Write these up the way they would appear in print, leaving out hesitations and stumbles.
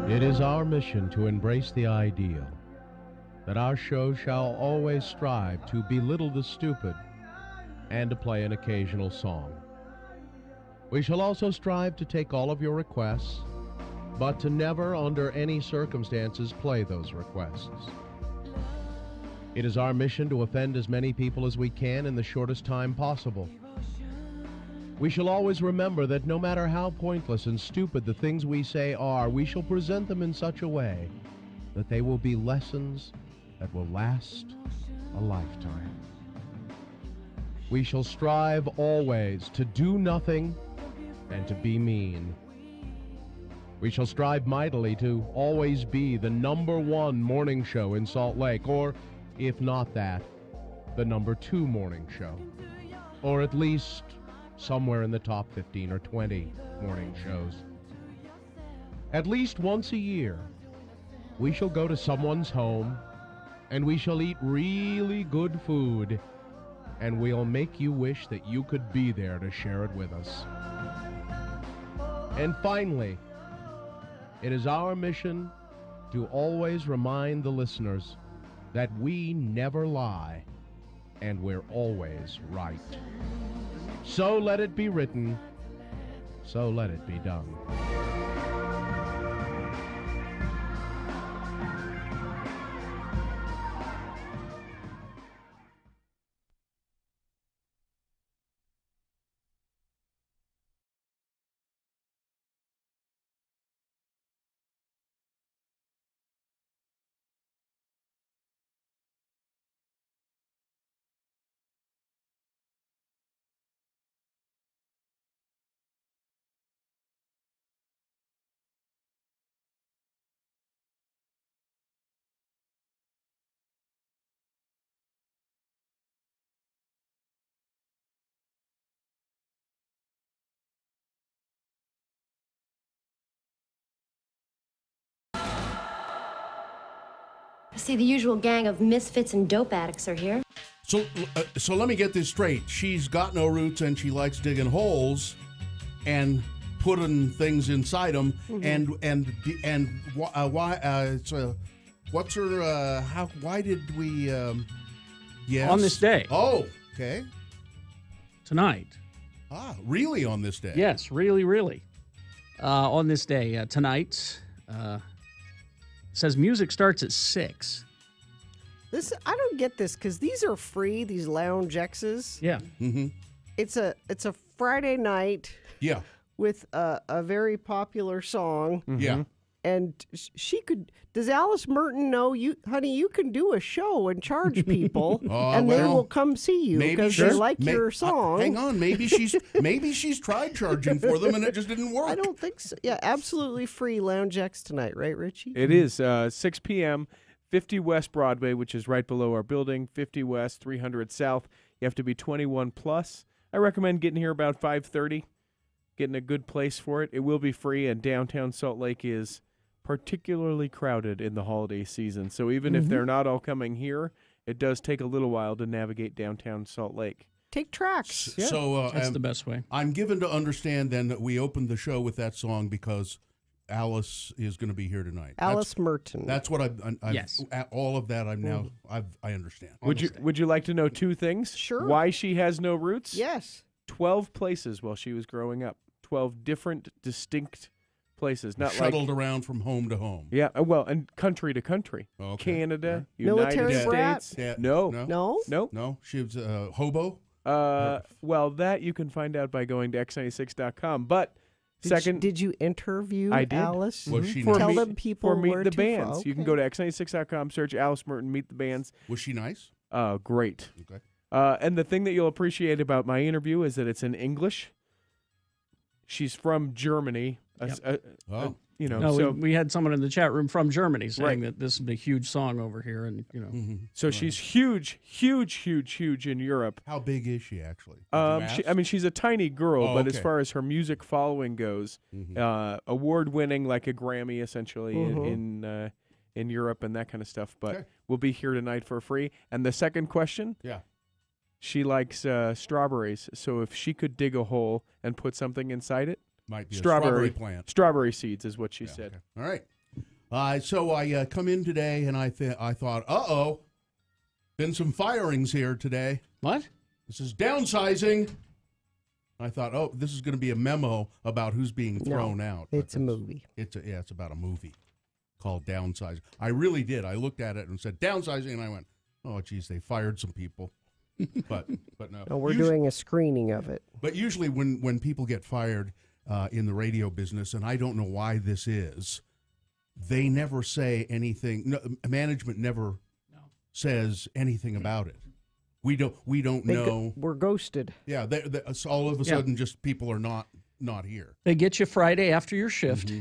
It is our mission to embrace the ideal that our show shall always strive to belittle the stupid and to play an occasional song. We shall also strive to take all of your requests, but to never, under any circumstances, play those requests. It is our mission to offend as many people as we can in the shortest time possible. We shall always remember that no matter how pointless and stupid the things we say are, we shall present them in such a way that they will be lessons that will last a lifetime. We shall strive always to do nothing and to be mean. We shall strive mightily to always be the #1 morning show in Salt Lake, or, if not that, the #2 morning show, or at least somewhere in the top 15 or 20 morning shows. At least once a year, we shall go to someone's home, and we shall eat really good food, and we'll make you wish that you could be there to share it with us. And finally, it is our mission to always remind the listeners that we never lie, and we're always right. So let it be written, so let it be done. I see the usual gang of misfits and dope addicts are here. So let me get this straight. She's got no roots and she likes digging holes and putting things inside them. Mm-hmm. Why? What's her? How? Why did we? Yes. On this day. Oh, okay. Tonight. Ah, really? On this day? Yes, really, really. On this day tonight. Says music starts at 6. I don't get this because these are free. These lounge X's. Yeah. Mm-hmm. It's a Friday night. Yeah. With a very popular song. Mm-hmm. Yeah. And she could. Does Alice Merton know you, honey? You can do a show and charge people, and they will come see you because they like your song. Hang on, maybe she's tried charging for them and it just didn't work. I don't think so. Yeah, absolutely free Lounge X tonight, right, Richie? It is 6 p.m. 50 West Broadway, which is right below our building. 50 West, 300 South. You have to be 21 plus. I recommend getting here about 5:30, getting a good place for it. It will be free, and downtown Salt Lake is particularly crowded in the holiday season. So even if they're not all coming here, it does take a little while to navigate downtown Salt Lake. Take tracks. Yeah. So that's the best way. I'm given to understand then that we opened the show with that song because Alice is going to be here tonight. Alice Merton. That's what I've yes. All of that I understand. Would you like to know two things? Sure. Why she has no roots? Yes. 12 places while she was growing up. 12 different, distinct places. Not shuttled around from home to home. Yeah, well, and country to country. Okay. Canada, Yeah. United Military brat? States. Yeah. No. No. She was a hobo. Well, that you can find out by going to x96.com. But did you interview Alice? Was she Tell nice? them people for Meet where the to Bands. follow. You can go to x96.com, search Alice Merton, Meet the Bands. Was she nice? Great. Okay. And the thing that you'll appreciate about my interview is that it's in English. She's from Germany. We had someone in the chat room from Germany saying that this is a huge song over here, and So she's huge in Europe. How big is she actually? She's a tiny girl, but okay. as far as her music following goes, award-winning, like a Grammy, essentially in Europe and that kind of stuff. But we'll be here tonight for free. And the second question, She likes strawberries, so if she could dig a hole and put something inside it, might be a strawberry plant. Strawberry seeds is what she said. Okay. All right. So I come in today, and I thought, uh-oh, been some firings here today. What? This is downsizing. I thought, oh, this is going to be a memo about who's being thrown out. It's a movie. It's about a movie called Downsizing. I really did. I looked at it and said downsizing, and I went, oh, geez, they fired some people. But no. No, we're doing a screening of it. But usually when people get fired in the radio business, and I don't know why this is, they never say anything. No, management never says anything about it. We don't know. We're ghosted. Yeah, so all of a sudden, just people are not here. They get you Friday after your shift,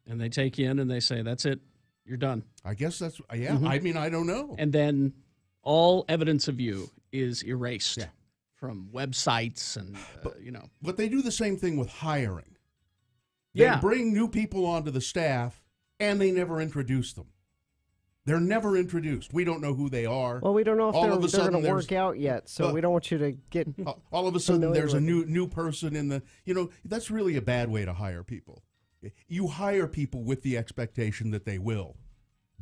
and they take you in and they say, "That's it, you're done." I guess that's I mean, I don't know. And then all evidence of you is erased from websites and But they do the same thing with hiring. They bring new people onto the staff, and they never introduce them. They're never introduced. We don't know who they are. Well, we don't know if they're going to work out yet, so we don't want you to get all of a sudden there's a new person in the, that's really a bad way to hire people. You hire people with the expectation that they will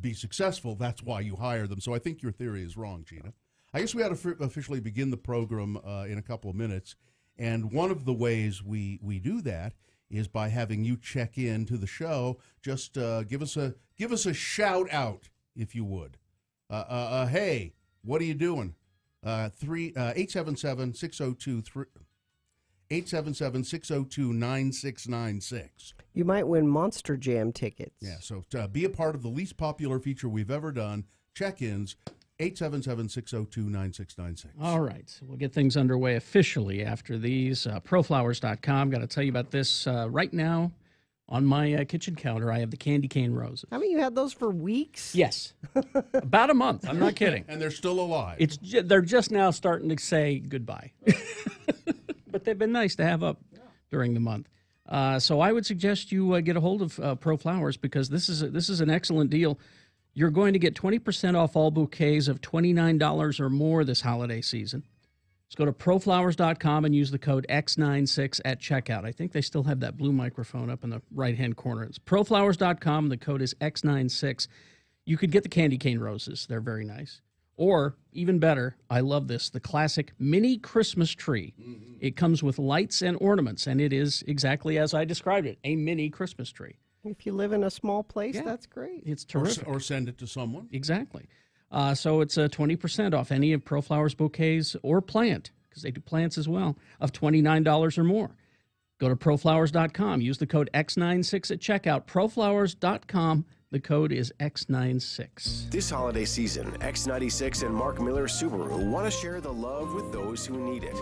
be successful. That's why you hire them. So I think your theory is wrong, Gina. I guess we ought to officially begin the program in a couple of minutes. And one of the ways we do that is by having you check in to the show. Just give us a shout out, if you would. Hey, what are you doing? 877-602-9696. You might win Monster Jam tickets. Yeah, so be a part of the least popular feature we've ever done. Check-ins, 877-602-9696. All right, so we'll get things underway officially after these. Proflowers.com. Got to tell you about this right now. On my kitchen counter, I have the candy cane roses. Haven't you had those for weeks? Yes. About a month. I'm not kidding. And they're still alive. They're just now starting to say goodbye. But they've been nice to have up during the month. So I would suggest you get a hold of Pro Flowers because this is an excellent deal. You're going to get 20% off all bouquets of $29 or more this holiday season. Just go to proflowers.com and use the code X96 at checkout. I think they still have that blue microphone up in the right-hand corner. It's proflowers.com. The code is X96. You could get the candy cane roses. They're very nice. Or, even better, I love this, the classic mini Christmas tree. Mm-hmm. It comes with lights and ornaments, and it is exactly as I described it, a mini Christmas tree. If you live in a small place, that's great. It's terrific. Or send it to someone. Exactly. So it's 20% off any of Pro Flowers bouquets or plant, because they do plants as well, of $29 or more. Go to proflowers.com. Use the code X96 at checkout. Proflowers.com. The code is X96. This holiday season, X96 and Mark Miller Subaru want to share the love with those who need it.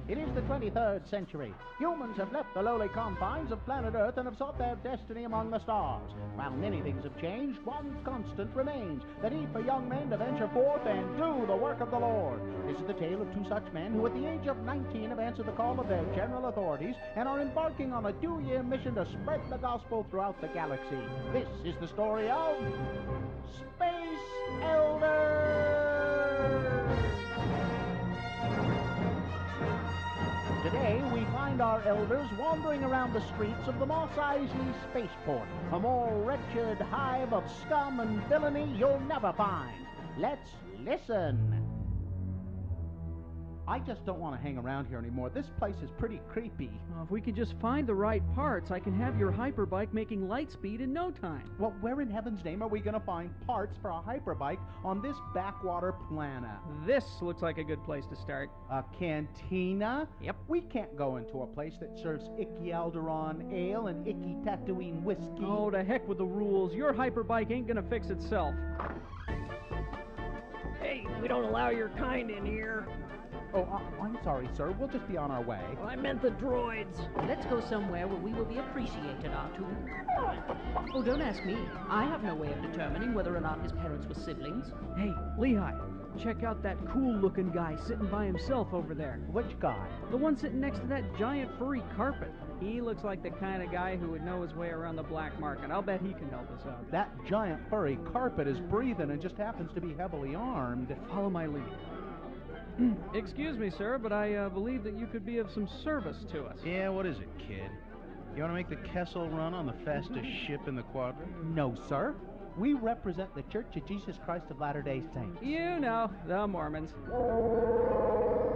It is the 23rd century. Humans have left the lowly confines of planet Earth and have sought their destiny among the stars. While many things have changed, one constant remains, the need for young men to venture forth and do the work of the Lord. This is the tale of two such men who at the age of 19 have answered the call of their general authorities and are embarking on a 2-year mission to spread the gospel throughout the galaxy. This is the story of Space Elders! Today, we find our elders wandering around the streets of the Mos Eisley Spaceport, a more wretched hive of scum and villainy you'll never find. Let's listen. I just don't want to hang around here anymore. This place is pretty creepy. Well, if we could just find the right parts, I can have your hyperbike making light speed in no time. Well, where in heaven's name are we going to find parts for a hyperbike on this backwater planet? This looks like a good place to start. A cantina? Yep. We can't go into a place that serves icky Alderaan ale and icky Tatooine whiskey. Oh, to heck with the rules. Your hyperbike ain't gonna fix itself. Hey, we don't allow your kind in here. Oh, I'm sorry, sir. We'll just be on our way. Oh, I meant the droids. Let's go somewhere where we will be appreciated, R2. Oh, don't ask me. I have no way of determining whether or not his parents were siblings. Hey, Lehigh, check out that cool-looking guy sitting by himself over there. Which guy? The one sitting next to that giant furry carpet. He looks like the kind of guy who would know his way around the black market. I'll bet he can help us out. That giant furry carpet is breathing and just happens to be heavily armed. Follow my lead. Excuse me, sir, but I believe that you could be of some service to us. Yeah, what is it, kid? You want to make the Kessel run on the fastest ship in the quadrant? No, sir. We represent the Church of Jesus Christ of Latter-day Saints. You know, the Mormons.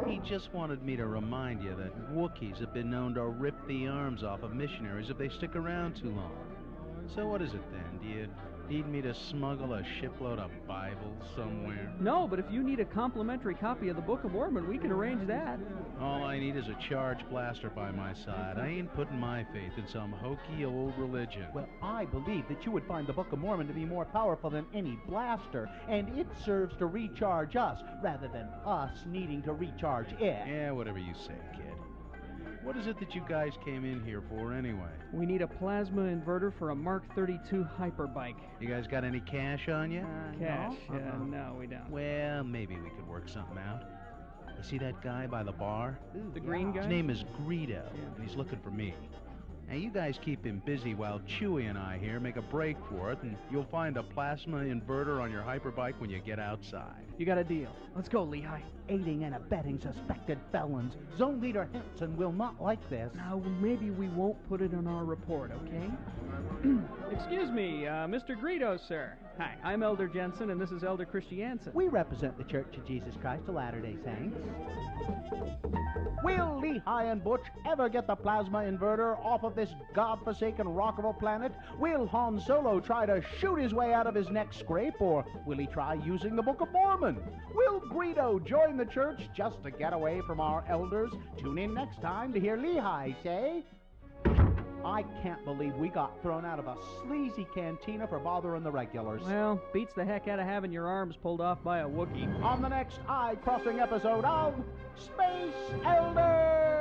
He just wanted me to remind you that Wookiees have been known to rip the arms off of missionaries if they stick around too long. So what is it then? Do you need me to smuggle a shipload of Bibles somewhere? No, but if you need a complimentary copy of the Book of Mormon, we can arrange that. All I need is a charge blaster by my side. I ain't putting my faith in some hokey old religion. Well, I believe that you would find the Book of Mormon to be more powerful than any blaster, and it serves to recharge us rather than us needing to recharge it. Yeah, whatever you say, kid. What is it that you guys came in here for anyway? We need a plasma inverter for a Mark 32 hyperbike. You guys got any cash on you? Cash? No, we don't. Well, maybe we could work something out. You see that guy by the bar? The green guy? His name is Greedo, and he's looking for me. Now, you guys keep him busy while Chewie and I here make a break for it, and you'll find a plasma inverter on your hyperbike when you get outside. You got a deal. Let's go, Lehigh. Aiding and abetting suspected felons. Zone Leader Henson will not like this. Now, maybe we won't put it on our report, okay? Excuse me, Mr. Greedo, sir. Hi, I'm Elder Jensen, and this is Elder Christiansen. We represent the Church of Jesus Christ of Latter-day Saints. Will Lehigh and Butch ever get the plasma inverter off of this godforsaken rockable planet? Will Han Solo try to shoot his way out of his neck scrape, or will he try using the Book of Mormon? Will Greedo join the church just to get away from our elders? Tune in next time to hear Lehigh say, I can't believe we got thrown out of a sleazy cantina for bothering the regulars. Well, beats the heck out of having your arms pulled off by a Wookiee. On the next eye-crossing episode of Space Elders!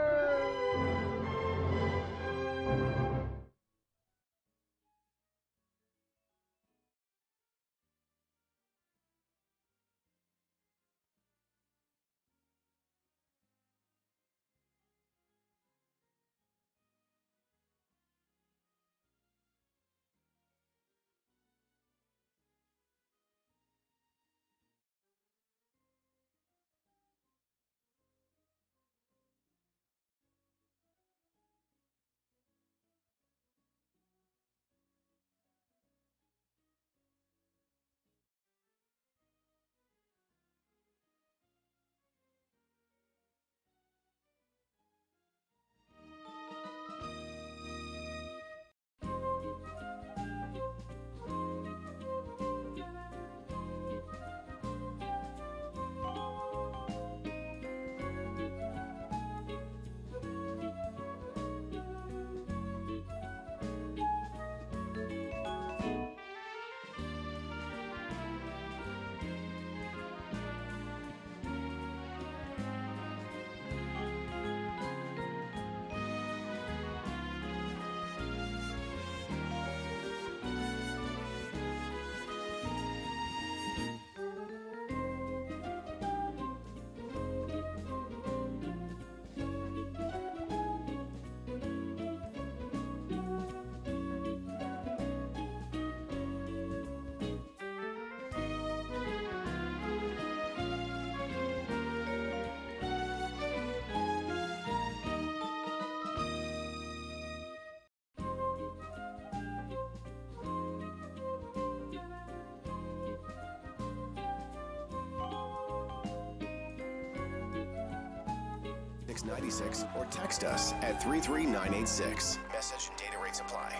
X96 or text us at 33986. Message and data rates apply.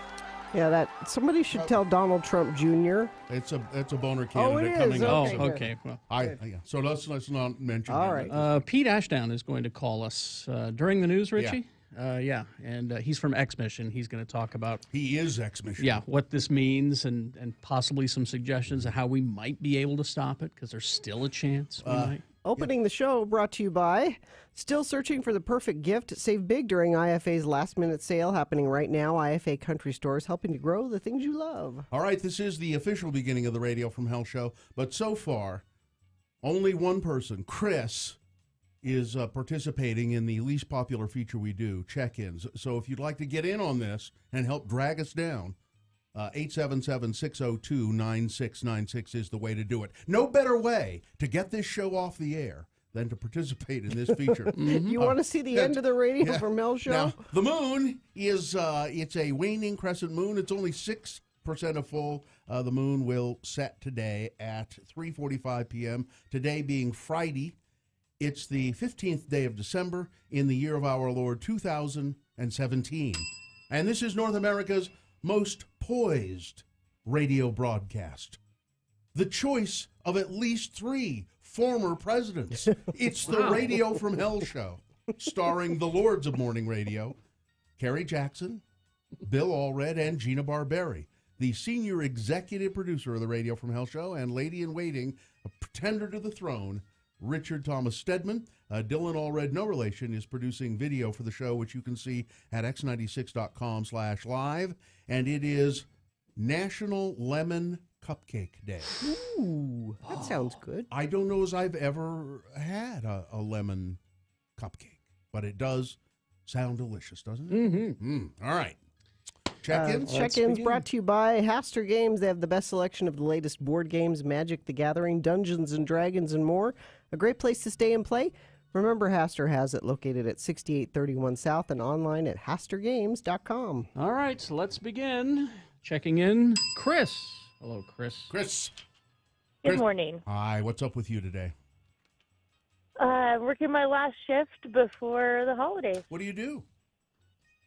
Yeah, that somebody should tell Donald Trump Jr. It's a boner Oh, it candidate is. coming up. Okay, so good. Okay, well. yeah. So let's not mention. All him. right. Pete Ashdown is going to call us during the news, Richie. And he's from X Mission. He's going to talk about He is X-Mission. yeah what this means and possibly some suggestions of how we might be able to stop it because there's still a chance we might. Opening the show brought to you by Still searching for the perfect gift? Save big during IFA's last-minute sale happening right now. IFA Country Stores helping to grow the things you love. All right, this is the official beginning of the Radio from Hell show, but so far, only one person, Chris, is participating in the least popular feature we do, check-ins. So if you'd like to get in on this and help drag us down, 877-602-9696 is the way to do it. No better way to get this show off the air than to participate in this feature. You want to see the end of the Radio from Mel show? Now, the moon is, it's a waning crescent moon. It's only 6% of full. The moon will set today at 3:45 p.m. Today being Friday. It's the 15th day of December in the year of our Lord 2017. And this is North America's most poised radio broadcast. The choice of at least 3 former presidents. It's the Radio from Hell show, starring the lords of morning radio, Kerry Jackson, Bill Allred, and Gina Barberi. The senior executive producer of the Radio from Hell show and lady-in-waiting, a pretender to the throne, Richard Thomas Stedman. Dylan Allred, no relation, is producing video for the show, which you can see at x96.com/live. And it is National Lemon Cupcake Day. Ooh, that sounds good. I don't know as I've ever had a lemon cupcake, but it does sound delicious, doesn't it? Mm-hmm. All right. Check-ins? Check-ins brought to you by Haster Games. They have the best selection of the latest board games, Magic the Gathering, Dungeons and Dragons, and more. A great place to stay and play. Remember, Haster has it located at 6831 South and online at hastergames.com. All right, so let's begin. Checking in, Chris. Hello, Chris. Chris. Good morning. Hi, what's up with you today? Working my last shift before the holidays. What do you do?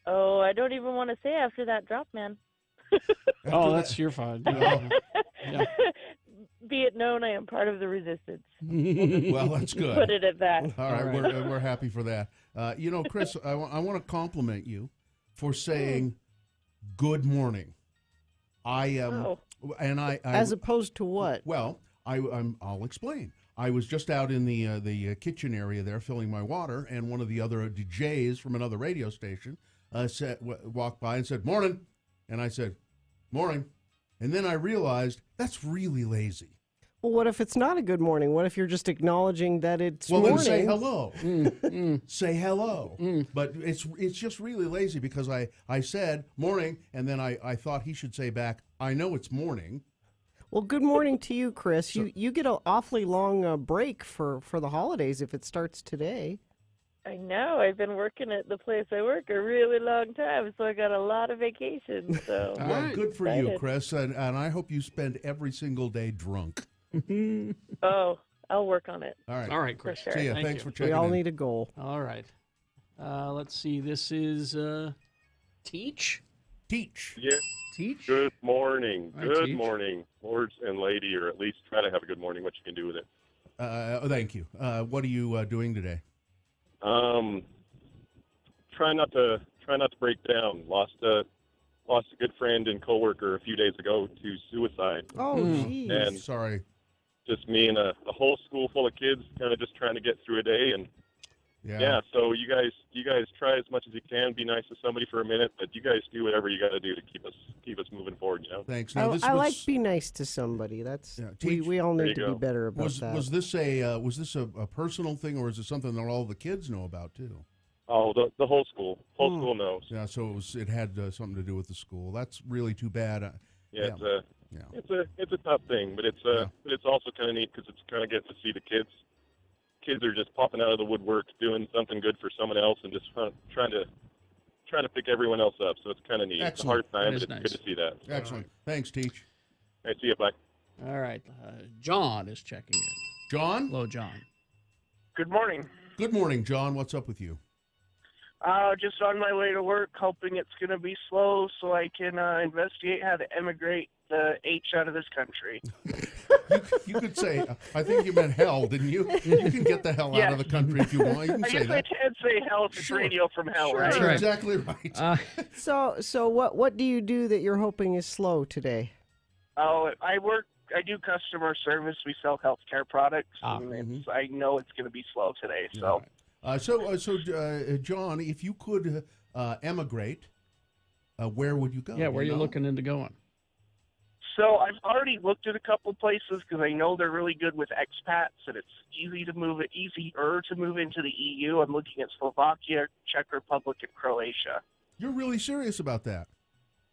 Oh, I don't even want to say after that drop, man. Oh, that's your fault. Yeah. Be it known, I am part of the resistance. Well, that's good. Put it at that. All right, we're happy for that. Chris, I want to compliment you for saying good morning. As opposed to what? Well, I'll explain. I was just out in the kitchen area there filling my water, and one of the other DJs from another radio station walked by and said, "Morning," and I said, "Morning," and then I realized that's really lazy. Well, what if it's not a good morning? What if you're just acknowledging that it's morning? Well, then say hello. Say hello. But it's just really lazy because I said morning, and then I thought he should say back, I know it's morning. Well, good morning to you, Chris. You get an awfully long break for the holidays if it starts today. I know. I've been working at the place I work a really long time, so I got a lot of vacation. So well, good for you, Chris, and I hope you spend every single day drunk. Oh, I'll work on it. All right, Chris. Sure. See ya. Thanks for checking in. We all in. need a goal. All right. Let's see. This is Teach. Yeah. Teach. Good morning. Hi, Good Teach. morning, lords and lady, or at least try to have a good morning. What you can do with it. Thank you. What are you doing today? Try not to break down. Lost a good friend and coworker a few days ago to suicide. Oh, geez. And sorry. Just me and a whole school full of kids, kind of just trying to get through a day. And yeah. So you guys try as much as you can. Be nice to somebody for a minute, but you guys do whatever you got to do to keep us moving forward. You know. Thanks. Now, I like be nice to somebody. That's we all need to be better about that. Was this a personal thing, or is it something that all the kids know about too? Oh, the whole school. School knows. Yeah, so it had something to do with the school. That's really too bad. It's a tough thing, but it's also kind of neat because it's kind of getting to see the kids. Kids are just popping out of the woodwork, doing something good for someone else, and just trying to pick everyone else up. So it's kind of neat. Excellent. It's a hard time, but it's nice. good to see that. Excellent. Thanks, Teach. I see you. Bye. All right. John is checking in. John? Hello, John. Good morning. Good morning, John. What's up with you? Just on my way to work, hoping it's going to be slow so I can investigate how to emigrate the H out of this country. You could say, I think you meant hell, didn't you? You can get the hell out of the country if you want. You can I say guess that. I can't say hell if it's radio from hell, Sure, right? that's exactly right. So what do you do that you're hoping is slow today? Oh, I do customer service. We sell healthcare products. And I know it's going to be slow today. So, John, if you could emigrate, where would you go? Yeah, where are you looking into going? So I've already looked at a couple places because I know they're really good with expats, and it's easier to move into the EU. I'm looking at Slovakia, Czech Republic, and Croatia. You're really serious about that?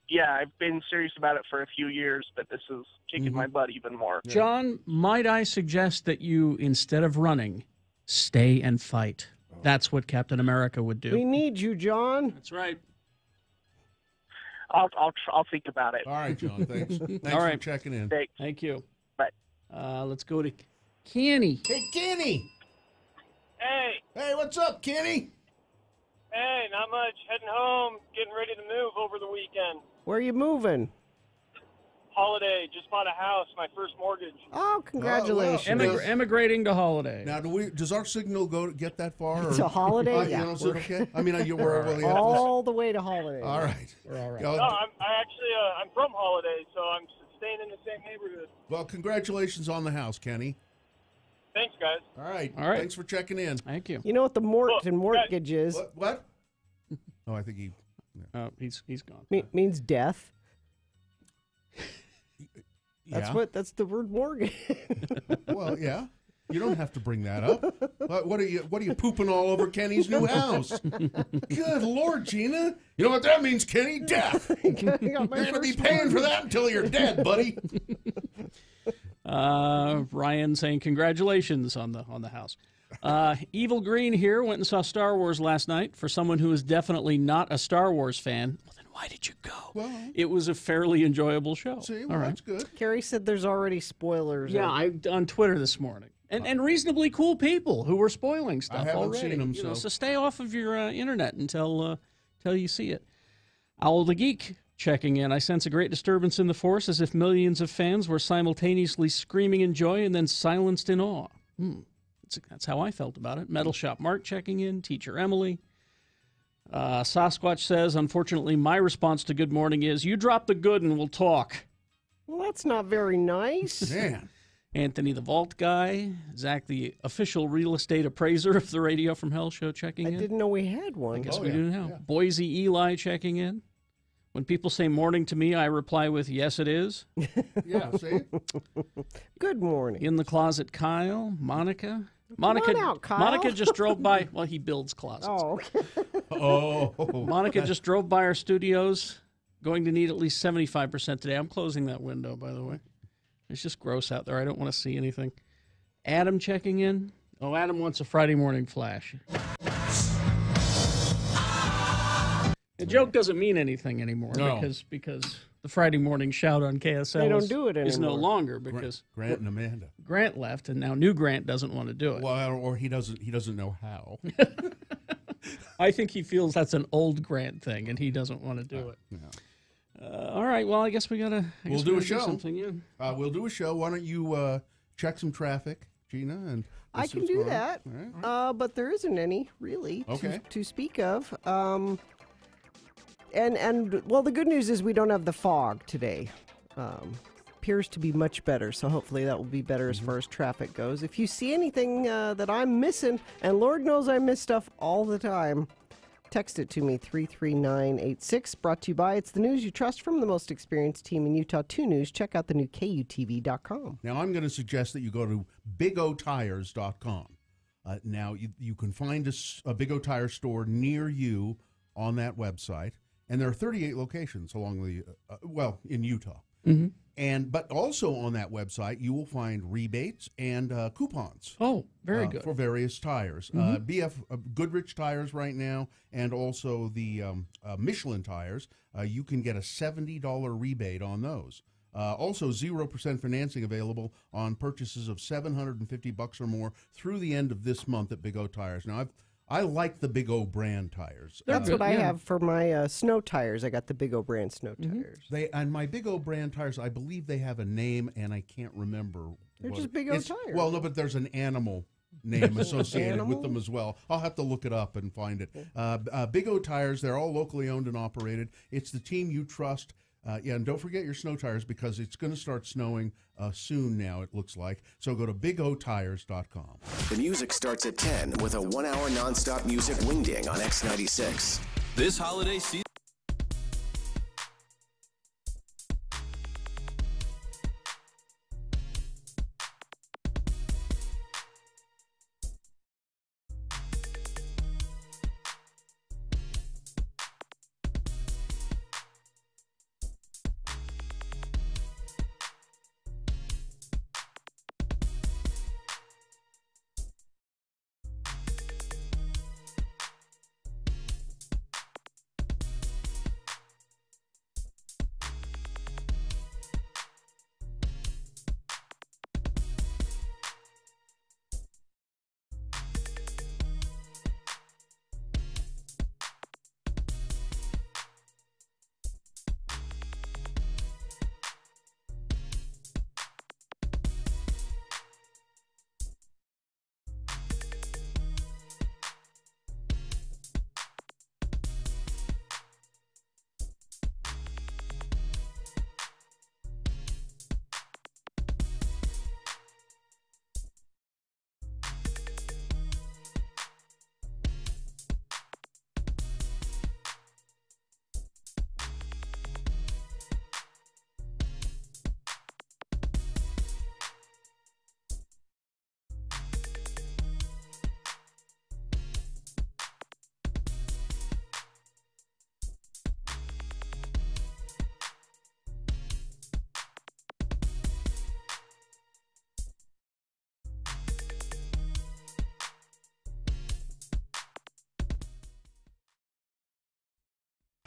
Yeah, I've been serious about it for a few years, but this is kicking my butt even more. John, might I suggest that you, instead of running, stay and fight? That's what Captain America would do. We need you, John. That's right. I'll think about it. All right, John. Thanks. Thanks All right. for checking in. Thank you. Bye. Let's go to Kenny. Hey, Kenny. Hey. Hey, what's up, Kenny? Hey, not much. Heading home, getting ready to move over the weekend. Where are you moving? Holiday, just bought a house, my first mortgage. Oh, congratulations. Emigrating to Holiday. Now, does our signal get that far? To Holiday? You Yeah. know, is it okay? I mean, we're all the way to Holiday. All right. We're all right. No, I'm from Holiday, so I'm staying in the same neighborhood. Well, congratulations on the house, Kenny. Thanks, guys. All right. All right. Thanks for checking in. Thank you. You know what the mortgage is? What? Oh, I think he... Oh, he's gone. Means death. Yeah. That's the word mortgage. Well, yeah. You don't have to bring that up. What are you pooping all over Kenny's new house? Good Lord, Gina. You know what that means, Kenny? Death. You're going to be paying for that until you're dead, buddy. Ryan saying congratulations on the house. Evil Green here went and saw Star Wars last night. For someone who is definitely not a Star Wars fan, well, then why did you go? Well, it was a fairly enjoyable show. See, well, that's good. Carrie said there's already spoilers. Yeah, on Twitter this morning. And reasonably cool people who were spoiling stuff I haven't already. seen them, So stay off of your internet until you see it. Owl the Geek checking in. I sense a great disturbance in the force, as if millions of fans were simultaneously screaming in joy and then silenced in awe. That's how I felt about it. Metal Shop Mark checking in. Teacher Emily. Sasquatch says, unfortunately, my response to good morning is, you drop the good and we'll talk. Well, that's not very nice. Man. Anthony the Vault Guy. Zach, the official real estate appraiser of the Radio from Hell show, checking in. I didn't know we had one. I guess we do now. Yeah. Boise Eli checking in. When people say morning to me, I reply with, yes, it is. Yeah, see? Good morning. In the Closet Kyle. Monica. Come on out, Kyle. Monica just drove by. Well, he builds closets. Oh, okay. Monica just drove by our studios. Going to need at least 75% today. I'm closing that window, by the way. It's just gross out there. I don't want to see anything. Adam checking in. Oh, Adam wants a Friday morning flash. The joke doesn't mean anything anymore because the Friday morning shout on KSL they don't do it anymore. Is no longer because Grant and Amanda. Grant left, and now new Grant doesn't want to do it. Well, or he doesn't know how. I think he feels that's an old Grant thing, and he doesn't want to do it. Yeah. All right. Well, I guess we gotta. We'll do a show. Something, yeah. We'll do a show. Why don't you check some traffic, Gina? And I can do that. All right. But there isn't any really to speak of. And well, the good news is we don't have the fog today. Appears to be much better, so hopefully that will be better as far as traffic goes. If you see anything that I'm missing, and Lord knows I miss stuff all the time, text it to me, 33986. Brought to you by It's the News You Trust from the most experienced team in Utah 2 News. Check out the new KUTV.com. Now, I'm going to suggest that you go to BigOTires.com. Now, you can find a Big O Tire store near you on that website. And there are 38 locations along the, in Utah. Mm-hmm. But also on that website, you will find rebates and coupons. Oh, very good. For various tires. BF Goodrich tires right now, and also the Michelin tires. You can get a $70 rebate on those. Also, 0% financing available on purchases of $750 or more through the end of this month at Big O Tires. Now, I like the Big O brand tires. That's what I have for my snow tires. I got the Big O brand snow tires. And my Big O brand tires, I believe they have a name, and I can't remember. They're what just it- Big O it's- tires. Well, no, but there's an animal name associated with Animal? them as well. I'll have to look it up and find it. Big O tires, they're all locally owned and operated. It's the team you trust. And don't forget your snow tires because it's going to start snowing soon now, it looks like. So go to bigotires.com. The music starts at 10 with a 1 hour nonstop music wingding on X96. This holiday season.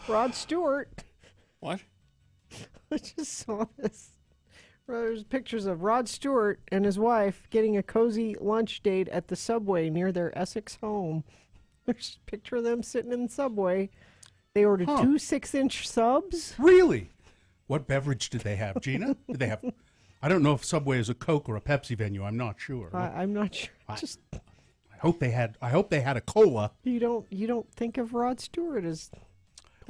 Rod Stewart. What? I just saw this. There's pictures of Rod Stewart and his wife getting a cozy lunch date at the Subway near their Essex home. There's a picture of them sitting in the Subway. They ordered two 6-inch subs. Really? What beverage did they have, Gina? Did they have? I don't know if Subway is a Coke or a Pepsi venue. I'm not sure. I'm not sure. Just I hope they had a cola. you don't think of Rod Stewart as.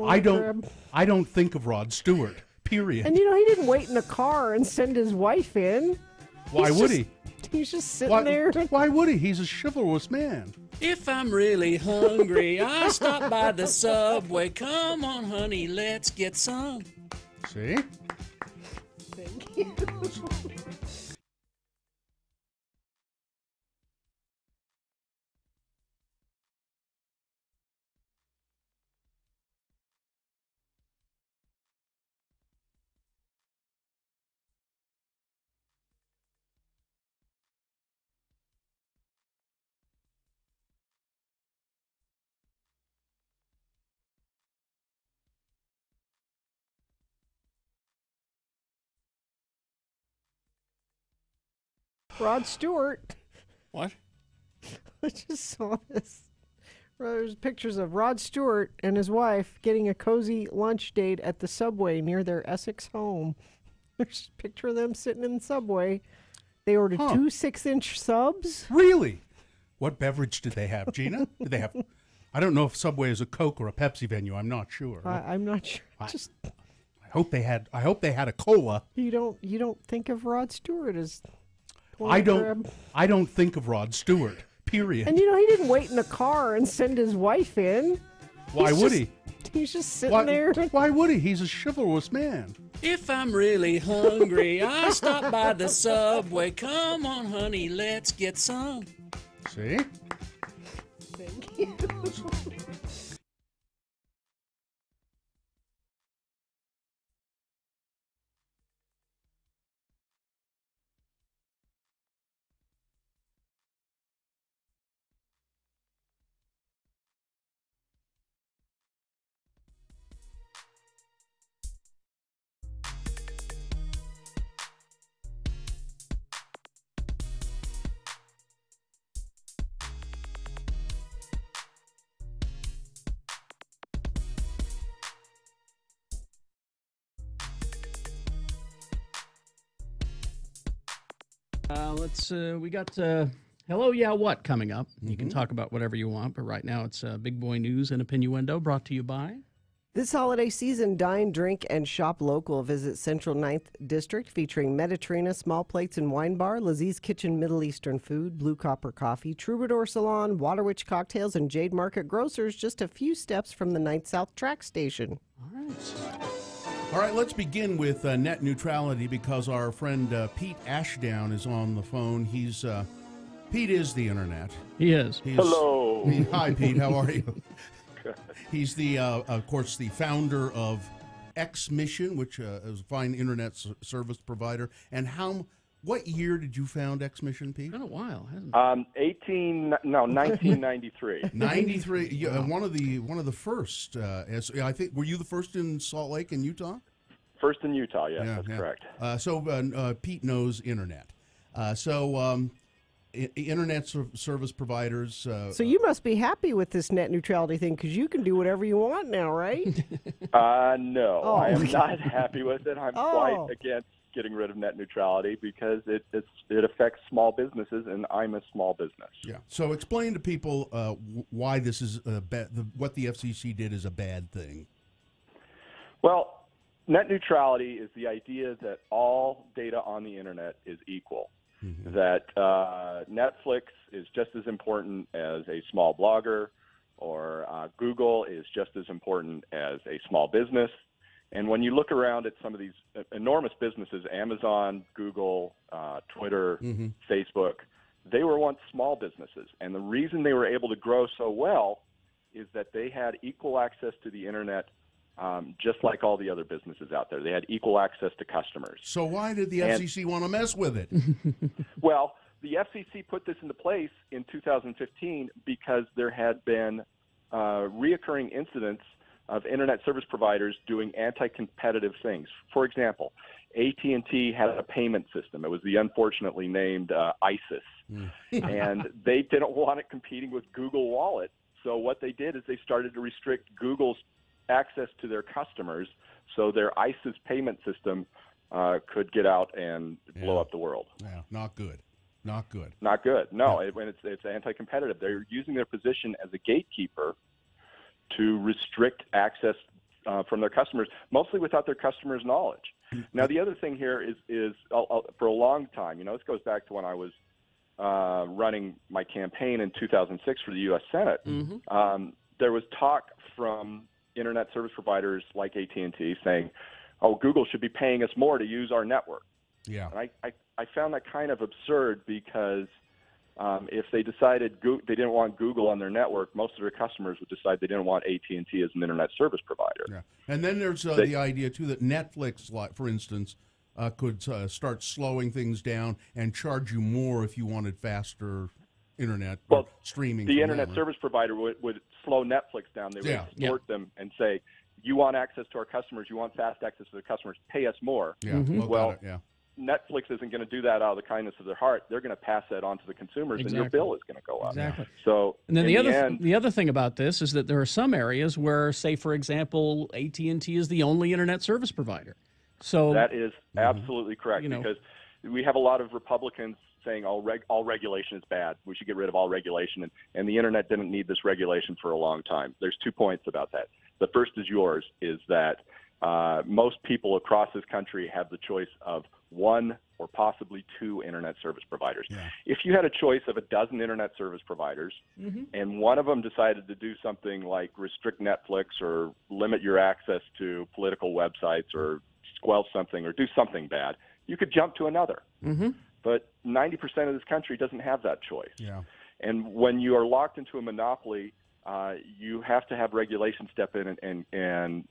I don't think of Rod Stewart. Period. And he didn't wait in a car and send his wife in. Why would he? He's just sitting there. Why would he? He's a chivalrous man. If I'm really hungry, I stop by the Subway. Come on, honey, let's get some. See? Thank you. Rod Stewart. What? I just saw this. There's pictures of Rod Stewart and his wife getting a cozy lunch date at the Subway near their Essex home. There's a picture of them sitting in the Subway. They ordered two 6-inch subs. Really? What beverage did they have, Gina? Did they have? I don't know if Subway is a Coke or a Pepsi venue. I'm not sure. I'm not sure. Just I hope they had a cola. you don't think of Rod Stewart as. I don't think of Rod Stewart. Period. And he didn't wait in a car and send his wife in. Why would he? He's just sitting there. Why would he? He's a chivalrous man. If I'm really hungry, I stop by the Subway. Come on, honey, let's get some. See? Thank you. We got Hello, Yeah, What coming up. You can talk about whatever you want, but right now it's Big Boy News and Opinioendo, brought to you by... This holiday season, dine, drink, and shop local. Visit Central 9th District, featuring Mediterranean Small Plates and Wine Bar, Lazie's Kitchen Middle Eastern Food, Blue Copper Coffee, Troubadour Salon, Waterwitch Cocktails, and Jade Market Grocers, just a few steps from the 9th South Track Station. All right, let's begin with net neutrality, because our friend Pete Ashdown is on the phone. Pete is the internet. He is. Hello. Hi, Pete. How are you? He's of course, the founder of X Mission, which is a fine internet service provider. And what year did you found X Mission, Pete? Been a while, hasn't it? 1993. 93. Yeah, one of the first. I think, were you the first in Salt Lake in Utah? First in Utah, yes, that's correct. So Pete knows internet. Internet service providers. So you must be happy with this net neutrality thing, because you can do whatever you want now, right? No, I am not happy with it. I'm quite against getting rid of net neutrality, because it affects small businesses, and I'm a small business. Yeah. So explain to people why this is what the FCC did is a bad thing. Well, net neutrality is the idea that all data on the internet is equal. Mm-hmm. That Netflix is just as important as a small blogger, or Google is just as important as a small business. And when you look around at some of these enormous businesses, Amazon, Google, Twitter, Facebook, they were once small businesses. And the reason they were able to grow so well is that they had equal access to the internet, just like all the other businesses out there. They had equal access to customers. So why did the FCC want to mess with it? Well, the FCC put this into place in 2015 because there had been reoccurring incidents of internet service providers doing anti-competitive things. For example, AT&T had a payment system. It was the unfortunately named ISIS. And they didn't want it competing with Google Wallet. So what they did is they started to restrict Google's access to their customers, so their ISIS payment system could get out and blow up the world. Yeah, not good. Not good. Not good. No, it's anti-competitive. They're using their position as a gatekeeper to restrict access from their customers, mostly without their customers' knowledge. Now, the other thing here is for a long time, this goes back to when I was running my campaign in 2006 for the U.S. Senate. There was talk from internet service providers like AT&T saying, Google should be paying us more to use our network. Yeah. And I found that kind of absurd, because if they decided they didn't want Google on their network, most of their customers would decide they didn't want AT&T as an internet service provider. Yeah. And then there's the idea, too, that Netflix, for instance, could start slowing things down and charge you more if you wanted faster internet streaming. The internet service provider would slow Netflix down. They would extort them and say, you want access to our customers, you want fast access to the customers, pay us more. Yeah. Well, Netflix isn't going to do that out of the kindness of their heart. They're going to pass that on to the consumers, and your bill is going to go up. Exactly. So, and then the other thing about this is that there are some areas where, say, for example, AT&T is the only internet service provider. So that is absolutely correct, because we have a lot of Republicans saying all regulation is bad. We should get rid of all regulation, and the internet didn't need this regulation for a long time. There's 2 points about that. The first is yours, is that most people across this country have the choice of 1 or possibly 2 internet service providers. Yeah. If you had a choice of a dozen internet service providers, and one of them decided to do something like restrict Netflix or limit your access to political websites or squelch something or do something bad, you could jump to another. But 90% of this country doesn't have that choice. Yeah. And when you are locked into a monopoly, you have to have regulation step in and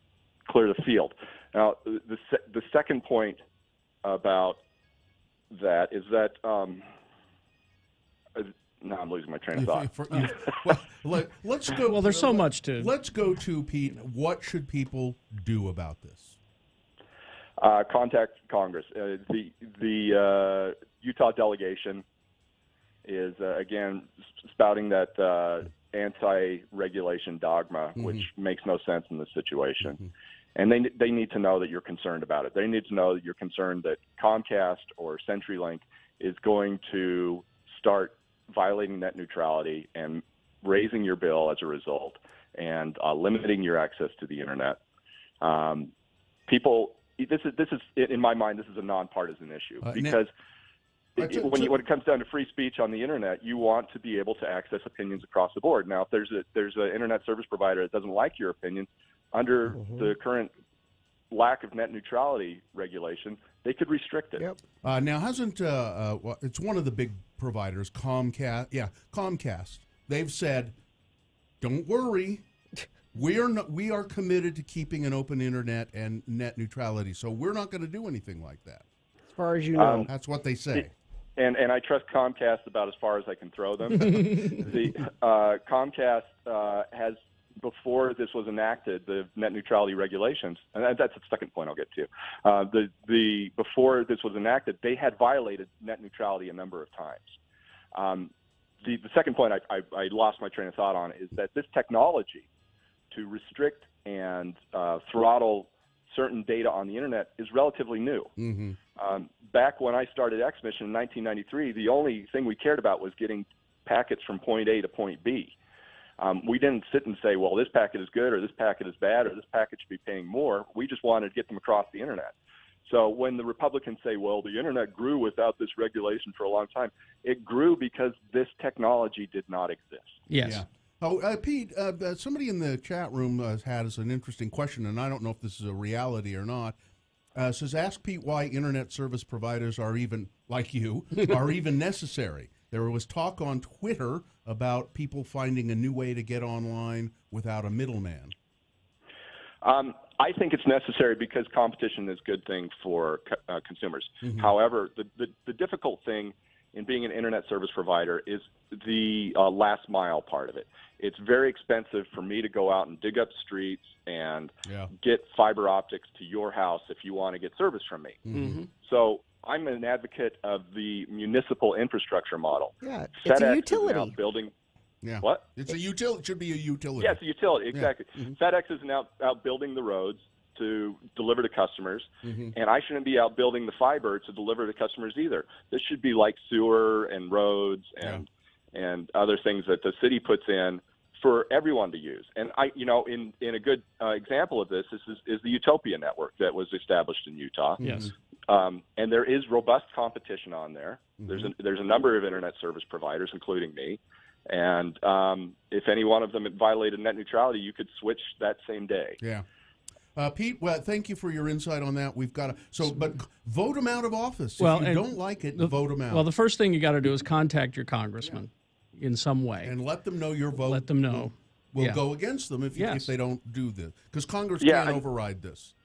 clear the field. Now, the second point about that is that now I'm losing my train of thought. Let's go. Well, there's so much to. Let's go to Pete. What should people do about this? Contact Congress. The Utah delegation is again spouting that anti-regulation dogma, which makes no sense in this situation. And they need to know that you're concerned about it. They need to know that you're concerned that Comcast or CenturyLink is going to start violating net neutrality and raising your bill as a result, and limiting your access to the internet. This is in my mind, this is a nonpartisan issue because when it comes down to free speech on the internet, you want to be able to access opinions across the board. Now, if there's an internet service provider that doesn't like your opinion, under the current lack of net neutrality regulation, they could restrict it. Now, hasn't it's one of the big providers, Comcast? Yeah, Comcast. They've said, "Don't worry, we are committed to keeping an open internet and net neutrality. So we're not going to do anything like that." As far as you know, that's what they say. And I trust Comcast about as far as I can throw them. The Comcast has, before this was enacted, the net neutrality regulations, and that's the second point I'll get to. Before this was enacted, they had violated net neutrality a number of times. The second point I lost my train of thought on is that this technology to restrict and throttle certain data on the internet is relatively new. Back when I started X-Mission in 1993, the only thing we cared about was getting packets from point A to point B. We didn't sit and say, well, this packet is good or this packet is bad or this packet should be paying more. We just wanted to get them across the internet. So when the Republicans say, well, the internet grew without this regulation for a long time, it grew because this technology did not exist. Yes. Yeah. Oh, Pete, somebody in the chat room has an interesting question, and I don't know if this is a reality or not. Says, ask Pete why internet service providers are even, like you, are even necessary. There was talk on Twitter about people finding a new way to get online without a middleman. I think it's necessary because competition is a good thing for consumers. However, the difficult thing in being an internet service provider is the last mile part of it. It's very expensive for me to go out and dig up streets and get fiber optics to your house if you want to get service from me. So I'm an advocate of the municipal infrastructure model. Yeah, it's FedEx a utility. Is now building. Yeah. What? It's a utility. It should be a utility. Yeah, it's a utility, exactly. FedEx is now out building the roads to deliver to customers, and I shouldn't be out building the fiber to deliver to customers either. This should be like sewer and roads and other things that the city puts in for everyone to use. And in a good example of this is the Utopia network that was established in Utah. Yes. And there is robust competition on there. There's a number of internet service providers, including me. And if any one of them had violated net neutrality, you could switch that same day. Yeah. Pete, well, thank you for your insight on that. We've got to but vote them out of office. If you don't like it, vote them out. Well, the first thing you got to do is contact your congressman in some way and let them know your vote. Let them know. We'll go against them if they don't do this, because Congress can't override this.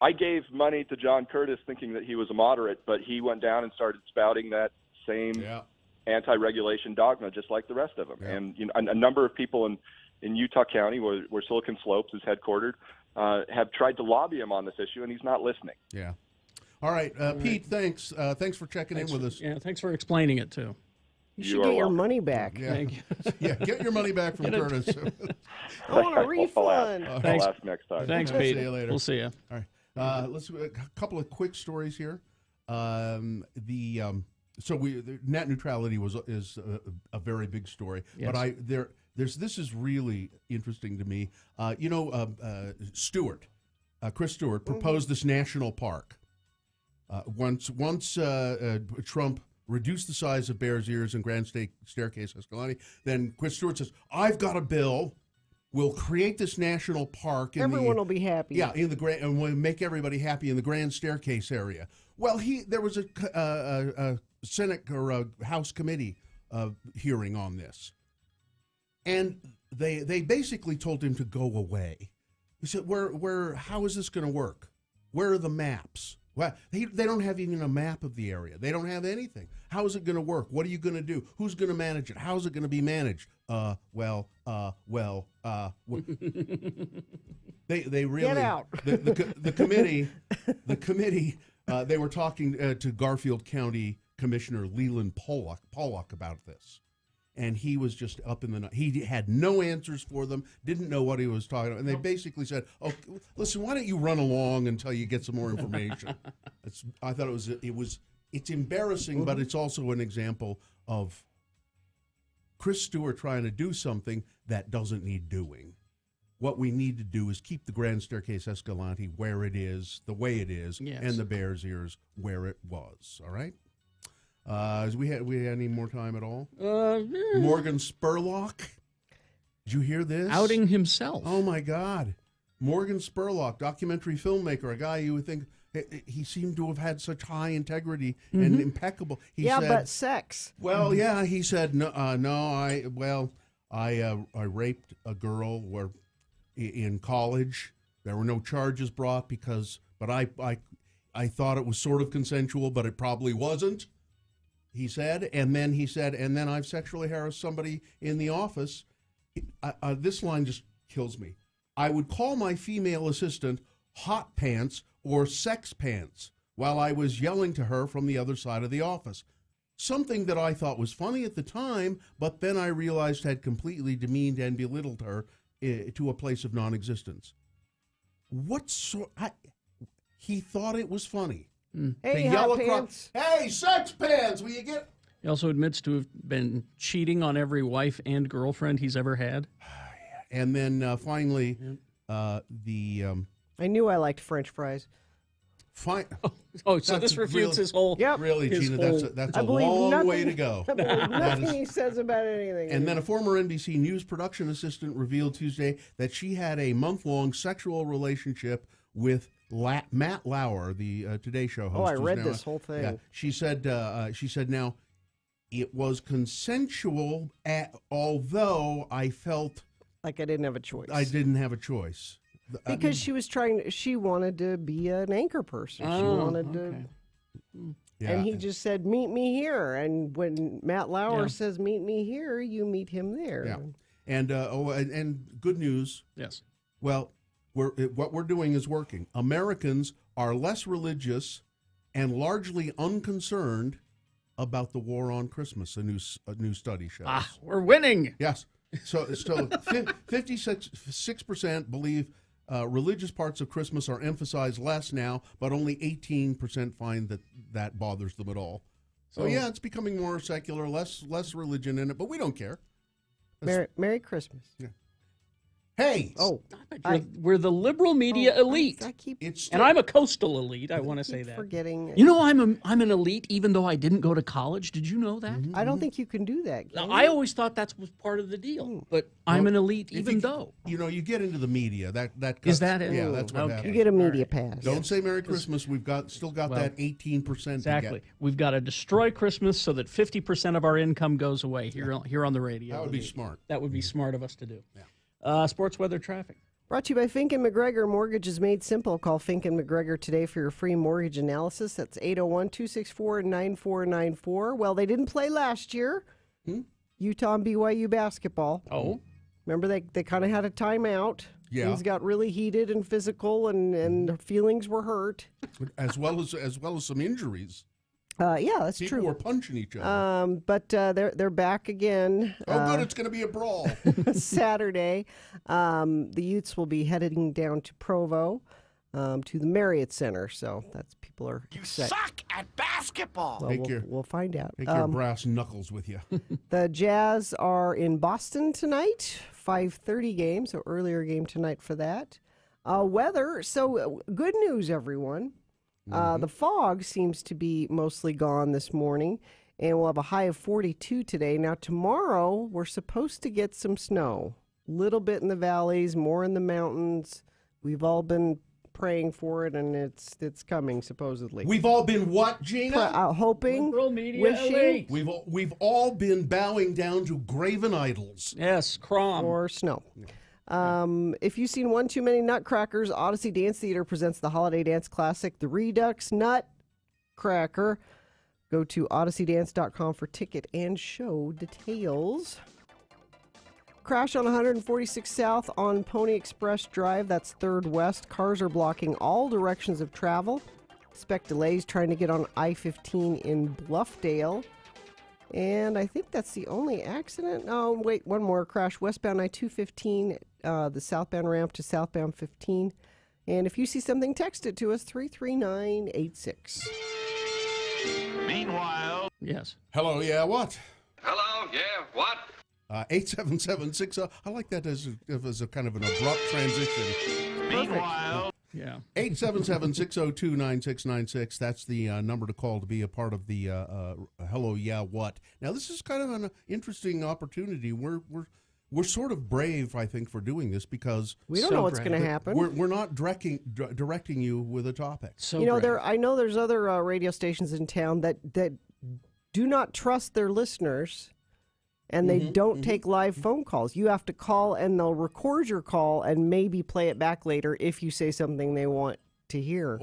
I gave money to John Curtis thinking that he was a moderate, but he went down and started spouting that same anti-regulation dogma just like the rest of them. And a number of people in Utah County, where Silicon Slopes is headquartered, have tried to lobby him on this issue, and he's not listening. Yeah. All right, Pete, thanks. Thanks for checking in with us. Yeah, thanks for explaining it, too. You should get your money back. Yeah. Thank you. Yeah, get your money back from Curtis. I want a refund. I'll ask next time. Thanks, Pete. See you later. We'll see you. All right. Let's a couple of quick stories here. The net neutrality is a very big story, but this is really interesting to me. Chris Stewart proposed this national park. Once Trump reduced the size of Bears Ears and Grand Staircase Escalante, then Chris Stewart says, "I've got a bill. We'll create this national park. Everyone will be happy. Yeah, and we'll make everybody happy in the Grand Staircase area." Well, there was a Senate or a House committee hearing on this, and they basically told him to go away. He said, how is this going to work? Where are the maps? Well, they don't have even a map of the area. They don't have anything. How is it going to work? What are you going to do? Who's going to manage it? How is it going to be managed? They really get out. The committee. They were talking to Garfield County Commissioner Leland Pollock about this, and he was just up in the night. He had no answers for them, didn't know what he was talking about, and they basically said, "Oh, listen, why don't you run along until you get some more information?" I thought it was it's embarrassing, but it's also an example of Chris Stewart trying to do something that doesn't need doing. What we need to do is keep the Grand Staircase Escalante where it is, the way it is, and the Bears' ears where it was. All right? We had any more time at all? Morgan Spurlock. Did you hear this? Outing himself. Oh, my God. Morgan Spurlock, documentary filmmaker, a guy you would think he seemed to have had such high integrity and impeccable. He said, but sex. Well, yeah, he said, no, I raped a girl in college. There were no charges brought but I thought it was sort of consensual, but it probably wasn't. He said, and then I've sexually harassed somebody in the office. This line just kills me. I would call my female assistant hot pants or sex pants while I was yelling to her from the other side of the office. Something that I thought was funny at the time, but then I realized had completely demeaned and belittled her to a place of non-existence. He thought it was funny. Hey, hot pants. Hey, sex pants, will you get... He also admits to have been cheating on every wife and girlfriend he's ever had. And then finally, I knew I liked French fries. So this refutes his whole... Yep. Really, his Gina, whole, that's a long way to go. I believe nothing he says about anything. And then a former NBC News production assistant revealed Tuesday that she had a month-long sexual relationship with Matt Lauer, the Today Show host. Oh, I read this whole thing. Yeah, she said now, it was consensual, although I felt... like I didn't have a choice. I didn't have a choice. Because she wanted to be an anchor person. She wanted to... Yeah. And he just said, meet me here. And when Matt Lauer says, meet me here, you meet him there. Yeah. And good news. Yes. Well, what we're doing is working. Americans are less religious and largely unconcerned about the war on Christmas, a new study shows. We're winning. Yes. So 56% believe religious parts of Christmas are emphasized less now, but only 18% find that bothers them at all. So yeah, it's becoming more secular, less religion in it, but we don't care. Merry Christmas. Yeah. Hey! We're the liberal media elite. And I'm a coastal elite. I want to say that. Forgetting. You know, I'm an elite even though I didn't go to college. Did you know that? I don't think you can do that. I always thought that was part of the deal. But I'm an elite even though. You know, you get into the media. That is that it? Yeah, that's what happens. You get a media pass. Don't say Merry Christmas. We've still got that 18%. Exactly. We've got to destroy Christmas so that 50% of our income goes away here on the radio. That would be smart. That would be smart of us to do. Yeah. Sports weather traffic. Brought to you by Fink and McGregor. Mortgage is made simple. Call Fink and McGregor today for your free mortgage analysis. That's 801-264-9494. Well, they didn't play last year. Utah and BYU basketball. Oh. Remember they kind of had a timeout. Yeah. Things got really heated and physical, and feelings were hurt. As well as some injuries. Yeah, that's People true. were punching each other. But they're back again. Oh, good! It's going to be a brawl. Saturday, the Utes will be heading down to Provo, to the Marriott Center. So people are excited. Suck at basketball. Well, we'll find out. Take your brass knuckles with you. The Jazz are in Boston tonight. 5:30 game, so earlier game tonight for that. Weather. So good news, everyone. The fog seems to be mostly gone this morning, and we'll have a high of 42 today. Now, tomorrow, we're supposed to get some snow. A little bit in the valleys, more in the mountains. We've all been praying for it, and it's coming, supposedly. We've all been what, Gina? Hoping, Liberal media wishing. elite. We've all been bowing down to graven idols. Yes, Crom. Or snow. If you've seen one too many Nutcrackers, Odyssey Dance Theater presents the holiday dance classic, The Redux Nutcracker. Go to odysseydance.com for ticket and show details. Crash on 146 South on Pony Express Drive. That's 3rd West. Cars are blocking all directions of travel. Expect delays trying to get on I-15 in Bluffdale. And I think that's the only accident. Oh, wait, one more crash. Westbound I-215, the southbound ramp to southbound 15. And if you see something, text it to us, 33986. Meanwhile. Yes. Hello, yeah, what? Hello, yeah, what? 87760. I like that as a kind of an abrupt transition. Meanwhile. Yeah. 877-602-9696. That's the number to call to be a part of the Hello, Yeah, What. Now, this is kind of an interesting opportunity. We're sort of brave, I think, for doing this because we don't know what's going to happen. We're not directing you with a topic. So I know there's other radio stations in town that do not trust their listeners, and they don't take live phone calls. You have to call, and they'll record your call and maybe play it back later if you say something they want to hear.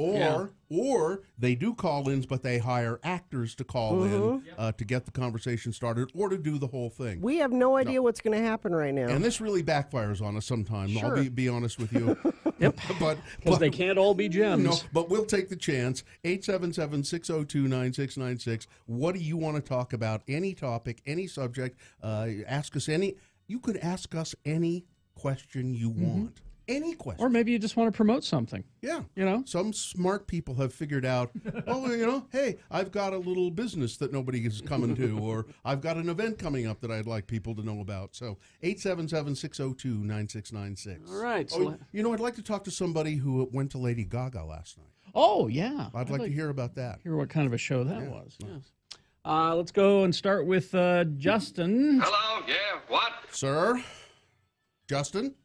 Or they do call-ins, but they hire actors to call in to get the conversation started or to do the whole thing. We have no idea what's going to happen right now. And this really backfires on us sometimes. Sure. I'll be honest with you. Yep. But they can't all be gems. No, but we'll take the chance. 877-602-9696. What do you want to talk about? Any topic, any subject. Ask us any. You could ask us any question you want. Any question. Or maybe you just want to promote something. Yeah. You know? Some smart people have figured out, hey, I've got a little business that nobody is coming to, or I've got an event coming up that I'd like people to know about. So 877-602-9696. All right. So, I'd like to talk to somebody who went to Lady Gaga last night. Oh, yeah. I'd like to hear about that. Hear what kind of a show that was. Yes. Let's go and start with Justin. Hello, yeah, what? Sir? Justin?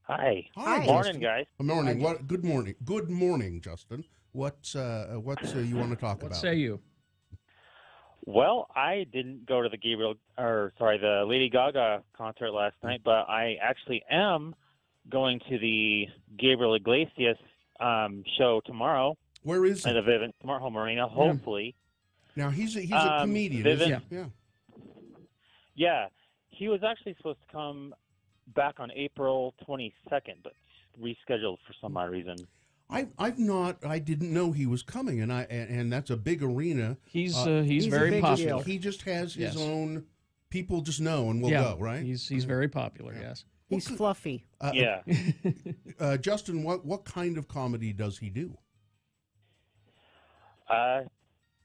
Hi. Hi. Morning, guys. Good morning. What? Good morning. Good morning, Justin. What's you want to talk about? What say you? Well, I didn't go to the Lady Gaga concert last night, but I actually am going to the Gabriel Iglesias show tomorrow. Where is it? At the Vivint Smart Home Arena, hopefully. Now he's a comedian. Isn't he? Yeah. He was actually supposed to come back on April 22nd, but rescheduled for some odd reason. I didn't know he was coming, and that's a big arena. He's very popular. He just has his own people just know and will go, right? He's very popular. Yes. He's fluffy. Justin, what kind of comedy does he do?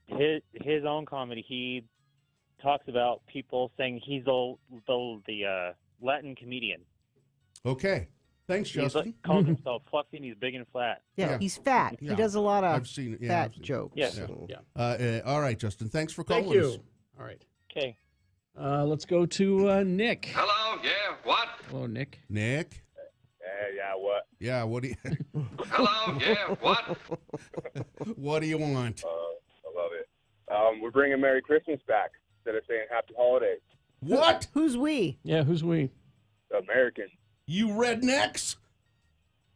His own comedy. He talks about people saying he's the Latin comedian. Okay. Thanks, Justin. He calls himself fluffy and he's big and flat. Yeah, he's fat. Yeah. He does a lot of I've seen it. fat jokes. Yes. All right, Justin. Thanks for calling Thank you. us. All right. Okay. Let's go to Nick. Hello, yeah, what? Hello, Nick. Nick? Yeah, what? Yeah, what do you... Hello, yeah, what? What do you want? I love it. We're bringing Merry Christmas back instead of saying Happy Holidays. What? Who's we? Yeah, who's we? The Americans. You rednecks?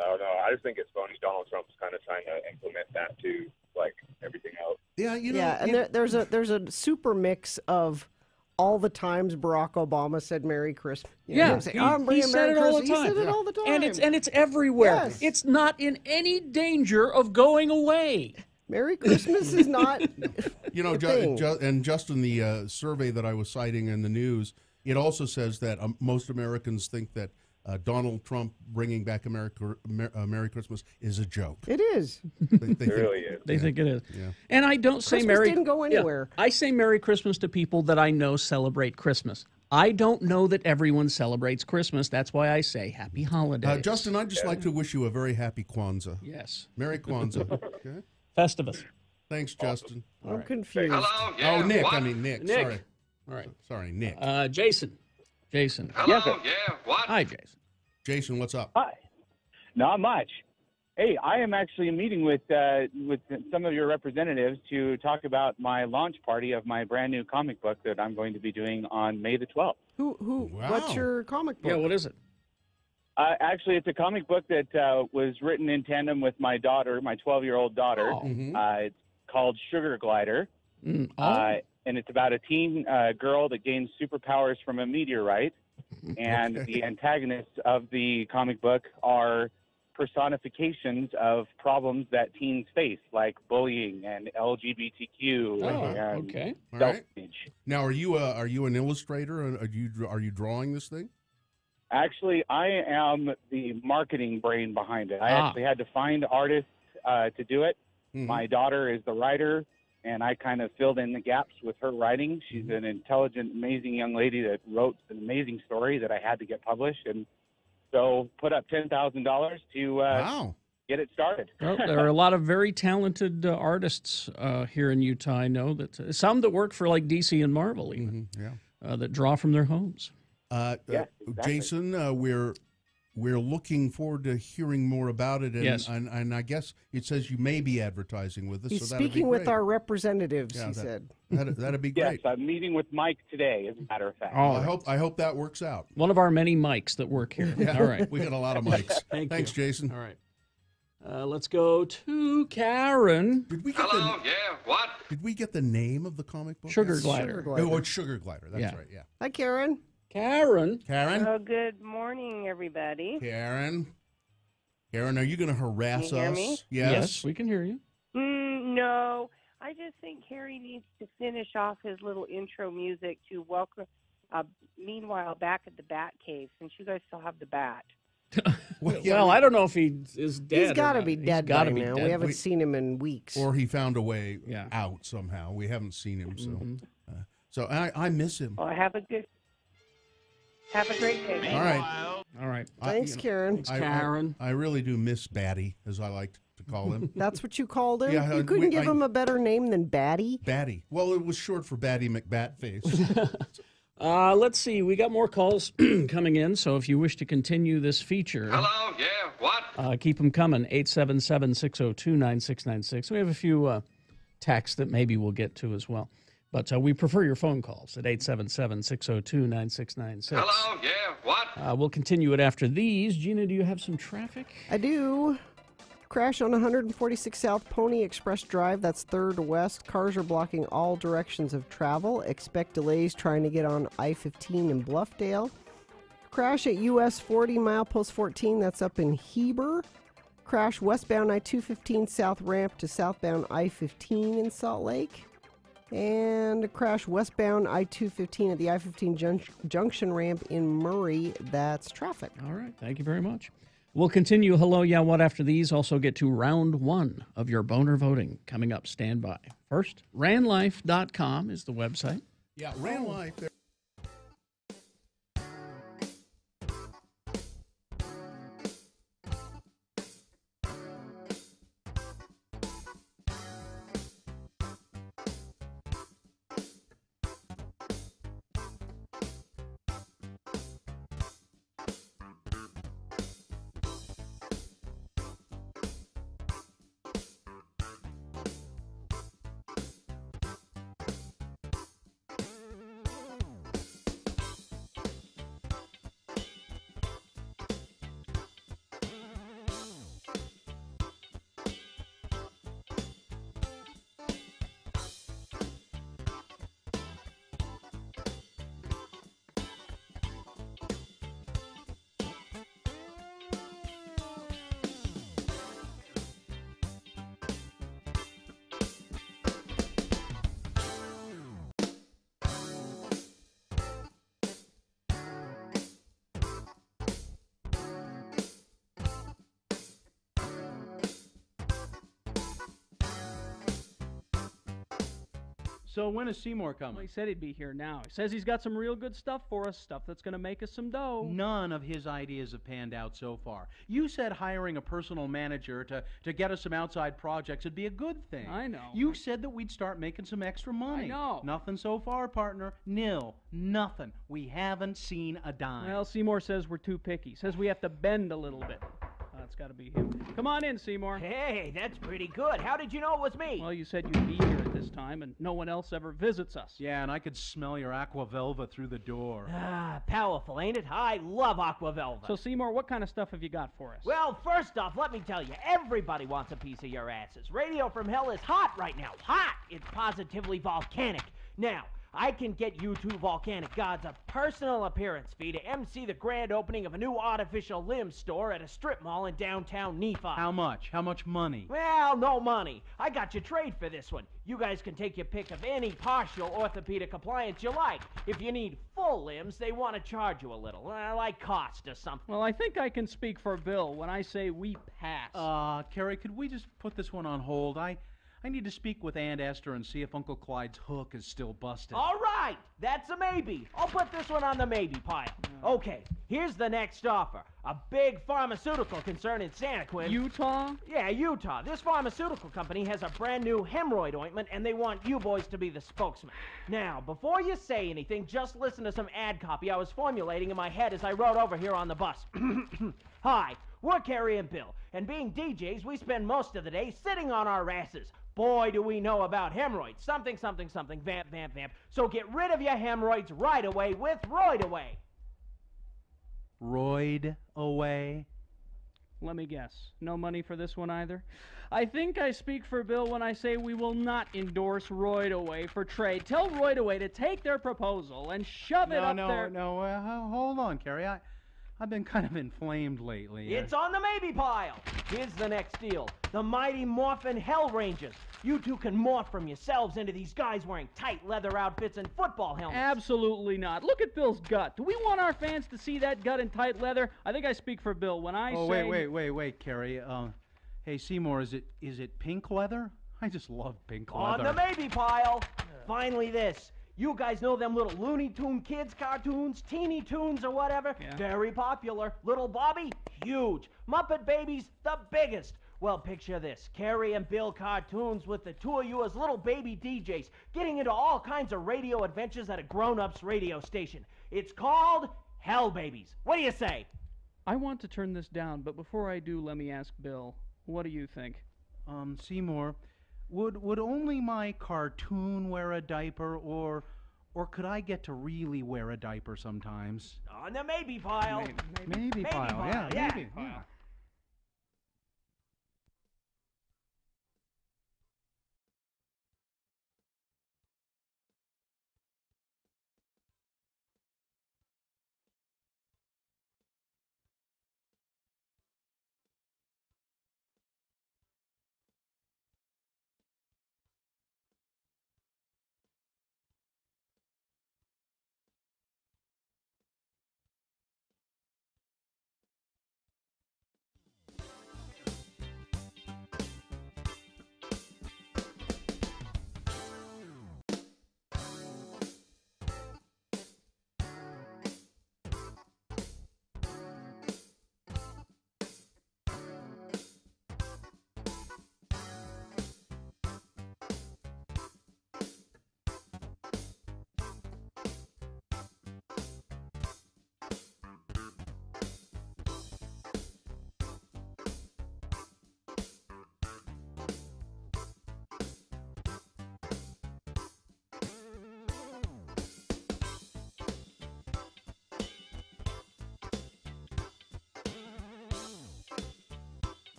I don't know. I just think it's funny. Donald Trump's kind of trying to implement that to like everything else. Yeah, and there's a super mix of all the times Barack Obama said Merry Christmas. He said it all the time. He said it all the time. And it's everywhere. Yes. It's not in any danger of going away. Merry Christmas is not and Justin, the survey that I was citing in the news, it also says that most Americans think that Donald Trump bringing back Merry Christmas is a joke. It is. They really is. They think it is. Yeah. And I don't say Christmas didn't go anywhere. I say Merry Christmas to people that I know celebrate Christmas. I don't know that everyone celebrates Christmas. That's why I say Happy Holidays. Justin, I'd just like to wish you a very happy Kwanzaa. Yes. Merry Kwanzaa. Okay. Festivus. Thanks, Justin. I'm confused. Hello, yeah, Nick. what? I mean, Nick. Nick. Sorry. All right. Sorry, Nick. Jason. Hello, yeah, what? Hi, Jason. Jason, what's up? Hi. Not much. Hey, I am actually meeting with some of your representatives to talk about my launch party of my brand new comic book that I'm going to be doing on May the 12th. What's your comic book? Yeah, what is it? Actually, it's a comic book that was written in tandem with my daughter, my 12-year-old daughter. Oh. It's called Sugar Glider. And it's about a teen girl that gains superpowers from a meteorite. And the antagonists of the comic book are personifications of problems that teens face, like bullying and LGBTQ. And okay. All right. Now, are you an illustrator? Are you drawing this thing? Actually, I am the marketing brain behind it. I actually had to find artists to do it. My daughter is the writer, and I kind of filled in the gaps with her writing. She's an intelligent, amazing young lady that wrote an amazing story that I had to get published, and so put up $10,000 to get it started. Well, there are a lot of very talented artists here in Utah. I know that some that work for like DC and Marvel, even that draw from their homes. Exactly. Jason, we're looking forward to hearing more about it, and, Yes. and I guess it says you may be advertising with us. He's so that'd be speaking with great. our representatives, Yeah, he said. That'd be Yes, great. I'm meeting with Mike today, as a matter of fact. All Well, right. I hope that works out. One of our many mics that work here. Yeah, All right. we got a lot of mics. Thanks, Jason. All right. Let's go to Karen. Did we get Hello, yeah, what? Did we get the name of the comic book? Sugar Yes. Glider. Oh, it's Sugar Glider. That's Yeah. right. Yeah. Hi, Karen. Karen. Karen. Oh, good morning, everybody. Karen. Karen, are you going to harass Can you hear us? me? Yes. we can hear you. No, I just think Harry needs to finish off his little intro music to welcome. Meanwhile, back at the Bat Cave, since you guys still have the bat. Well, I don't know if he is dead. He's or got to not. be He's dead gotta by be now. dead. We haven't seen him in weeks. Or he found a way out somehow. We haven't seen him, so so I miss him. Well, have a great day. All right. All right. Thanks, Karen. I really do miss Batty, as I like to call him. That's what you called him? Yeah, you couldn't give him a better name than Batty? Batty. Well, it was short for Batty McBatface. Let's see. We got more calls coming in, so if you wish to continue this feature, Hello, yeah, what? keep them coming. 877-602-9696. We have a few texts that maybe we'll get to as well. But we prefer your phone calls at 877-602-9696. Hello, yeah, what? We'll continue it after these. Gina, do you have some traffic? I do. Crash on 146 South Pony Express Drive. That's 3rd West. Cars are blocking all directions of travel. Expect delays trying to get on I-15 in Bluffdale. Crash at US 40 Milepost 14. That's up in Heber. Crash westbound I-215 South Ramp to southbound I-15 in Salt Lake. And a crash westbound I-215 at the I-15 junction ramp in Murray. That's traffic. All right. Thank you very much. We'll continue Hello, Yeah, What after these. Also get to round one of your boner voting coming up. Stand by. First, ranlife.com is the website. Yeah, Ran Life. So when is Seymour coming? Well, he said he'd be here now. He says he's got some real good stuff for us, stuff that's going to make us some dough. None of his ideas have panned out so far. You said hiring a personal manager to get us some outside projects would be a good thing. I know. You said that we'd start making some extra money. I know. Nothing so far, partner. Nil. Nothing. We haven't seen a dime. Well, Seymour says we're too picky. Says we have to bend a little bit. That's got to be him. Come on in, Seymour. Hey, that's pretty good. How did you know it was me? Well, you said you'd be here at this time, and no one else ever visits us. Yeah, and I could smell your Aqua Velva through the door. Ah, powerful, ain't it? I love Aqua Velva. So, Seymour, what kind of stuff have you got for us? Well, first off, let me tell you, everybody wants a piece of your asses. Radio from Hell is hot right now. Hot! It's positively volcanic. Now, I can get you two volcanic gods a personal appearance fee to MC the grand opening of a new artificial limb store at a strip mall in downtown Nephi. How much? How much money? Well, no money. I got you trade for this one. You guys can take your pick of any partial orthopedic appliance you like. If you need full limbs, they want to charge you a little, like cost or something. Well, I think I can speak for Bill when I say we pass. Carrie, could we just put this one on hold? I need to speak with Aunt Esther and see if Uncle Clyde's hook is still busted. All right, that's a maybe. I'll put this one on the maybe pile. Okay, here's the next offer. A big pharmaceutical concern in Santaquin. Utah? Yeah, Utah. This pharmaceutical company has a brand new hemorrhoid ointment, and they want you boys to be the spokesman. Now, before you say anything, just listen to some ad copy I was formulating in my head as I rode over here on the bus. Hi, we're Carrie and Bill, and being DJs, we spend most of the day sitting on our asses. Boy, do we know about hemorrhoids. Something, something, something, vamp, vamp, vamp. So get rid of your hemorrhoids right away with Roid Away. Roid away? Let me guess. No money for this one either? I think I speak for Bill when I say we will not endorse Roid Away for trade. Tell Roid Away to take their proposal and shove it up there. Hold on, Carrie. I've been kind of inflamed lately. It's on the maybe pile. Here's the next deal. The Mighty Morphin Hell Rangers. You two can morph from yourselves into these guys wearing tight leather outfits and football helmets. Absolutely not. Look at Bill's gut. Do we want our fans to see that gut in tight leather? I think I speak for Bill when I say... Wait, Carrie. Hey, Seymour, is it pink leather? I just love pink leather. On the maybe pile. Finally this. You guys know them little Looney Tune Kids cartoons, Teeny Toons or whatever? Yeah. Very popular. Little Bobby? Huge. Muppet Babies? The biggest. Well, picture this. Carrie and Bill cartoons with the two of you as little baby DJs getting into all kinds of radio adventures at a grown-ups radio station. It's called Hell Babies. What do you say? I want to turn this down, but before I do, let me ask Bill. What do you think? Seymour, would only my cartoon wear a diaper, or could I get to really wear a diaper sometimes? On the maybe pile. Maybe pile. Yeah, maybe. Yeah.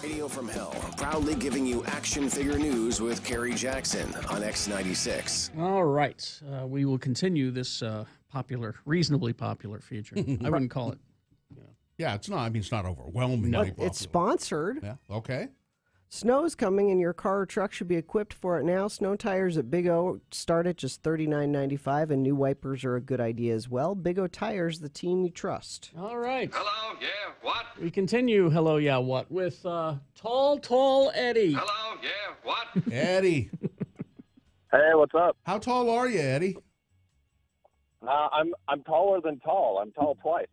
Radio from Hell, proudly giving you action figure news with Kerry Jackson on X96. All right. We will continue this reasonably popular feature. I wouldn't call it. Yeah, it's not. I mean, it's not overwhelmingly But popular. it's sponsored. Yeah. Okay. Snow's coming, and your car or truck should be equipped for it now. Snow tires at Big O start at just $39.95, and new wipers are a good idea as well. Big O Tires, the team you trust. All right. Hello, yeah, what? We continue, hello, yeah, what, with Tall Eddie. Hello, yeah, what? Eddie. Hey, what's up? How tall are you, Eddie? I'm taller than tall. I'm tall twice.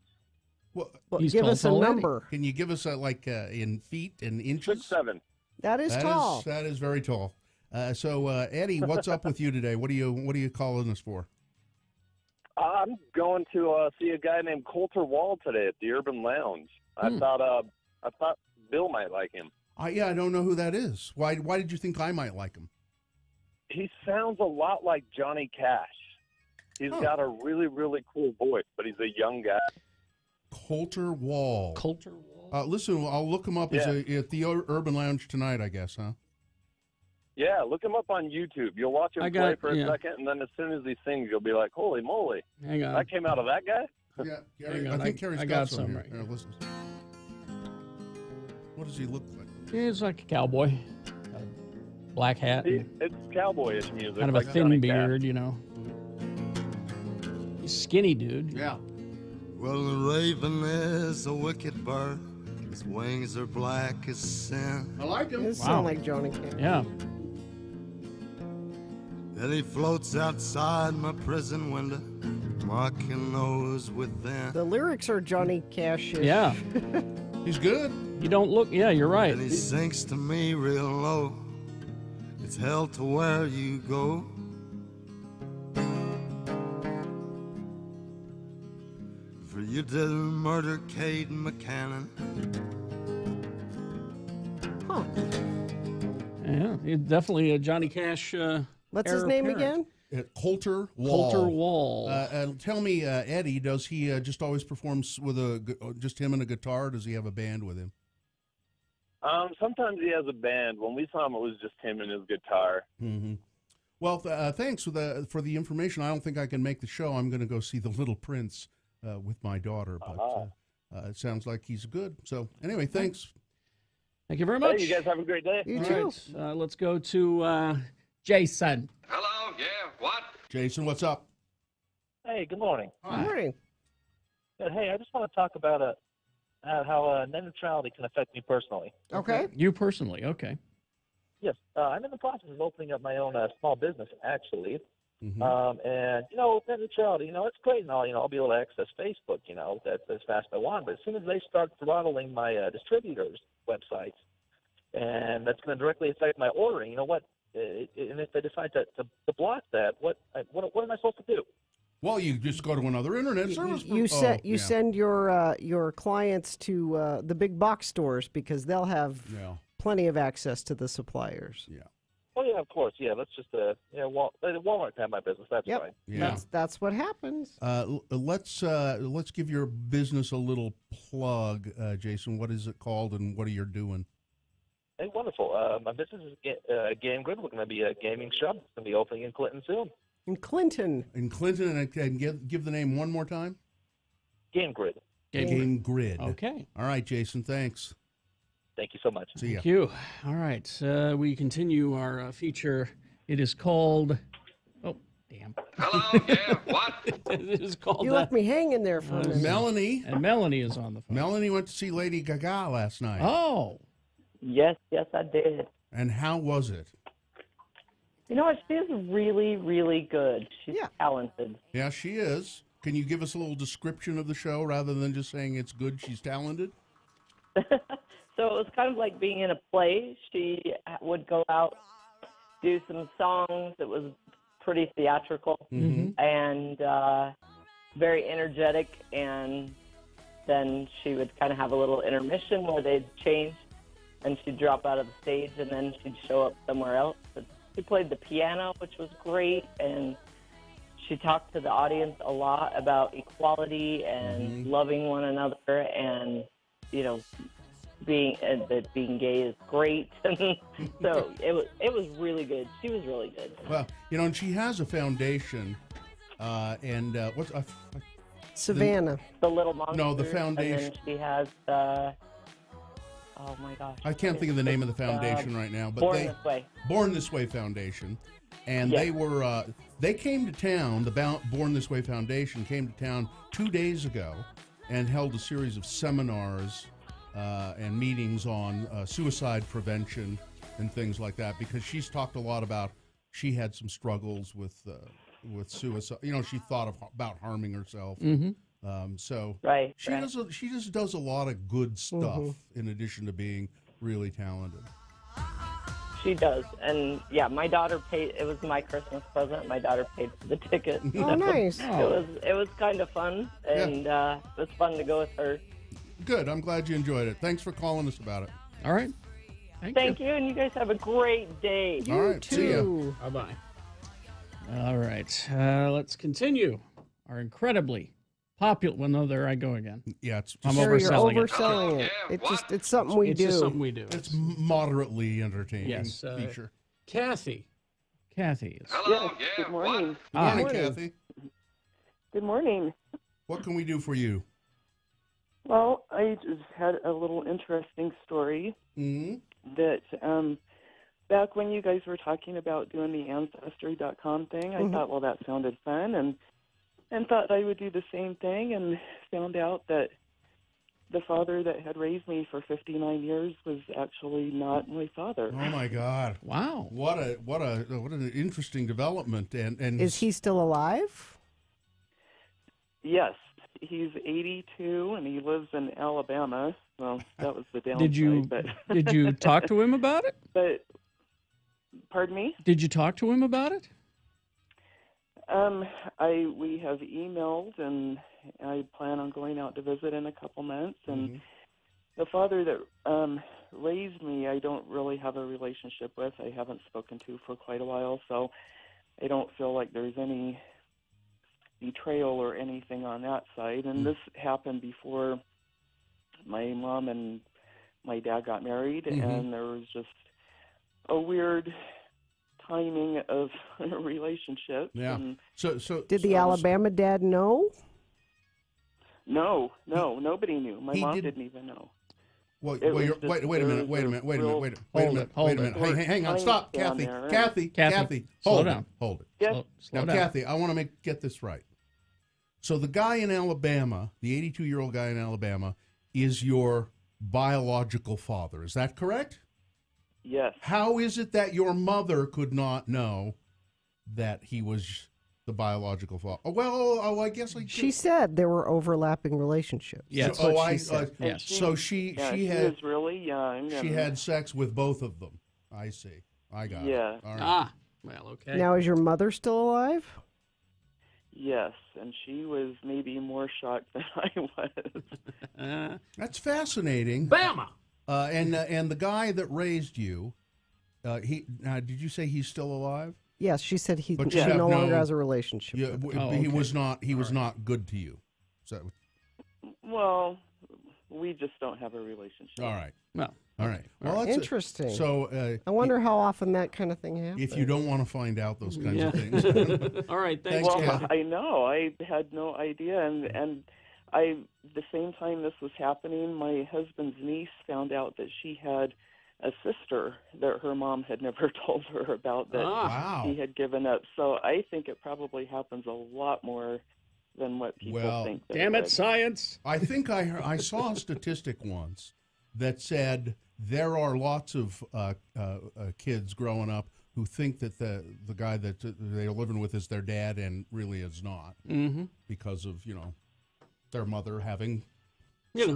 Well, give us a number. Can you give us in feet and inches? 6'7". That is tall. That is very tall. So Eddie, what's up with you today? What are you calling us for? I'm going to see a guy named Coulter Wall today at the Urban Lounge. I thought Bill might like him. I don't know who that is. Why did you think I might like him? He sounds a lot like Johnny Cash. He's got a really, really cool voice, but he's a young guy. Coulter Wall. Coulter Wall. Listen, I'll look him up. Yeah. At the Urban Lounge tonight, I guess, huh? Yeah, look him up on YouTube. You'll watch him play for a second, and then as soon as he sings, you'll be like, holy moly. Hang on. That came out of that guy? Yeah, Hang on, I think Carrie's I got got some some here. right Here, listen. What does he look like? He's like a cowboy. Got a black hat. and It's cowboyish music. Kind of like a thin Johnny Cash. beard, you know. He's skinny, dude. Yeah. Well, the raven is a wicked bird. His wings are black as sin. I like him. It sound like Johnny Cash. Yeah. Then he floats outside my prison window, marking those within. The lyrics are Johnny Cash. Yeah. He's good. You don't look. Yeah, you're right. And he sinks to me real low. It's hell to where you go. For you didn't murder Cade McCannon. Huh. Yeah, it's definitely a Johnny Cash. What's his heir name apparent. again? Coulter Wall. Coulter Wall. Tell me, Eddie, does he just always performs with just him and a guitar? Or does he have a band with him? Sometimes he has a band. When we saw him, it was just him and his guitar. Mm-hmm. Well, thanks for the information. I don't think I can make the show. I'm going to go see The Little Prince with my daughter, but it sounds like he's good. So anyway, thanks. Thank you very much. Hey, you guys have a great day. You All too. right, let's go to Jason. Hello, yeah, what? Jason, what's up? Hey, good morning. Good morning. Hey, I just want to talk about how net neutrality can affect me personally. Okay. You personally, okay. Yes, I'm in the process of opening up my own small business, actually. Mm-hmm. And, net neutrality, it's great and all, I'll be able to access Facebook, that's as fast as I want. But as soon as they start throttling my distributors' websites, and that's going to directly affect my ordering, and if they decide to block that, what am I supposed to do? Well, you just go to another internet service. You send your clients to the big box stores because they'll have plenty of access to the suppliers. Yeah. Oh yeah, of course. Yeah, let's just Walmart have my business. That's fine. Yeah. That's what happens. Let's give your business a little plug, Jason. What is it called, and what are you doing? Hey, wonderful. My business is Game Grid. We're going to be a gaming shop. It's going to be opening in Clinton soon. In Clinton. In Clinton, and give the name one more time. Game Grid. Game Grid. Okay. All right, Jason. Thanks. Thank you so much. See ya. Thank you. All right, we continue our feature. It is called. Oh, damn. Hello, yeah, what? It is called. You left me hanging there for a minute. Melanie. And Melanie is on the phone. Melanie went to see Lady Gaga last night. Oh. Yes, I did. And how was it? You know what? She is really, really good. She's talented. Yeah, she is. Can you give us a little description of the show rather than just saying it's good, she's talented? So it was kind of like being in a play. She would go out, do some songs. It was pretty theatrical and very energetic. And then she would kind of have a little intermission where they'd change, and she'd drop out of the stage, and then she'd show up somewhere else. But she played the piano, which was great, and she talked to the audience a lot about equality and loving one another, and being gay is great. So it was really good. She was really good. Well, and she has a foundation, and what's Savannah. The Little Monsters. No, the foundation. And then she has. Oh my gosh. I can't think of the name of the foundation right now, but Born This Way. Born This Way Foundation, and they came to town. The Born This Way Foundation came to town 2 days ago, and held a series of seminars and meetings on suicide prevention and things like that, because she's talked a lot about she had some struggles with suicide. She thought about harming herself. So she just does a lot of good stuff in addition to being really talented. She does, and my daughter paid. It was my Christmas present. My daughter paid for the ticket. Oh, nice! It was kind of fun, and it was fun to go with her. Good. I'm glad you enjoyed it. Thanks for calling us about it. All right. Thank you, and you guys have a great day. All right. too. See ya. Bye-bye. All right. Let's continue our incredibly popular. Well, no, there I go again. Yeah, it's I'm just, overselling You're overselling it. It's something we do. It's just something we do. It's moderately entertaining. Yes. Feature. Kathy is. Hello, Good morning. Hi, Good morning. Kathy. Good morning. What can we do for you? Well, I just had a little interesting story that back when you guys were talking about doing the Ancestry.com thing, I thought, well, that sounded fun, and thought I would do the same thing, and found out that the father that had raised me for 59 years was actually not my father. Oh my God! Wow! What an interesting development. And is he still alive? Yes, he's 82 and he lives in Alabama. Well, that was the downside. Did you talk to him about it? But pardon me? Did you talk to him about it? We have emailed, and I plan on going out to visit in a couple months. And the father that raised me, I don't really have a relationship with. I haven't spoken to for quite a while, so I don't feel like there's any betrayal or anything on that side. And this happened before my mom and my dad got married, and there was just a weird timing of relationships. Yeah. And So did the Alabama dad know? No, nobody knew. My mom didn't even know. Well, wait a minute. Hang on, stop, Kathy. Slow down. Hold it. Yes. Now, Kathy, I want to get this right. So the guy in Alabama, the 82-year-old guy in Alabama, is your biological father. Is that correct? Yes. How is it that your mother could not know that he was the biological father? I guess she said there were overlapping relationships. Yeah, that's what she said. And So she was really young. She had sex with both of them. I see. I got Yeah. it. All right. Well, okay. Now, is your mother still alive? Yes, and she was maybe more shocked than I was. That's fascinating. Bama. And the guy that raised you, did you say he's still alive? Yes, she said she But you no have longer no- has a relationship. Yeah, with he him. was not. He was not good to you. So, We just don't have a relationship. all right. Well, all right. Well, that's Interesting. So, I wonder how often that kind of thing happens. if you don't want to find out those kinds of things, all right. Thanks, Well, Kathy. I know. I had no idea, and the same time this was happening, my husband's niece found out that she had a sister that her mom had never told her about that he had given up. So I think it probably happens a lot more than what people think. that Damn it, would. science. I think I saw a statistic once that said there are lots of kids growing up who think that the guy that they're living with is their dad and really is not, because of their mother having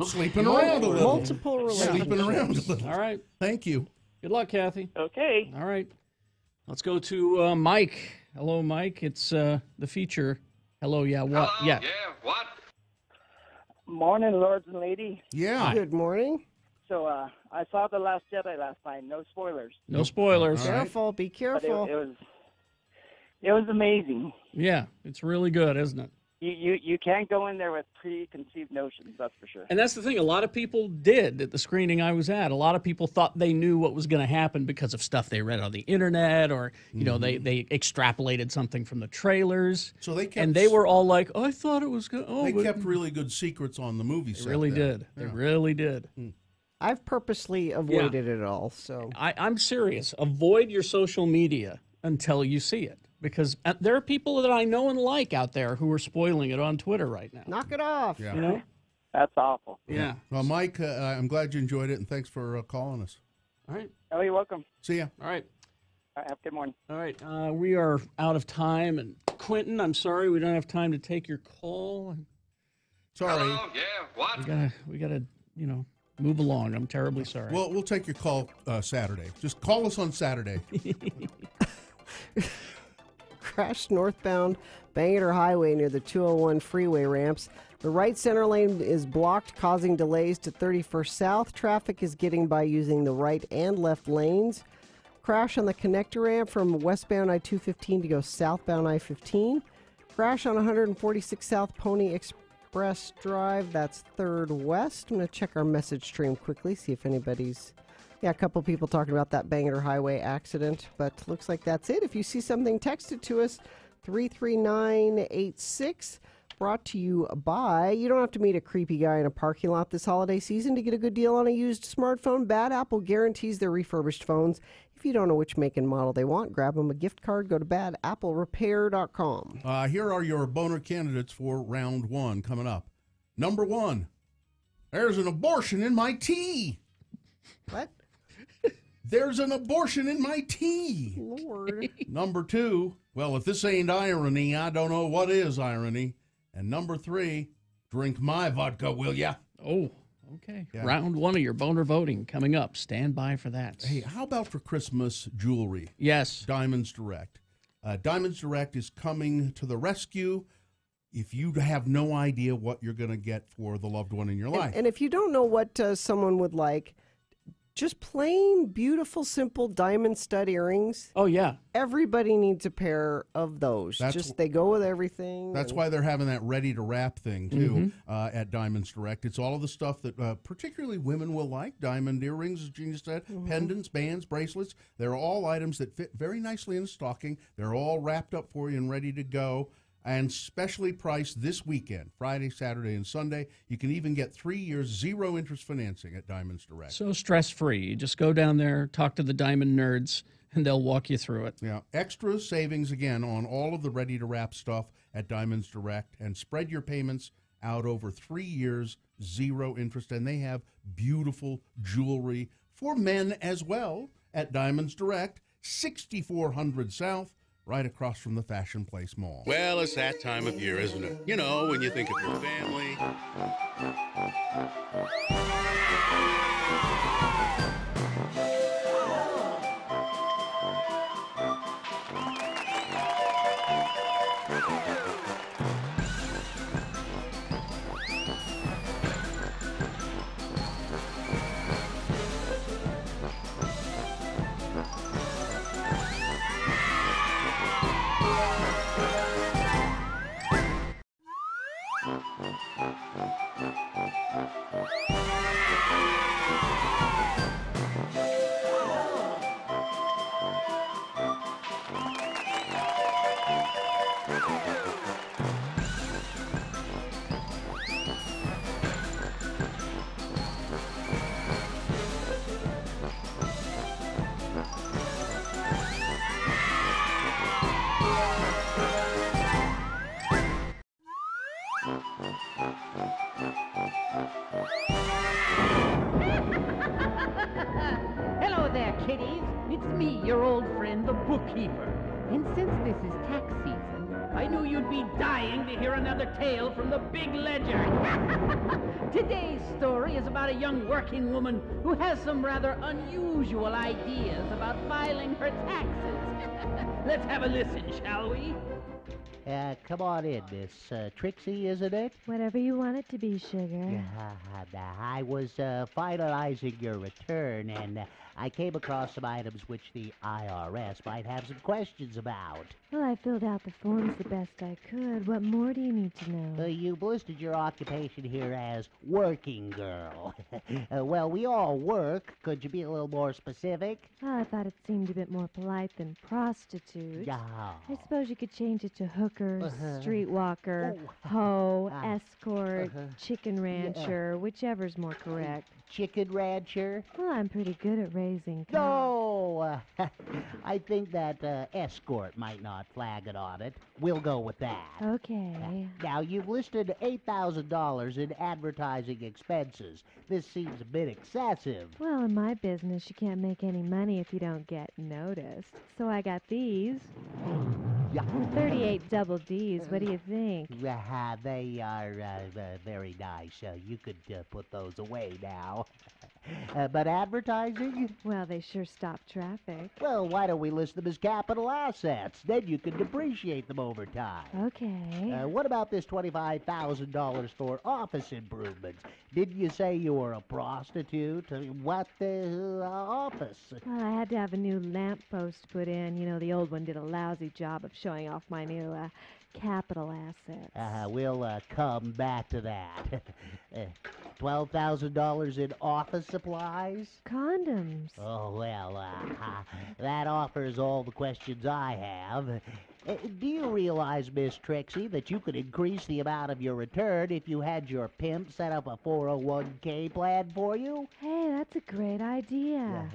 sleeping around a little, multiple relationships. sleeping around a little. All right. Thank you. Good luck, Kathy. Okay. All right. Let's go to Mike. Hello, Mike. It's the feature. Hello, yeah, what? Hello, yeah, what? Morning, lords and ladies. Yeah. Good morning. So I saw The Last Jedi last night. No spoilers. No spoilers. Careful. Be But careful. it was amazing. Yeah, it's really good, isn't it? You can't go in there with preconceived notions, that's for sure. And that's the thing. A lot of people did at the screening I was at. A lot of people thought they knew what was going to happen because of stuff they read on the internet, or they extrapolated something from the trailers. So they kept, and they were all like, "I thought it was good." They kept really good secrets on the movie set. They really then. did. They really did. I've purposely avoided it all. So I'm serious. Avoid your social media until you see it. Because there are people that I know and like out there who are spoiling it on Twitter right now. knock it off. Yeah. You know? That's awful. Yeah. Well, Mike, I'm glad you enjoyed it, and thanks for calling us. All right. Oh, you're welcome. See ya. All right. All right, have a good morning. All right. We are out of time. And Quentin, I'm sorry we don't have time to take your call. Sorry. Hello, yeah, what? We gotta, move along. I'm terribly sorry. Well, we'll take your call Saturday. Just call us on Saturday. Crashed northbound Bangor Highway near the 201 freeway ramps. The right center lane is blocked, causing delays to 31st South. Traffic is getting by using the right and left lanes. Crash on the connector ramp from westbound I-215 to go southbound I-15. Crash on 146 South Pony Express Drive. That's 3rd West. I'm going to check our message stream quickly, see if anybody's... Yeah, a couple people talking about that Bangor Highway accident, but looks like that's it. If you see something, text it to us, 33986. brought to you by, you don't have to meet a creepy guy in a parking lot this holiday season to get a good deal on a used smartphone. Bad Apple guarantees their refurbished phones. If you don't know which make and model they want, grab them a gift card. Go to badapplerepair.com. Here are your boner candidates for round one coming up. Number 1, there's an abortion in my tea. What? There's an abortion in my tea. Lord. Number 2, well, if this ain't irony, I don't know what is irony. And number 3, drink my vodka, will ya? Oh, okay. Yeah. Round 1 of your boner voting coming up. Stand by for that. Hey, how about for Christmas jewelry? Yes. Diamonds Direct. Diamonds Direct is coming to the rescue if you have no idea what you're going to get for the loved one in your life. And if you don't know what someone would like, just plain, beautiful, simple diamond stud earrings. Oh, yeah. Everybody needs a pair of those. They go with everything. That's why they're having that ready-to-wrap thing, too, at Diamonds Direct. It's all of the stuff that particularly women will like. Diamond earrings, as Gina said, pendants, bands, bracelets. They're all items that fit very nicely in a stocking. They're all wrapped up for you and ready to go. And specially priced this weekend, Friday, Saturday, and Sunday. You can even get 3 years, 0 interest financing at Diamonds Direct. So stress-free. You just go down there, talk to the diamond nerds, and they'll walk you through it. Yeah, extra savings, again, on all of the ready-to-wrap stuff at Diamonds Direct. And spread your payments out over 3 years, 0 interest. And they have beautiful jewelry for men as well at Diamonds Direct, 6400 South. Right across from the Fashion Place Mall. Well, it's that time of year, isn't it? You know, when you think of your family. Hello there, kiddies. It's me, your old friend, the bookkeeper. And since this is tax season, I knew you'd be dying to hear another tale from the big ledger. Today's story is about a young working woman who has some rather unusual ideas about filing her taxes. Let's have a listen, shall we? Come on in, Miss Trixie, isn't it? Whatever you want it to be, sugar. I was finalizing your return, and I came across some items which the IRS might have some questions about. Well, I filled out the forms the best I could. What more do you need to know? You've listed your occupation here as working girl. Well, we all work. Could you be a little more specific? Well, I thought it seemed a bit more polite than prostitute. I suppose you could change it to hooker, streetwalker, hoe, escort, chicken rancher, whichever's more correct. Chicken rancher? Well, I'm pretty good at raising cows. No! I think that escort might not flag it on it. We'll go with that. Okay. Now, you've listed $8,000 in advertising expenses. This seems a bit excessive. Well, in my business, you can't make any money if you don't get noticed. So I got these. 38 double Ds. What do you think? They are very nice. You could put those away now. But advertising? Well, they sure stop traffic. Well, why don't we list them as capital assets? Then you can depreciate them over time. Okay. What about this $25,000 for office improvements? Didn't you say you were a prostitute? What office? Well, I had to have a new lamp post put in. You know, the old one did a lousy job of showing off my new capital assets. We'll come back to that. $12,000 in office supplies? Condoms. Oh, well, that offers all the questions I have. Do you realize, Miss Trixie, that you could increase the amount of your return if you had your pimp set up a 401k plan for you? Hey, that's a great idea.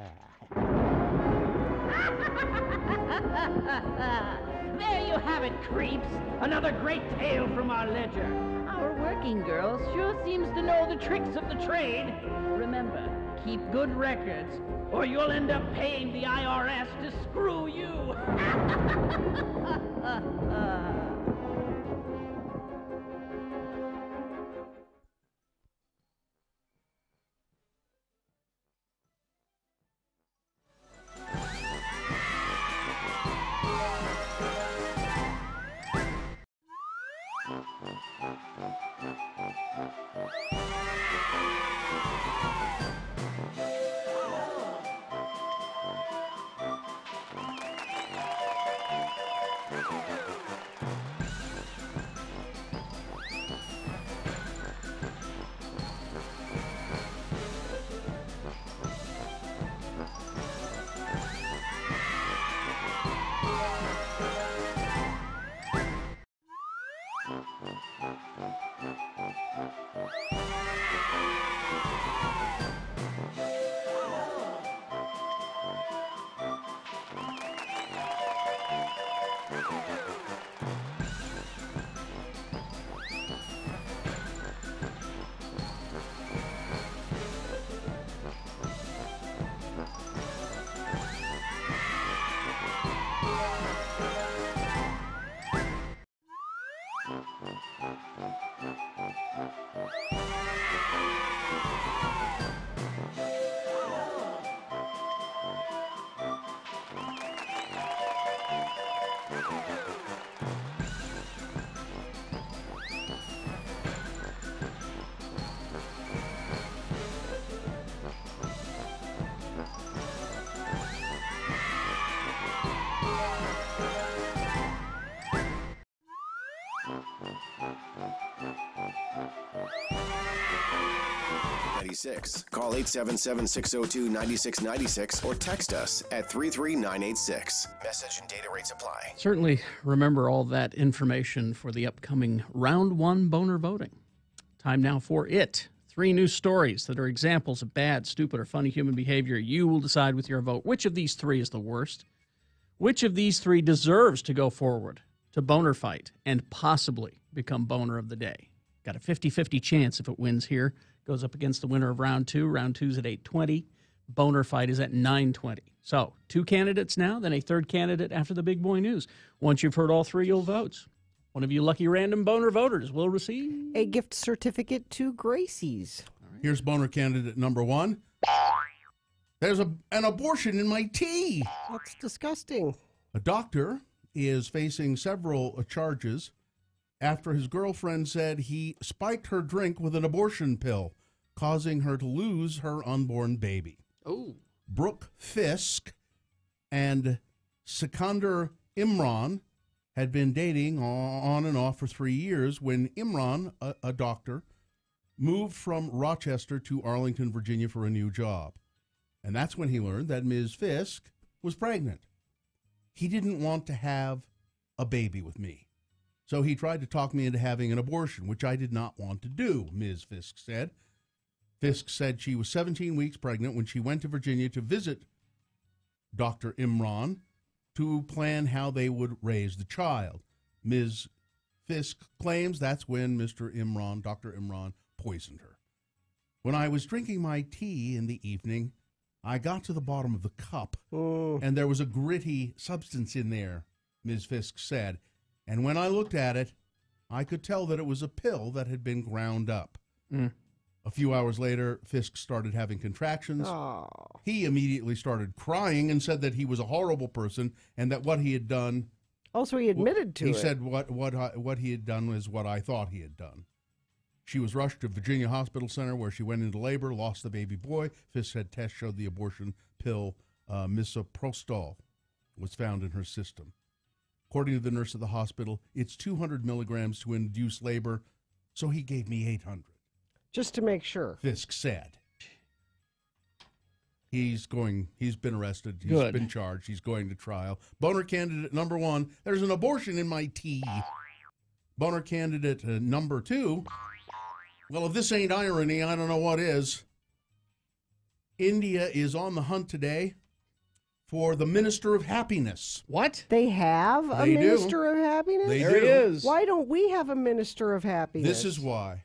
There you have it, creeps. Another great tale from our ledger. Our working girl sure seems to know the tricks of the trade. Remember, keep good records, or you'll end up paying the IRS to screw you. Call 877-602-9696 or text us at 33986. Message and data rates apply. Certainly remember all that information for the upcoming Round 1 boner voting. Time now for it. 3 news stories that are examples of bad, stupid, or funny human behavior. You will decide with your vote which of these 3 is the worst. Which of these 3 deserves to go forward to boner fight and possibly become boner of the day? Got a 50-50 chance if it wins here. Goes up against the winner of round 2. Round 2's at 8:20. Boner fight is at 9:20. So 2 candidates now, then a 3rd candidate after the big boy news. Once you've heard all 3, you'll vote. One of you lucky random boner voters will receive a gift certificate to Gracie's. Here's boner candidate number 1. There's an abortion in my tea. That's disgusting. A doctor is facing several charges after his girlfriend said he spiked her drink with an abortion pill, causing her to lose her unborn baby. Oh. Brooke Fisk and Sikandar Imran had been dating on and off for 3 years when Imran, a doctor, moved from Rochester to Arlington, Virginia for a new job. And that's when he learned that Ms. Fisk was pregnant. He didn't want to have a baby with me, so he tried to talk me into having an abortion, which I did not want to do, Ms. Fisk said. Fisk said she was 17 weeks pregnant when she went to Virginia to visit Dr. Imran to plan how they would raise the child. Ms. Fisk claims that's when Dr. Imran, poisoned her. When I was drinking my tea in the evening, I got to the bottom of the cup, and there was a gritty substance in there, Ms. Fisk said. And when I looked at it, I could tell that it was a pill that had been ground up. A few hours later, Fisk started having contractions. He immediately started crying and said that he was a horrible person and that what he had done... Also, he admitted to it. He said what he had done was what I thought he had done. She was rushed to Virginia Hospital Center where she went into labor, lost the baby boy. Fisk said tests showed the abortion pill misoprostol was found in her system. According to the nurse at the hospital, it's 200 milligrams to induce labor, so he gave me 800. Just to make sure. Fisk said. He's been arrested. He's Good. been charged. He's going to trial. Boner candidate number 1, there's an abortion in my tea. Boner candidate number 2, well, if this ain't irony, I don't know what is. India is on the hunt today for the Minister of Happiness. What? They have a They do. Minister of Happiness? They There he do. is. Why don't we have a Minister of Happiness? This is why.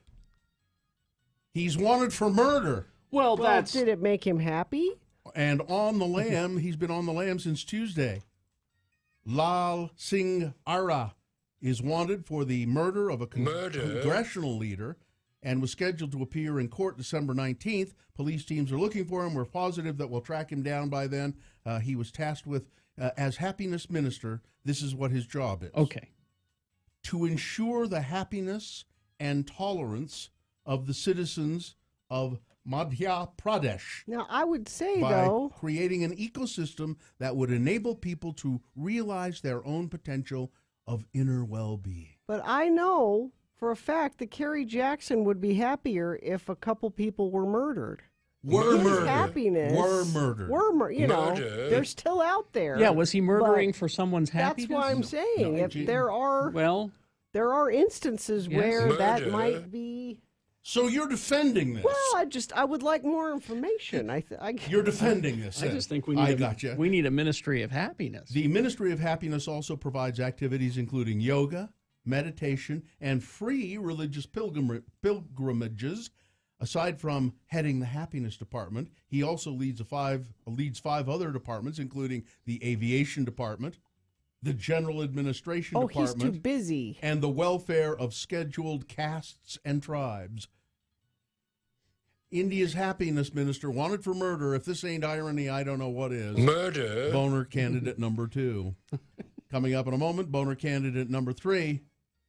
He's wanted for murder. Well, Well, did it make him happy? And on the lam, he's been on the lam since Tuesday. Lal Singh Ara is wanted for the murder of a congressional leader and was scheduled to appear in court December 19th. Police teams are looking for him. We're positive that we'll track him down by then. He was tasked with, as happiness minister, this is what his job is. Okay. To ensure the happiness and tolerance of the citizens of Madhya Pradesh. Now, I would say, By though, creating an ecosystem that would enable people to realize their own potential of inner well-being. but I know for a fact that Kerry Jackson would be happier if a couple people were murdered. Were His murdered. happiness. Were murdered. You know, Murdered. they're still out there. Yeah, was he murdering but for someone's happiness? That's why I'm saying if there are instances Yes. where that Murder. might be. So you're defending this. Well, I would like more information. You're defending this. I just think we need we need a Ministry of Happiness. The Ministry of Happiness also provides activities including yoga, meditation, and free religious pilgrimages. Aside from heading the happiness department, he also leads five other departments, including the aviation department, the general administration Oh, department, he's too busy. and the welfare of scheduled castes and tribes. India's happiness minister wanted for murder. If this ain't irony, I don't know what is. Murder. Boner candidate number 2. Coming up in a moment, boner candidate number 3.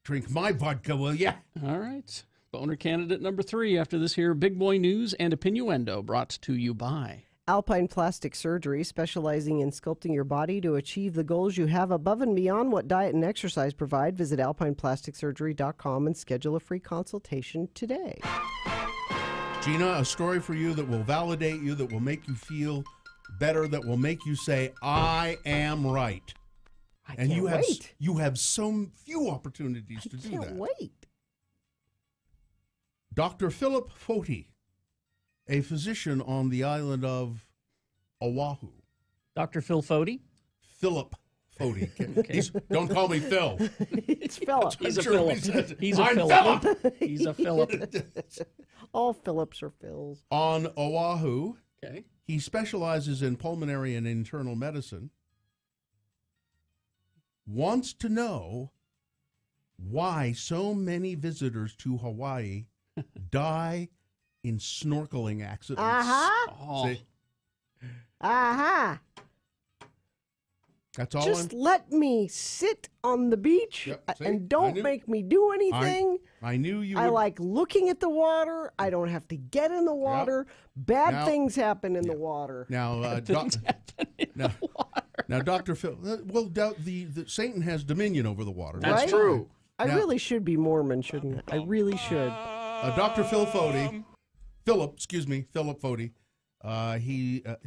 Drink my vodka, will ya? All right. Boner candidate number 3 after this here big boy news and opinioendo brought to you by Alpine Plastic Surgery, specializing in sculpting your body to achieve the goals you have above and beyond what diet and exercise provide. Visit alpineplasticsurgery.com and schedule a free consultation today. Gina, a story for you that will validate you, that will make you feel better, that will make you say, I am right. And can't wait. you have so few opportunities to do that. Can't wait. Dr. Philip Foti, a physician on the island of Oahu. Dr. Phil Foti? Philip Foti. Don't call me Phil. It's Philip. He's a Sure Philip. he says it. He's a I'm Philip. He's a Philip. All Phillips are Phils. On Oahu, Okay. he specializes in pulmonary and internal medicine. Wants to know why so many visitors to Hawaii die in snorkeling accidents. Uh-huh. See, Aha. that's all Just let me sit on the beach Yep, see? and I don't knew- make me do anything. I knew you I would. like looking at the water. I don't have to get in the water. Bad Now- things happen in the water. Now, now, Dr. Phil, the Satan has dominion over the water. Right? I Now- really should be Mormon, shouldn't I? I really should. Dr. Philip Foti,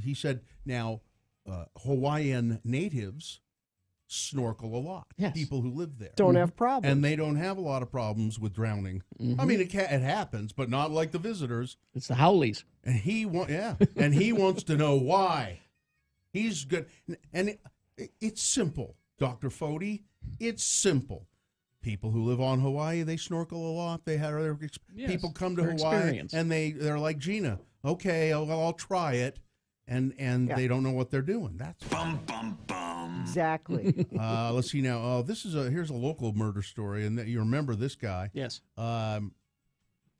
he said, now, Hawaiian natives snorkel a lot. Yes. People who live there. Don't have problems. And they don't have a lot of problems with drowning. I mean, it happens, but not like the visitors. It's the Howleys. And he wants to know why. He's good. And it's simple, Dr. Foti. It's simple. People who live on Hawaii, they snorkel a lot. They have other people come to their Hawaii experience. and they're like, Gina, okay, I'll try it. And they don't know what they're doing. That's Exactly. let's see now. Here's a local murder story, and you remember this guy. Yes.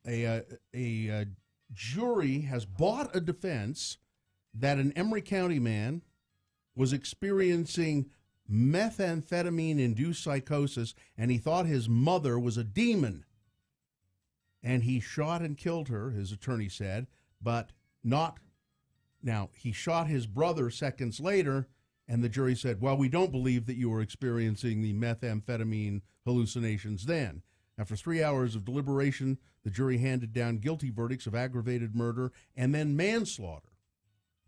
A jury has bought a defense that an Emery County man was experiencing methamphetamine-induced psychosis, and he thought his mother was a demon. And he shot and killed her, his attorney said, but not. Now, he shot his brother seconds later, and the jury said, well, we don't believe that you were experiencing the methamphetamine hallucinations then. After 3 hours of deliberation, the jury handed down guilty verdicts of aggravated murder and then manslaughter.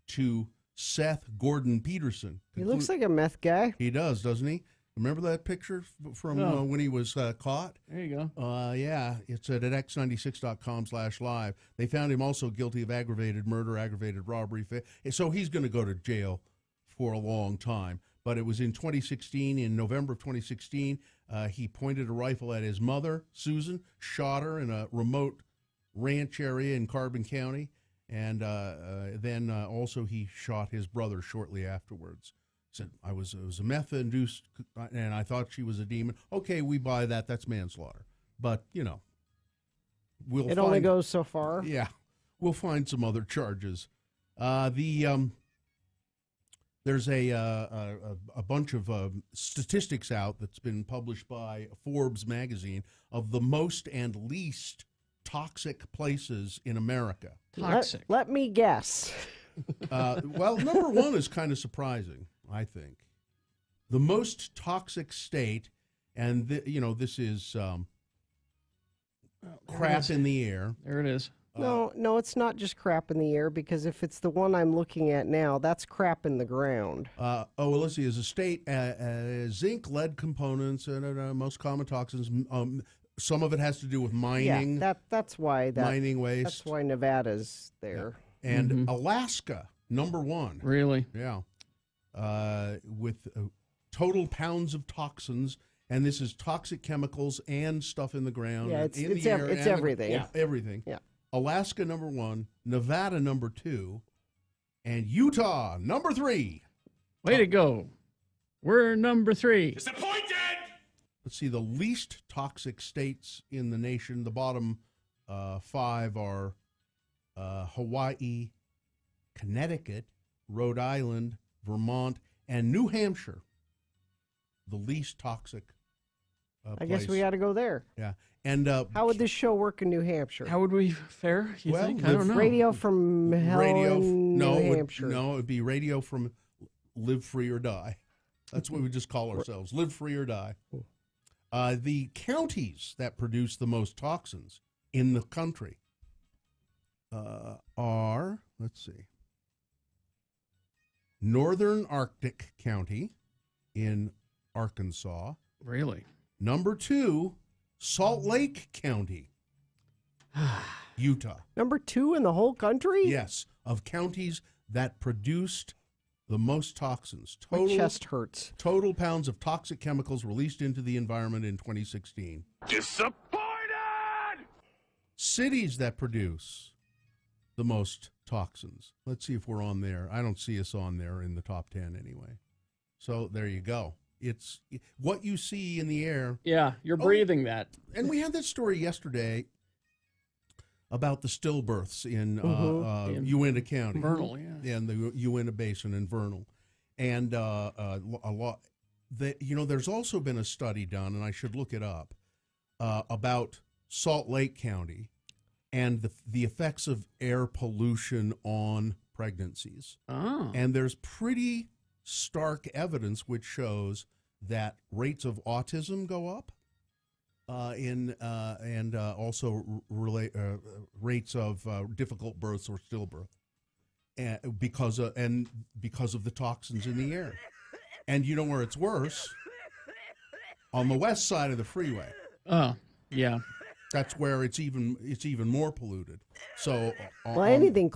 to Seth Gordon Peterson. He looks like a meth guy. He does, doesn't he? Remember that picture from when he was caught? There you go. Yeah, it's at x96.com/live. They found him also guilty of aggravated murder, aggravated robbery. So he's going to go to jail for a long time. But it was in 2016, in November of 2016, he pointed a rifle at his mother, Susan, shot her in a remote ranch area in Carbon County, and then also he shot his brother shortly afterwards. Said, it was a meth-induced, and I thought she was a demon. Okay, we buy that. That's manslaughter. But, you know, it only goes so far. Yeah, we'll find some other charges. There's a bunch of statistics out that's been published by Forbes magazine of the most and least toxic places in America. Toxic. Let me guess. Well, number one is kind of surprising, I think. The most toxic state, and this is crap in the air. There it is. No, it's not just crap in the air, because if it's the one I'm looking at now, that's crap in the ground. Let's see. As a state, zinc, lead components, and most common toxins. Some of it has to do with mining. Yeah, that's why mining waste. That's why Nevada's there. Yeah. And Alaska, number one. Really? Yeah. With total pounds of toxins, and this is toxic chemicals and stuff in the ground. Yeah, it's everything. Everything. Yeah. Alaska, number one. Nevada, number two. And Utah, number three. Way to go. We're number 3. Disappointed! Let's see, the least toxic states in the nation. The bottom 5 are Hawaii, Connecticut, Rhode Island, Vermont, and New Hampshire. The least toxic I guess we got to go there. Yeah. And how would this show work in New Hampshire? How would we fare, you think? I don't know. Radio from hell in New Hampshire. No, it would be radio from Live Free or Die. That's what we just call ourselves, Live Free or Die. The counties that produce the most toxins in the country are, let's see, Northern Arctic County in Arkansas. Really? Number 2, Salt Lake County, Utah. Number 2 in the whole country? Yes, of counties that produced the most toxins. My chest hurts. Total pounds of toxic chemicals released into the environment in 2016. Disappointed! Cities that produce the most toxins. Let's see if we're on there. I don't see us on there in the top 10 anyway. So there you go. It's what you see in the air. Yeah, you're breathing that. And we had that story yesterday about the stillbirths in Uintah County. Vernal, yeah. And the Uintah Basin in Vernal. And a lot that, there's also been a study done, and I should look it up, about Salt Lake County and the effects of air pollution on pregnancies. Oh. And there's pretty stark evidence which shows that rates of autism go up, and also rates of difficult births or stillbirth, because of the toxins in the air. And you know where it's worse? On the west side of the freeway. Oh, yeah. That's where it's even more polluted. So anything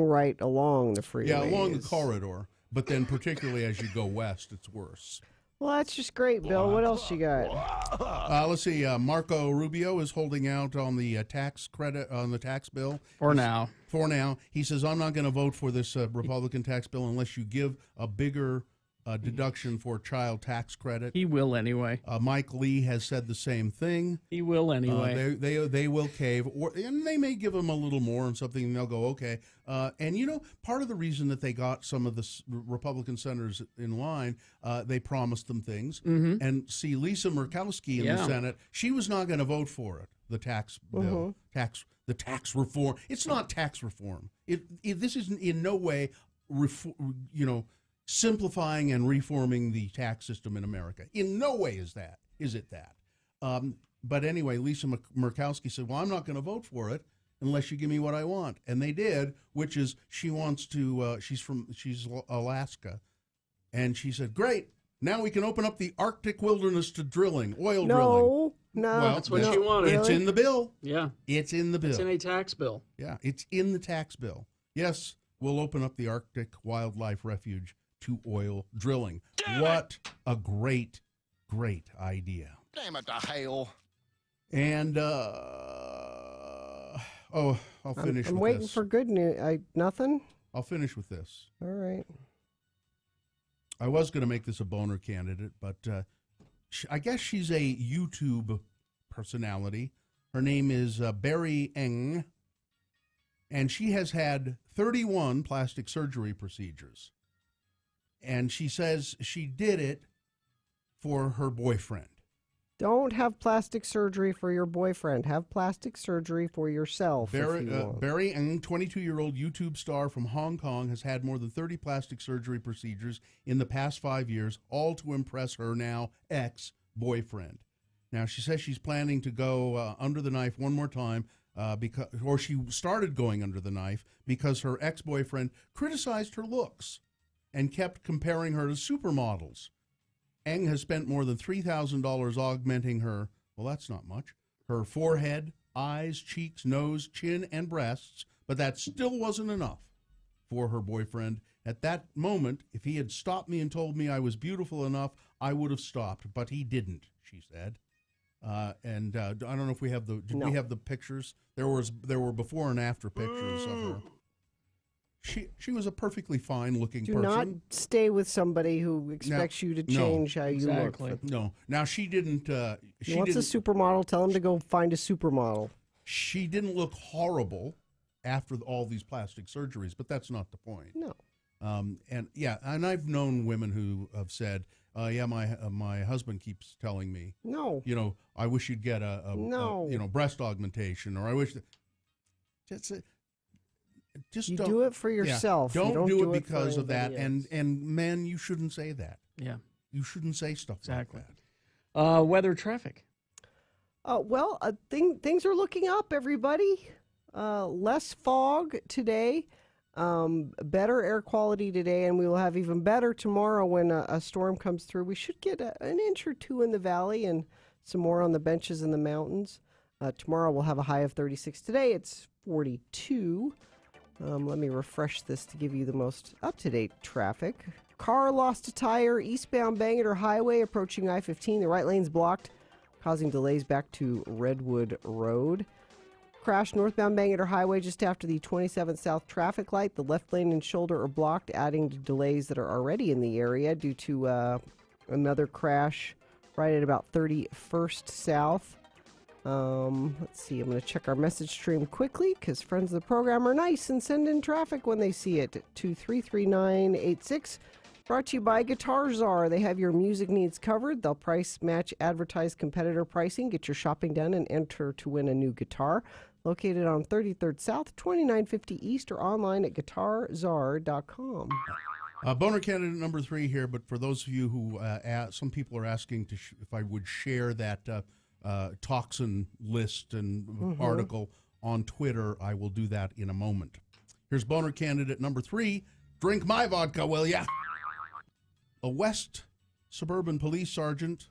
right along the freeway. Yeah, along the corridor. But then particularly as you go west, it's worse. Well, that's just great, Bill. What else you got? Let's see. Marco Rubio is holding out on the tax credit on the tax bill. For now. He says, I'm not going to vote for this Republican tax bill unless you give a bigger deduction for child tax credit. He will anyway. Mike Lee has said the same thing. He will anyway. They will cave, and they may give him a little more and something, and they'll go, okay. And, part of the reason that they got some of the Republican senators in line, they promised them things. Mm-hmm. And see, Lisa Murkowski in the Senate, she was not going to vote for it, the tax bill, the tax reform. It's not tax reform. This is in no way, simplifying and reforming the tax system in America. In no way is it that. But anyway, Lisa Murkowski said, well, I'm not going to vote for it unless you give me what I want. And they did, which is she wants to, she's Alaska. And she said, great, now we can open up the Arctic wilderness to drilling, oil drilling. No, Well, That's what she wanted. It's in the bill. Yeah. It's in the bill. It's in a tax bill. Yeah, it's in the tax bill. Yes, we'll open up the Arctic Wildlife Refuge to oil drilling. What a great, great idea. Damn it to hell. And, I'll finish I'm with waiting this. for good news. Nothing? I'll finish with this. All right. I was going to make this a boner candidate, but I guess she's a YouTube personality. Her name is Barry Eng, and she has had 31 plastic surgery procedures. And she says she did it for her boyfriend. Don't have plastic surgery for your boyfriend. Have plastic surgery for yourself. Barry Eng, 22-year-old YouTube star from Hong Kong, has had more than 30 plastic surgery procedures in the past 5 years, all to impress her now ex-boyfriend. Now, she says she's planning to go under the knife one more time, or she started going under the knife because her ex-boyfriend criticized her looks and kept comparing her to supermodels. Eng has spent more than $3,000 augmenting her, well, that's not much, her forehead, eyes, cheeks, nose, chin, and breasts, but that still wasn't enough for her boyfriend. At that moment, if he had stopped me and told me I was beautiful enough, I would have stopped, but he didn't, she said. I don't know if we have we have the pictures? There were before and after pictures of her. She was a perfectly fine looking person. Do not stay with somebody who expects you to change how you look. No. Now she didn't. She wants a supermodel. Tell him to go find a supermodel. She didn't look horrible after all these plastic surgeries, but that's not the point. No. And I've known women who have said, my husband keeps telling me, no, I wish you'd get a breast augmentation, or I wish that. Just you don't do it for yourself. Yeah, don't do it it because of that. else. And men, you shouldn't say that. Yeah, you shouldn't say stuff like that. Weather, traffic. Things are looking up. Everybody, less fog today. Better air quality today, and we will have even better tomorrow when a storm comes through. We should get an inch or two in the valley and some more on the benches in the mountains. Tomorrow we'll have a high of 36. Today it's 42. Let me refresh this to give you the most up-to-date traffic. Car lost a tire eastbound Bangor Highway approaching I-15. The right lane's blocked, causing delays back to Redwood Road. Crash northbound Bangor Highway just after the 27th South traffic light. The left lane and shoulder are blocked, adding to delays that are already in the area due to another crash right at about 31st South. Let's see, I'm going to check our message stream quickly because friends of the program are nice and send in traffic when they see it. 233986. Brought to you by Guitar Czar. They have your music needs covered. They'll price match advertised competitor pricing. Get your shopping done and enter to win a new guitar. Located on 33rd South, 2950 East, or online at guitarzar.com. Boner candidate number 3 here, but for those of you who, some people are asking if I would share that toxin list and article on Twitter, I will do that in a moment. Here's boner candidate number 3. Drink my vodka, will ya? A West Suburban police sergeant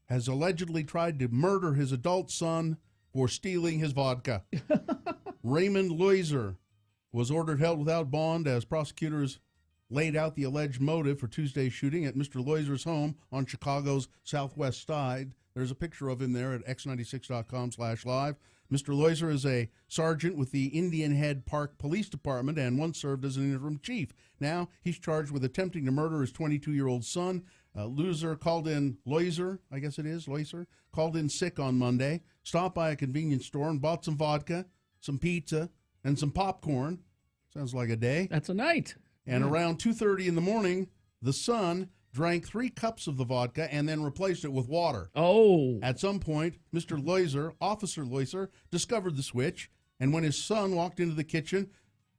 has allegedly tried to murder his adult son for stealing his vodka. Raymond Loiser was ordered held without bond as prosecutors laid out the alleged motive for Tuesday's shooting at Mr. Loiser's home on Chicago's southwest side. There's a picture of him there at x96.com/live. Mr. Loiser is a sergeant with the Indian Head Park Police Department and once served as an interim chief. Now he's charged with attempting to murder his 22-year-old son. Loiser called in sick on Monday, stopped by a convenience store and bought some vodka, some pizza, and some popcorn. Sounds like a day. That's a night. And around 2:30 in the morning, the son drank 3 cups of the vodka and then replaced it with water. Oh. At some point, Officer Loiser, discovered the switch, and when his son walked into the kitchen,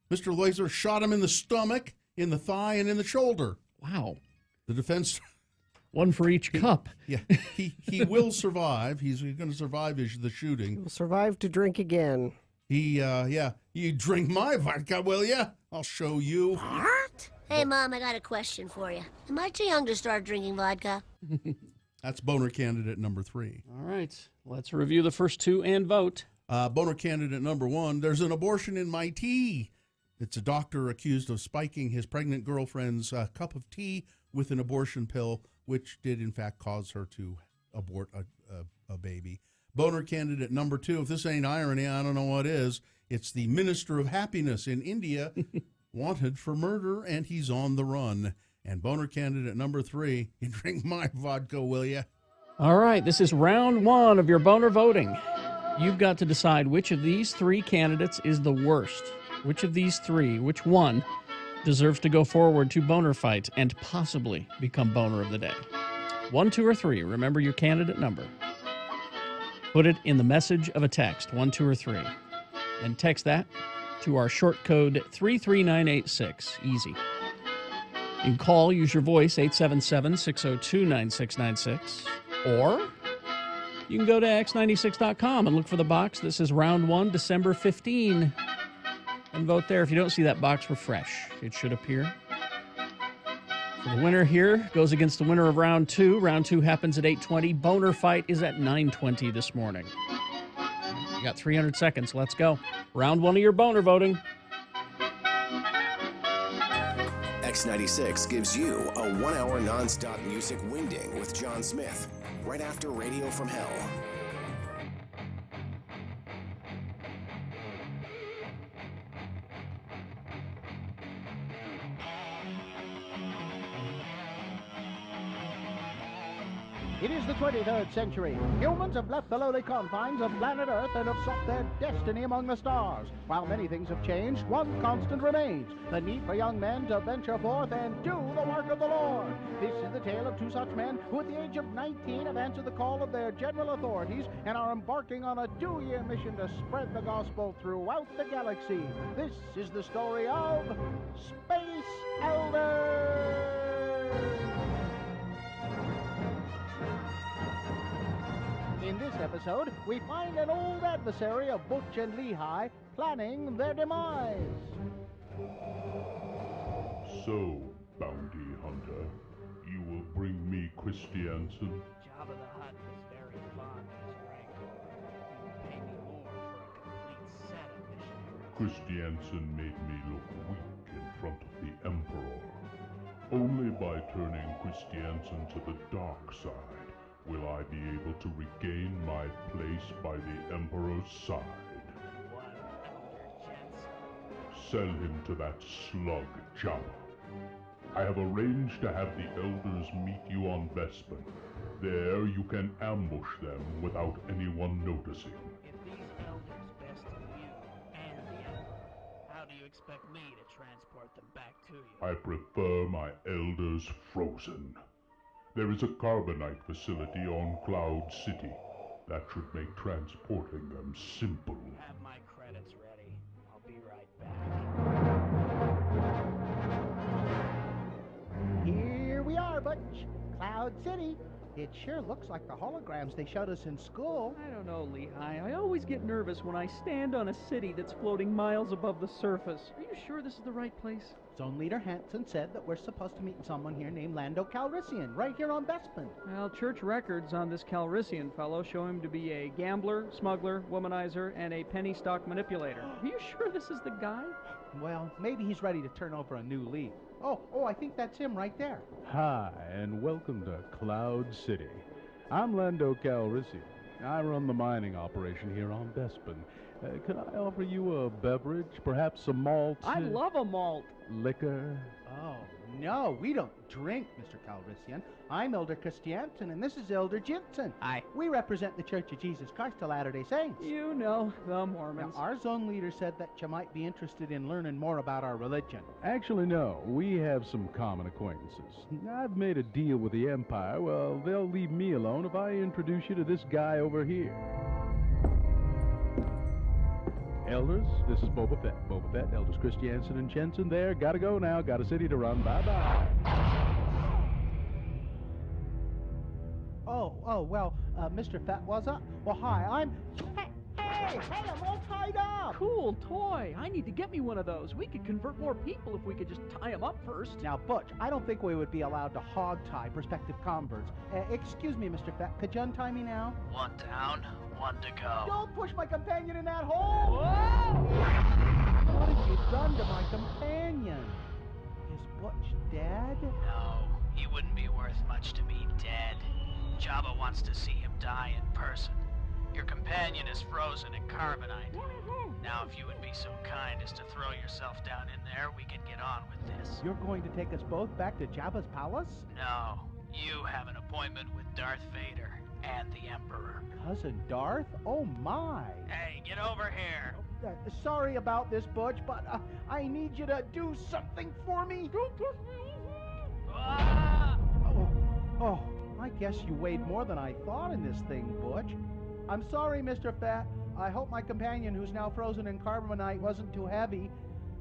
Mr. Loiser shot him in the stomach, in the thigh, and in the shoulder. Wow. The defense One for each cup. Yeah, he will survive. He's going to survive the shooting. He'll survive to drink again. You drink my vodka, will ya? I'll show you. What? Hey, Mom, I got a question for you. Am I too young to start drinking vodka? That's boner candidate number 3. All right, let's review the first 2 and vote. Boner candidate number 1, there's an abortion in my tea. It's a doctor accused of spiking his pregnant girlfriend's cup of tea with an abortion pill, which did in fact cause her to abort a baby. Boner candidate number 2, if this ain't irony, I don't know what is. It's the Minister of Happiness in India, wanted for murder, and he's on the run. And boner candidate number 3, you drink my vodka, will ya? All right, this is round 1 of your boner voting. You've got to decide which of these 3 candidates is the worst. Which of these 3, which one, deserves to go forward to Boner Fight and possibly become Boner of the Day? 1, 2, or 3. Remember your candidate number. Put it in the message of a text, 1, 2, or 3. And text that to our short code 33986. Easy. You can call, use your voice, 877-602-9696. Or you can go to x96.com and look for the box that says Round 1, December 15. And vote there. If you don't see that box, refresh. It should appear. So the winner here goes against the winner of Round 2. Round 2 happens at 8:20. Boner Fight is at 9:20 this morning. You got 300 seconds. Let's go. Round 1 of your boner voting. X96 gives you a 1-hour nonstop music wingding with John Smith right after Radio from Hell. It is the 23rd century. Humans have left the lowly confines of planet Earth and have sought their destiny among the stars. While many things have changed, one constant remains: the need for young men to venture forth and do the work of the Lord. This is the tale of 2 such men who at the age of 19 have answered the call of their general authorities and are embarking on a 2-year mission to spread the gospel throughout the galaxy. This is the story of Space Elders! In this episode, we find an old adversary of Butch and Lehigh planning their demise. So, bounty hunter, you will bring me Christiansen? Jabba the Hutt was very fond of his ring. He would pay me more for a complete set of missionaries. Christiansen made me look weak in front of the Emperor. Only by turning Christiansen to the dark side will I be able to regain my place by the Emperor's side. What, Elder Jensen? Sell him to that slug, Jabba. I have arranged to have the elders meet you on Bespin. There you can ambush them without anyone noticing. If these elders bested you and the Emperor, how do you expect me to transport them back to you? I prefer my elders frozen. There is a carbonite facility on Cloud City. That should make transporting them simple. Have my credits ready. I'll be right back. Here we are, Butch. Cloud City. It sure looks like the holograms they showed us in school. I don't know, Lehigh. I always get nervous when I stand on a city that's floating miles above the surface. Are you sure this is the right place? Zone Leader Hanson said that we're supposed to meet someone here named Lando Calrissian, right here on Bespin. Well, church records on this Calrissian fellow show him to be a gambler, smuggler, womanizer, and a penny stock manipulator. Are you sure this is the guy? Well, maybe he's ready to turn over a new leaf. Oh, I think that's him right there. Hi, and welcome to Cloud City. I'm Lando Calrissian. I run the mining operation here on Bespin. Could I offer you a beverage? Perhaps some malt? I love a malt. Liquor? Oh, no, we don't drink, Mr. Calrissian. I'm Elder Christiansen, and this is Elder Jensen. Aye. We represent the Church of Jesus Christ of Latter-day Saints. You know, the Mormons. Now, our zone leader said that you might be interested in learning more about our religion. Actually, no. We have some common acquaintances. I've made a deal with the Empire. Well, they'll leave me alone if I introduce you to this guy over here. Elders, this is Boba Fett. Boba Fett, Elders Christiansen and Jensen there. Gotta go now. Got a city to run. Bye-bye. Well, Mr. Fat was up. Well, hi, I'm... Hey, I'm all tied up. Cool toy. I need to get me one of those. We could convert more people if we could just tie them up first. Now, Butch, I don't think we would be allowed to hog-tie prospective converts. Excuse me, Mr. Fat, could you untie me now? One down, one to go. Don't push my companion in that hole! Whoa! What have you done to my companion? Is Butch dead? No, he wouldn't be worth much to me dead. Jabba wants to see him die in person. Your companion is frozen in carbonite. Now, if you would be so kind as to throw yourself down in there, we can get on with this. You're going to take us both back to Jabba's palace? No, you have an appointment with Darth Vader and the Emperor. Cousin Darth? Oh, my. Hey, get over here. Sorry about this, Butch, but I need you to do something for me. Don't push me. Oh, I guess you weighed more than I thought in this thing, Butch. I'm sorry, Mr. Fat. I hope my companion, who's now frozen in carbonite, wasn't too heavy.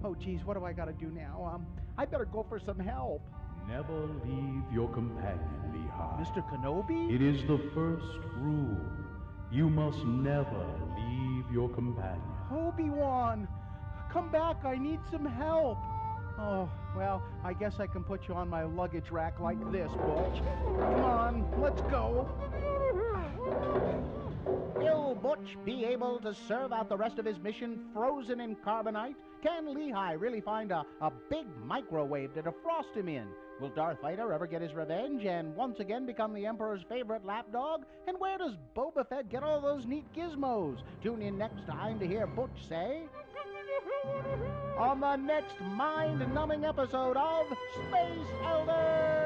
Oh, geez, what do I got to do now? I better go for some help. Never leave your companion, Lehigh. Mr. Kenobi? It is the first rule. You must never leave your companion. Obi-Wan, come back. I need some help. Oh, well, I guess I can put you on my luggage rack like this, Butch. Come on, let's go. Will Butch be able to serve out the rest of his mission frozen in carbonite? Can Lehigh really find a big microwave to defrost him in? Will Darth Vader ever get his revenge and once again become the Emperor's favorite lapdog? And where does Boba Fett get all those neat gizmos? Tune in next time to hear Butch say... on the next mind-numbing episode of Space Elders!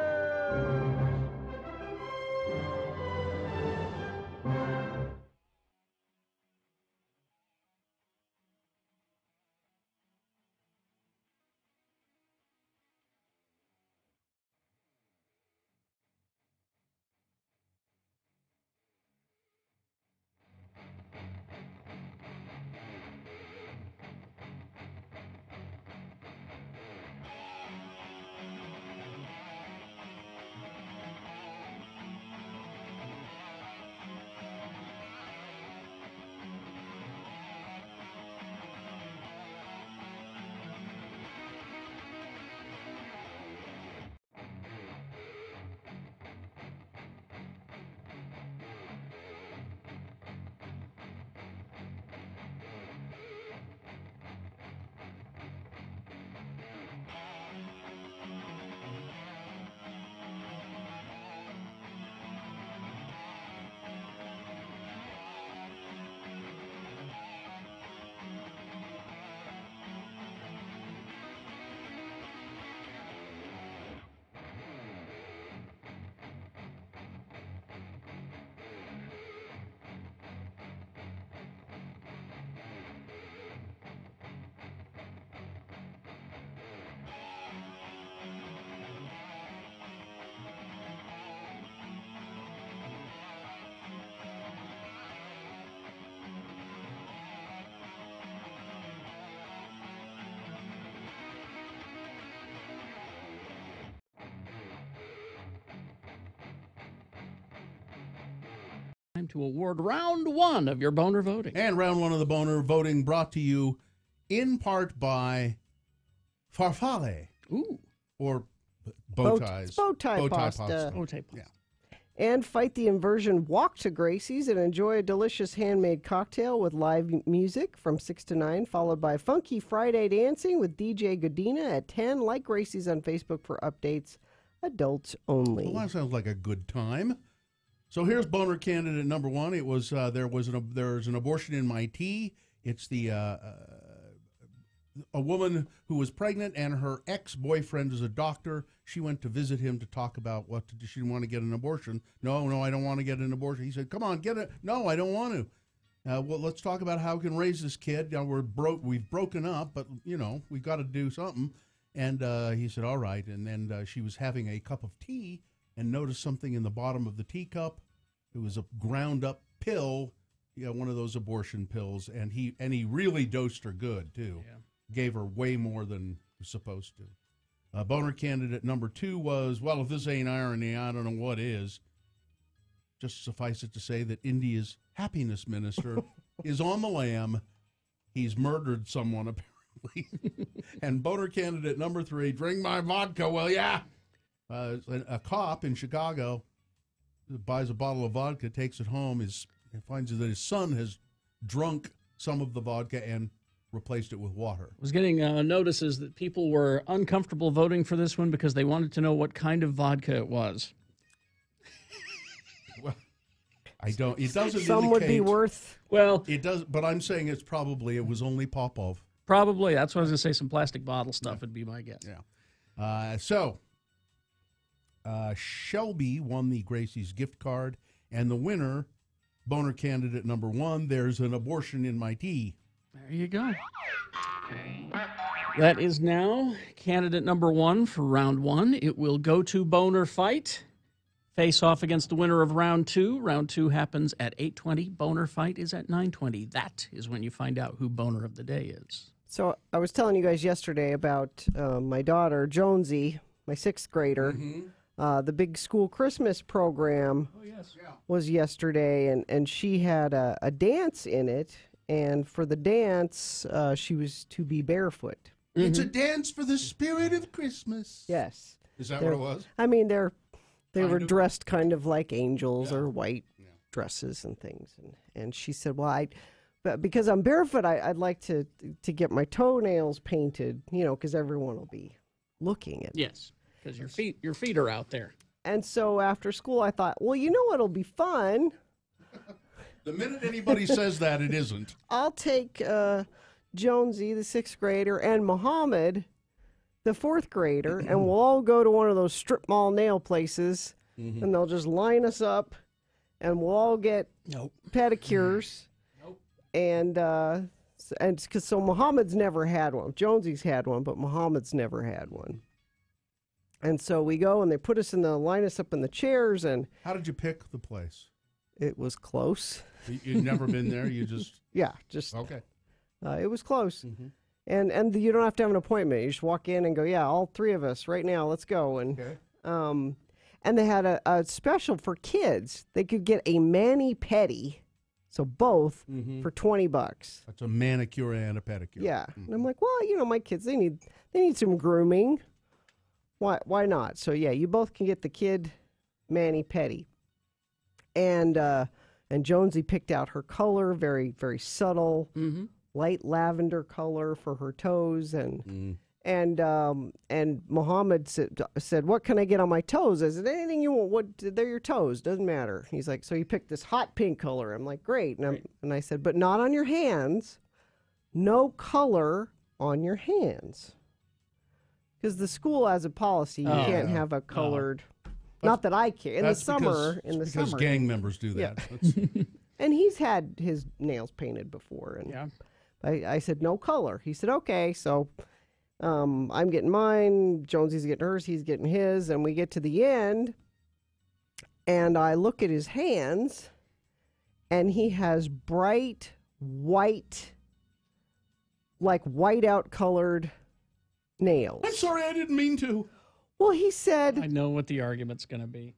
Time to award round one of your boner voting. And round one of the boner voting brought to you in part by Farfalle. Ooh. Or bow ties. Bow tie pasta. Bow tie pasta. Yeah. And fight the inversion. Walk to Gracie's and enjoy a delicious handmade cocktail with live music from 6 to 9, followed by Funky Friday Dancing with DJ Godina at 10. Like Gracie's on Facebook for updates. Adults only. Well, that sounds like a good time. So here's boner candidate number one. It was there's an abortion in my tea. It's the a woman who was pregnant and her ex-boyfriend is a doctor. She went to visit him to talk about what to do. She didn't want to get an abortion. No, I don't want to get an abortion. He said, "Come on, get it." No, I don't want to. Well, let's talk about how we can raise this kid. Now we've broken up, but we've got to do something. And he said, "All right." And then she was having a cup of tea and noticed something in the bottom of the teacup. It was a ground up pill, one of those abortion pills, and he really dosed her good too. Yeah. Gave her way more than was supposed to. Boner candidate number two was, well, if this ain't irony, I don't know what is. just suffice it to say that India's happiness minister is on the lam. He's murdered someone, apparently. And boner candidate number 3, drink my vodka, will ya? A cop in Chicago buys a bottle of vodka, takes it home, finds that his son has drunk some of the vodka and replaced it with water. I was getting notices that people were uncomfortable voting for this one because they wanted to know what kind of vodka it was. Well, I don't. It doesn't. Some would be worth. Well, it does. But I'm saying it was only Popov. Probably. That's what I was going to say. Some plastic bottle stuff would be my guess. Yeah. Shelby won the Gracie's gift card, and the winner, boner candidate number 1, there's an abortion in my tea. There you go. That is now candidate number 1 for round 1. It will go to Boner Fight. Face off against the winner of round 2. Round 2 happens at 8:20. Boner Fight is at 9:20. That is when you find out who Boner of the Day is. So I was telling you guys yesterday about my daughter, Jonesy, my 6th grader. The big school Christmas program was yesterday, and she had a dance in it. And for the dance, she was to be barefoot. It's a dance for the spirit of Christmas. Yes. Is that what it was? I mean, they were dressed kind of like angels or white dresses and things. And she said, well, but because I'm barefoot, I'd like to get my toenails painted, because everyone will be looking at me. Yes, because your feet are out there. And so after school, I thought, well, what'll be fun? The minute anybody says that, it isn't. I'll take Jonesy, the 6th grader, and Muhammad, the 4th grader, and we'll all go to one of those strip mall nail places, and they'll just line us up, and we'll all get pedicures. And so Muhammad's never had one. Jonesy's had one, but Muhammad's never had one. And so we go, and they put us line us up in the chairs. And how did you pick the place? It was close. You've never been there? You just... just... Okay. It was close. And you don't have to have an appointment. You just walk in and go, all 3 of us right now, let's go. And and they had a special for kids. They could get a mani-pedi, so both, for $20. That's a manicure and a pedicure. Yeah. And I'm like, well, my kids, they need some grooming. Why not? So, you both can get the kid mani-pedi. And Jonesy picked out her color, very, very subtle, light lavender color for her toes. And Muhammad said, what can I get on my toes? I said, anything you want. They're your toes. Doesn't matter. He's like, so he picked this hot pink color. I'm like, great. And I said, but not on your hands. No color on your hands. Because the school has a policy. You can't have a colored... Not that I care. In the summer, because gang members do that. Yeah. And he's had his nails painted before. And I said, no color. He said, okay. So I'm getting mine. Jonesy's getting hers. He's getting his. And we get to the end. And I look at his hands. And he has bright white, like whiteout colored nails. I'm sorry, I didn't mean to. Well, he said... I know what the argument's going to be.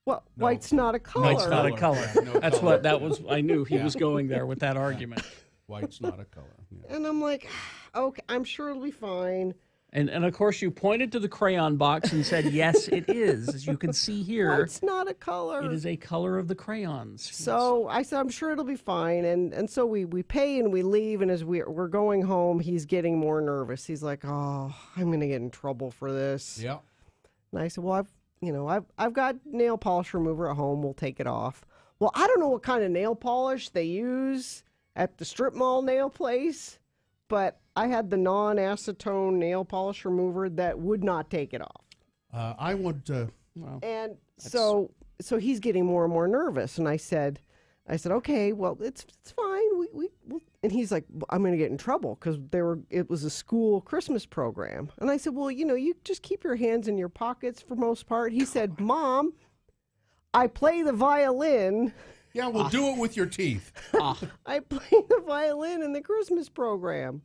Well, white's not a color. White's not a color. That's what that was. I knew he was going there with that argument. White's not a color. Yeah. And I'm like, okay, I'm sure it'll be fine. And of course, you pointed to the crayon box and said, yes, it is. As you can see here. White's not a color. It is a color of the crayons. So I said, I'm sure it'll be fine. And so we pay and we leave. And as we're going home, he's getting more nervous. He's like, oh, I'm going to get in trouble for this. Yeah. And I said, well, I've got nail polish remover at home. We'll take it off. Well, I don't know what kind of nail polish they use at the strip mall nail place, but I had the non-acetone nail polish remover that would not take it off. I would. And so he's getting more and more nervous. And I said, okay, well, it's fine. We'll, and he's like, I'm going to get in trouble because it was a school Christmas program. And I said, well, you just keep your hands in your pockets for most part. He said, Mom, I play the violin. Yeah, we'll do it with your teeth. I play the violin in the Christmas program.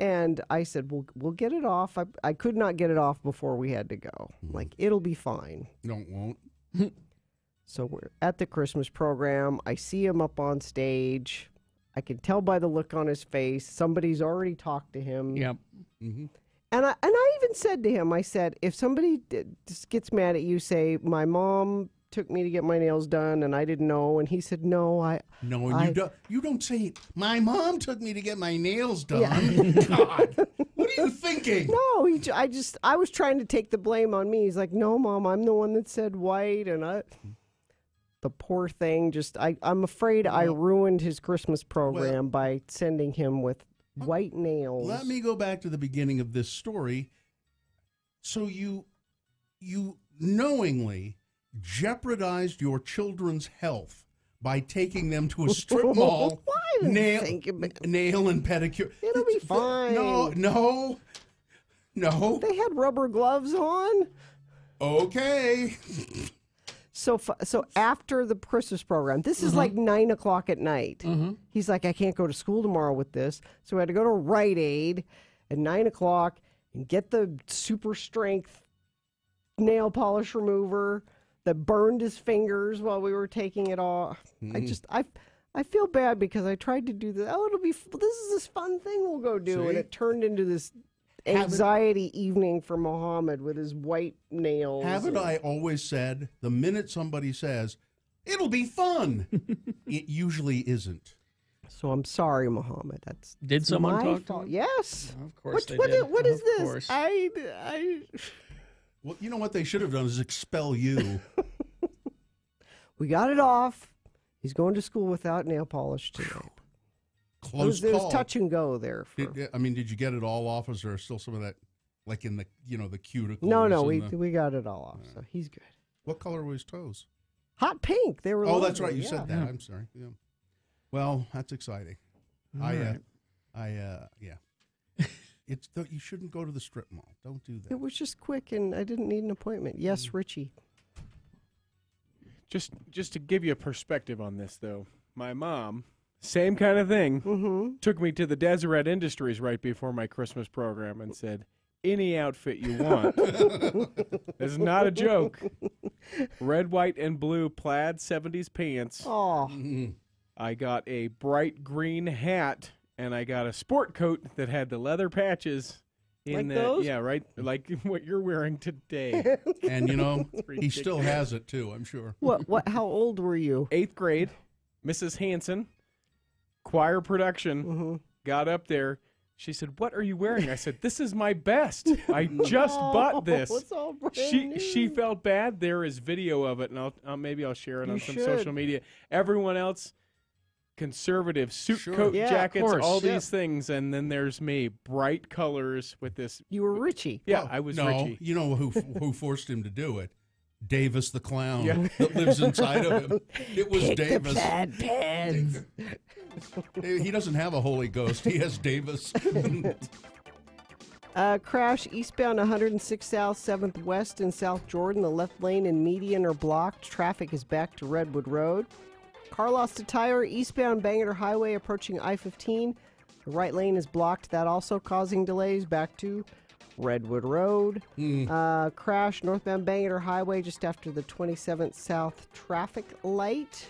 And I said, we'll get it off. I could not get it off before we had to go. Like, it'll be fine. No, it won't. So we're at the Christmas program. I see him up on stage. I can tell by the look on his face. Somebody's already talked to him. Yep. Mm-hmm. And I even said to him, I said, if somebody just gets mad at you, say, my mom took me to get my nails done and I didn't know. And he said, no, you don't say, my mom took me to get my nails done. Yeah. God, what are you thinking? No, I was trying to take the blame on me. He's like, no, Mom, I'm the one that said white. And the poor thing, I'm afraid I ruined his Christmas program by sending him with white nails. Let me go back to the beginning of this story. So you knowingly jeopardized your children's health by taking them to a strip mall, nail and pedicure. It'll be fine. No. They had rubber gloves on. Okay. So after the Christmas program, this is like 9 o'clock at night. He's like, I can't go to school tomorrow with this. So we had to go to Rite Aid at 9 o'clock and get the super strength nail polish remover that burned his fingers while we were taking it off. I feel bad because I tried to do this. This is this fun thing we'll go do. See? And it turned into this anxiety evening for Muhammad with his white nails. Haven't I always said, the minute somebody says, it'll be fun, it usually isn't. So I'm sorry, Muhammad. Did someone my talk fault. to him? Yes. Of course they what did. What is Of this? course. Well, you know what they should have done is expel you. We got it off. He's going to school without nail polish today. Close There call. was touch and go there. Did you get it all off? Is there still some of that, like in the the cuticles? No, and we got it all off, so he's good. What color were his toes? Hot pink. They were. Oh, that's right. lovely, You said that. yeah. I'm sorry. Yeah. Well, that's exciting. All right. Yeah. You shouldn't go to the strip mall. Don't do that. It was just quick, and I didn't need an appointment. Yes, Richie. Just to give you a perspective on this, though, my mom, same kind of thing, took me to the Deseret Industries right before my Christmas program and said, any outfit you want. It's not a joke. Red, white, and blue plaid 70s pants. Oh. I got a bright green hat, and I got a sport coat that had the leather patches. Like those? Yeah, right? Like what you're wearing today. And, he still has it, too, I'm sure. What? How old were you? 8th grade. Mrs. Hanson, choir production, got up there. She said, what are you wearing? I said, this is my best. I just bought this. It's all brand She new. felt bad. There is video of it, and maybe I'll share it on some should. social media. Everyone else, conservative suit Sure. coat Yeah, of jackets, course. all Yeah. these things, and then there's me, bright colors with this. You were Richie. Yeah, I was no, Richie. you know who forced him to do it? Davis the clown Yeah. that lives inside of him. It was Pick Davis. the plaid pads. He doesn't have a Holy Ghost. He has Davis. Crash eastbound 106 South, 7th West in South Jordan. The left lane and median are blocked. Traffic is back to Redwood Road. Car lost a tire eastbound Bangor Highway approaching I-15. The right lane is blocked. That also causing delays back to Redwood Road. Crash northbound Bangor Highway just after the 27th South traffic light.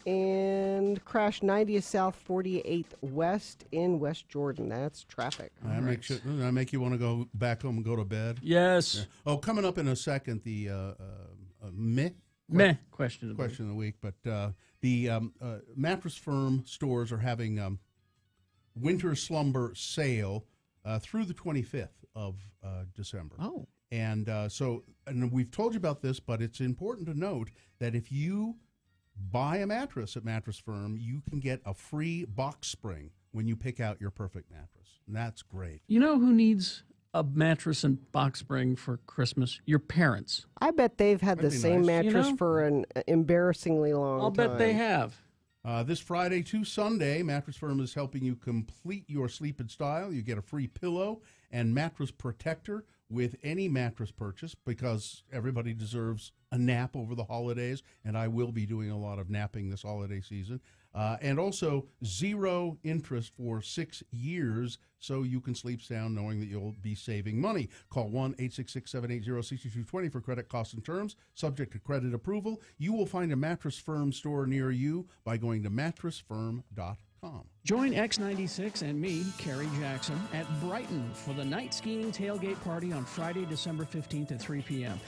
And crash 90th South 48th West in West Jordan. That's traffic. I make you want to go back home and go to bed? Yes. Yeah. Oh, coming up in a second, the question of the week. But the Mattress Firm stores are having winter slumber sale through the 25th of December. Oh. And and we've told you about this, but it's important to note that if you buy a mattress at Mattress Firm, you can get a free box spring when you pick out your perfect mattress. And that's great. You know who needs a mattress and box spring for Christmas? Your parents. I bet they've had That'd the be same nice. mattress You know? for an embarrassingly long I'll time. bet they have. This Friday to Sunday, Mattress Firm is helping you complete your sleep in style. You get a free pillow and mattress protector with any mattress purchase because everybody deserves a nap over the holidays, and I will be doing a lot of napping this holiday season. And also 0 interest for 6 years, so you can sleep sound knowing that you'll be saving money. Call 1-866-780-6220 for credit costs and terms, subject to credit approval. You will find a Mattress Firm store near you by going to mattressfirm.com. Join X96 and me, Kerry Jackson, at Brighton for the night skiing tailgate party on Friday, December 15th at 3 p.m.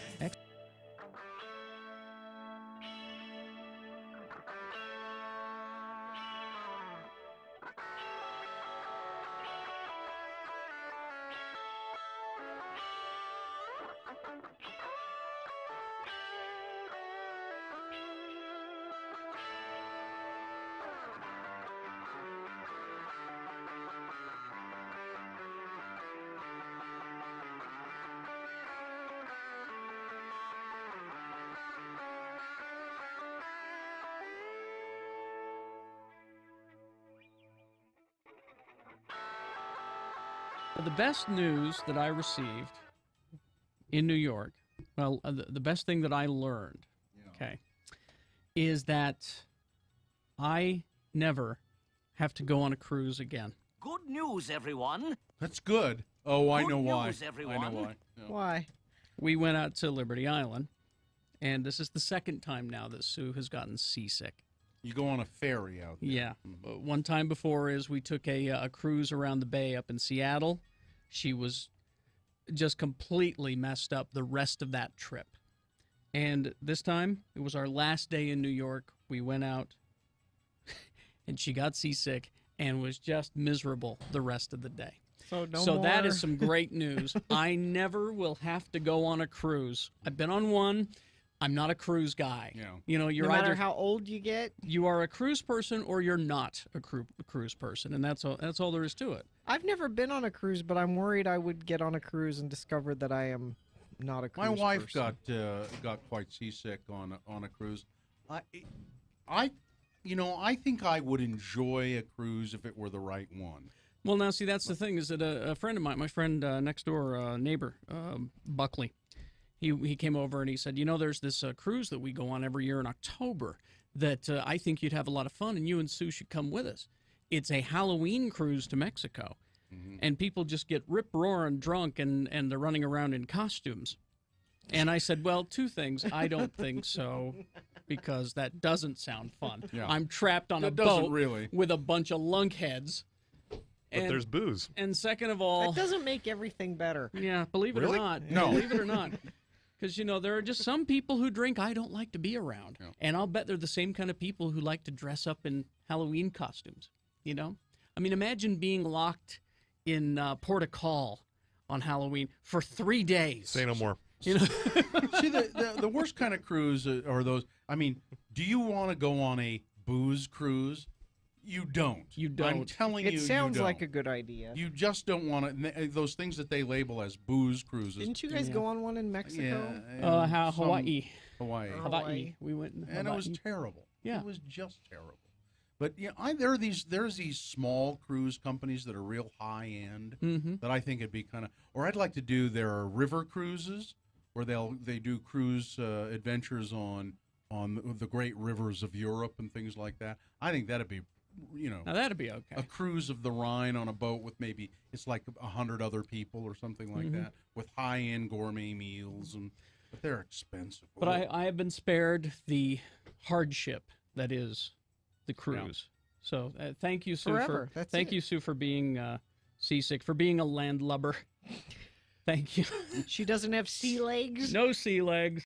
The best news that I received in New York, well, the best thing that I learned, okay, is that I never have to go on a cruise again. Good news, everyone. That's good. Oh, I Good know why. news, everyone. I know why. Yeah. Why? We went out to Liberty Island, and this is the second time now that Sue has gotten seasick. You go on a ferry out there. Yeah. One time before is we took a cruise around the bay up in Seattle. She was just completely messed up the rest of that trip. And this time, it was our last day in New York. We went out, and she got seasick and was just miserable the rest of the day. So that is some great news. I never will have to go on a cruise. I've been on one. I'm not a cruise guy. Yeah. You know, you're no matter either how old you get. you are a cruise person or you're not a cruise person, and that's all there is to it. I've never been on a cruise, but I'm worried I would get on a cruise and discover that I am not a cruise My wife person. got quite seasick on a cruise. I think I would enjoy a cruise if it were the right one. Well, now, see, that's the thing, is that a friend of mine, my friend next door, neighbor, Buckley, he came over and he said, you know, there's this cruise that we go on every year in October that I think you'd have a lot of fun, and you and Sue should come with us. It's a Halloween cruise to Mexico, and people just get rip-roaring drunk, and they're running around in costumes. And I said, well, two things. I don't think so, because that doesn't sound fun. Yeah. I'm trapped on a That doesn't boat really. with a bunch of lunkheads. But there's booze. And second of all... That doesn't make everything better. Yeah, believe it Really? or not. No. Believe it or not. Because, you know, there are just some people who drink I don't like to be around. Yeah. And I'll bet they're the same kind of people who like to dress up in Halloween costumes, you know? I mean, imagine being locked in Port of Call on Halloween for 3 days. Say no more. You know? See, the worst kind of cruise are those. I mean, do you want to go on a booze cruise? You don't. You don't. I'm telling you, It sounds you like don't. a good idea. You just don't want to. Those things that they label as booze cruises. Didn't you guys go on one in Mexico? Yeah, Hawaii. Hawaii. Hawaii. We went in And it was Hawaii. terrible. Yeah. It was just terrible. But yeah, there's these small cruise companies that are real high end that I think it'd be kind of. Or I'd like to do their river cruises, where they do cruise adventures on the great rivers of Europe and things like that. I think that'd be, you know, Now, that'd be okay. a cruise of the Rhine on a boat with maybe it's like 100 other people or something like that, with high end gourmet meals, but they're expensive. But I have been spared the hardship that is the cruise. So thank you, Sue. Forever. That's Thank it. you, Sue, for being seasick, for being a landlubber. Thank you. She doesn't have sea legs? No sea legs.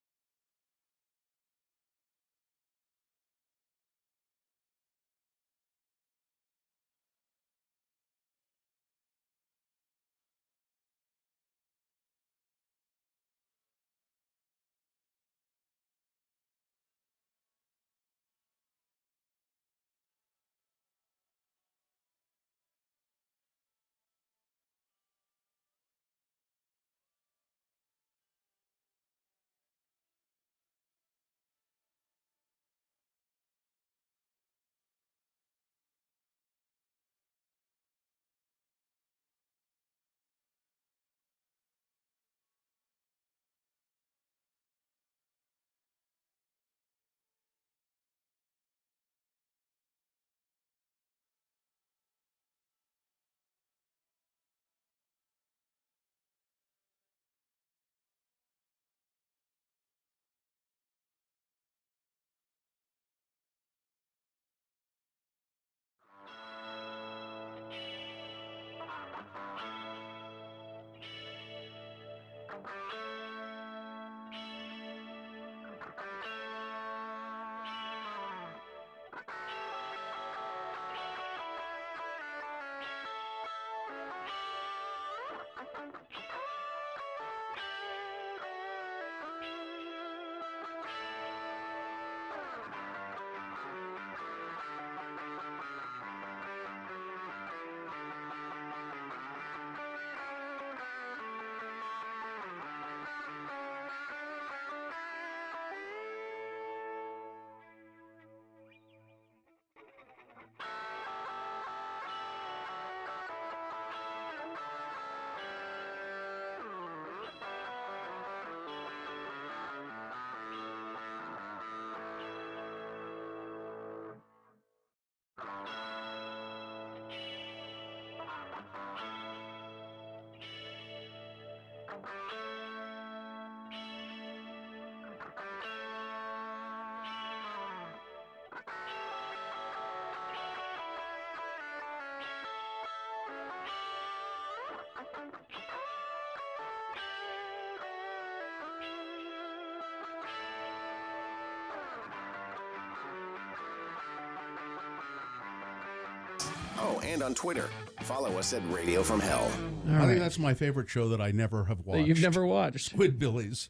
Oh, and on Twitter. Follow us at Radio from Hell. I think that's my favorite show that I never have watched. That you've never watched. Squidbillies.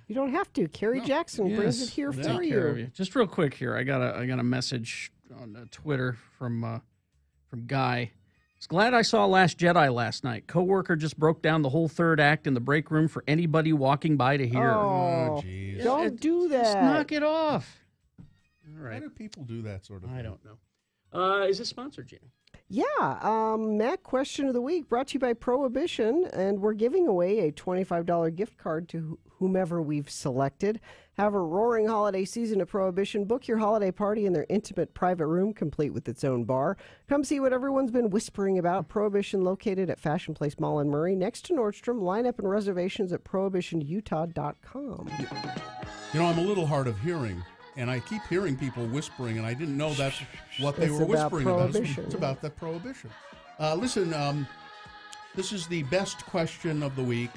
You don't have to. Carrie Jackson brings it here for you. Just real quick here, I got a message on Twitter from Guy. He's glad I saw Last Jedi last night. Coworker just broke down the whole third act in the break room for anybody walking by to hear. Oh, jeez. Don't do that. Just knock it off. All right. Why do people do that sort of thing? I don't know. Is this sponsored, Gina? Yeah. Matt, question of the week brought to you by Prohibition, and we're giving away a $25 gift card to whomever we've selected. Have a roaring holiday season at Prohibition. Book your holiday party in their intimate private room, complete with its own bar. Come see what everyone's been whispering about. Prohibition, located at Fashion Place Mall in Murray, next to Nordstrom. Line up and reservations at prohibitionutah.com. You know, I'm a little hard of hearing, and I keep hearing people whispering, and I didn't know that's what they were whispering about. It's about that prohibition. Listen, this is the best question of the week,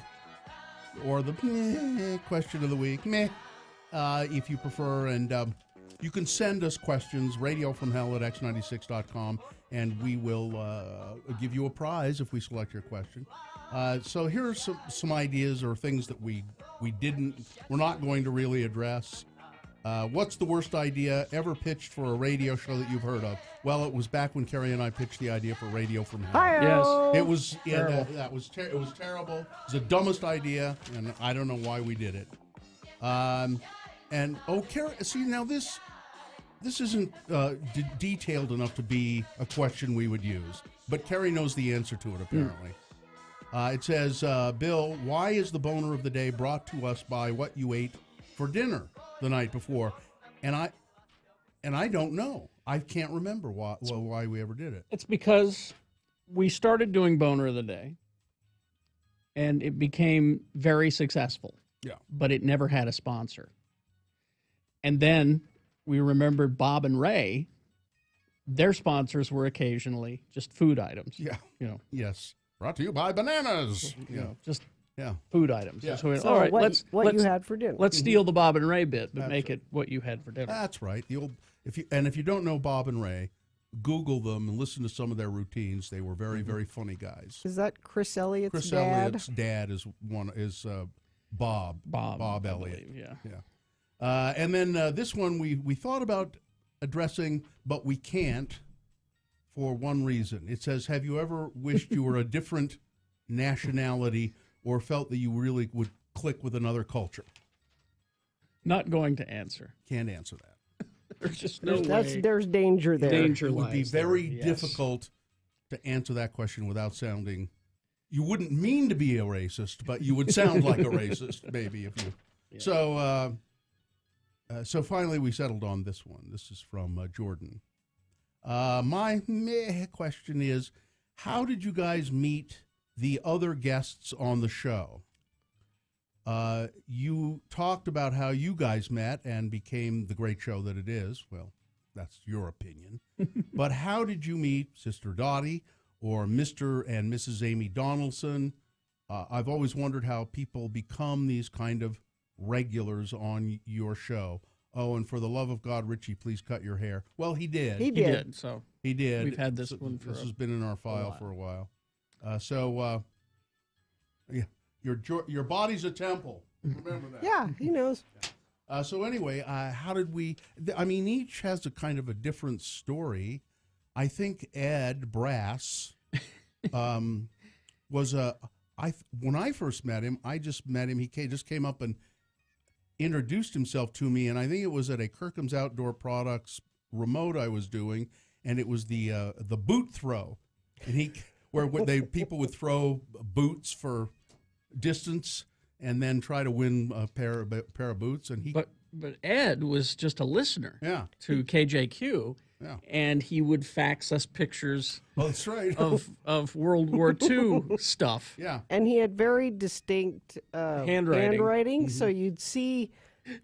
or the question of the week, if you prefer. And you can send us questions, radiofromhell@x96.com, and we will give you a prize if we select your question. So here are some ideas or things that we're not going to really address. What's the worst idea ever pitched for a radio show that you've heard of? Well, it was back when Carrie and I pitched the idea for Radio from Hell. Hi-oh! It was terrible. It was terrible. It was the dumbest idea, and I don't know why we did it. Carrie, see, now this isn't detailed enough to be a question we would use, but Carrie knows the answer to it apparently. It says, Bill, why is the boner of the day brought to us by what you ate for dinner the night before? And I don't know. I can't remember why we ever did it. It's because we started doing Boner of the Day, and it became very successful. Yeah. But it never had a sponsor. And then we remembered Bob and Ray. Their sponsors were occasionally just food items. Yeah. You know. Yes. Brought to you by bananas. You know, just yeah, food items. Yeah. So, So all right, what let's you had for dinner. Let's steal the Bob and Ray bit, but That's make right. it what you had for dinner. That's right. The old if you don't know Bob and Ray, Google them and listen to some of their routines. They were very, very funny guys. Is that Chris Elliott's Chris dad? Elliott's dad is Bob. Bob I Elliott. believe, yeah. Yeah. And then this one we thought about addressing, but we can't for one reason. It says, have you ever wished you were a different nationality or felt that you really would click with another culture? Not going to answer. Can't answer that. There's just no way. There's danger there. Danger It would be lies very there, yes. difficult to answer that question without sounding. You wouldn't mean to be a racist, but you would sound like a racist, maybe if you. Yeah. So finally we settled on this one. This is from Jordan. My question is, how did you guys meet the other guests on the show? You talked about how you guys met and became the great show that it is. Well, that's your opinion. But how did you meet Sister Dottie or Mr. and Mrs. Amy Donaldson? I've always wondered how people become these kind of regulars on your show. Oh, and for the love of God, Richie, please cut your hair. Well, he did. He did. So he did. We've had this one for this has been in our file for a while. Yeah, your body's a temple. Remember that. Yeah, he knows. So anyway, how did we? I mean, each has a kind of a different story. I think Ed Brass was when I first met him. I just met him. He just came up and introduced himself to me, and I think it was at a Kirkham's Outdoor Products remote I was doing, and it was the boot throw, and where people would throw boots for distance and then try to win a pair of boots, and But Ed was just a listener to KJQ, and he would fax us pictures that's right. of World War II stuff. Yeah. And he had very distinct handwriting, so you'd see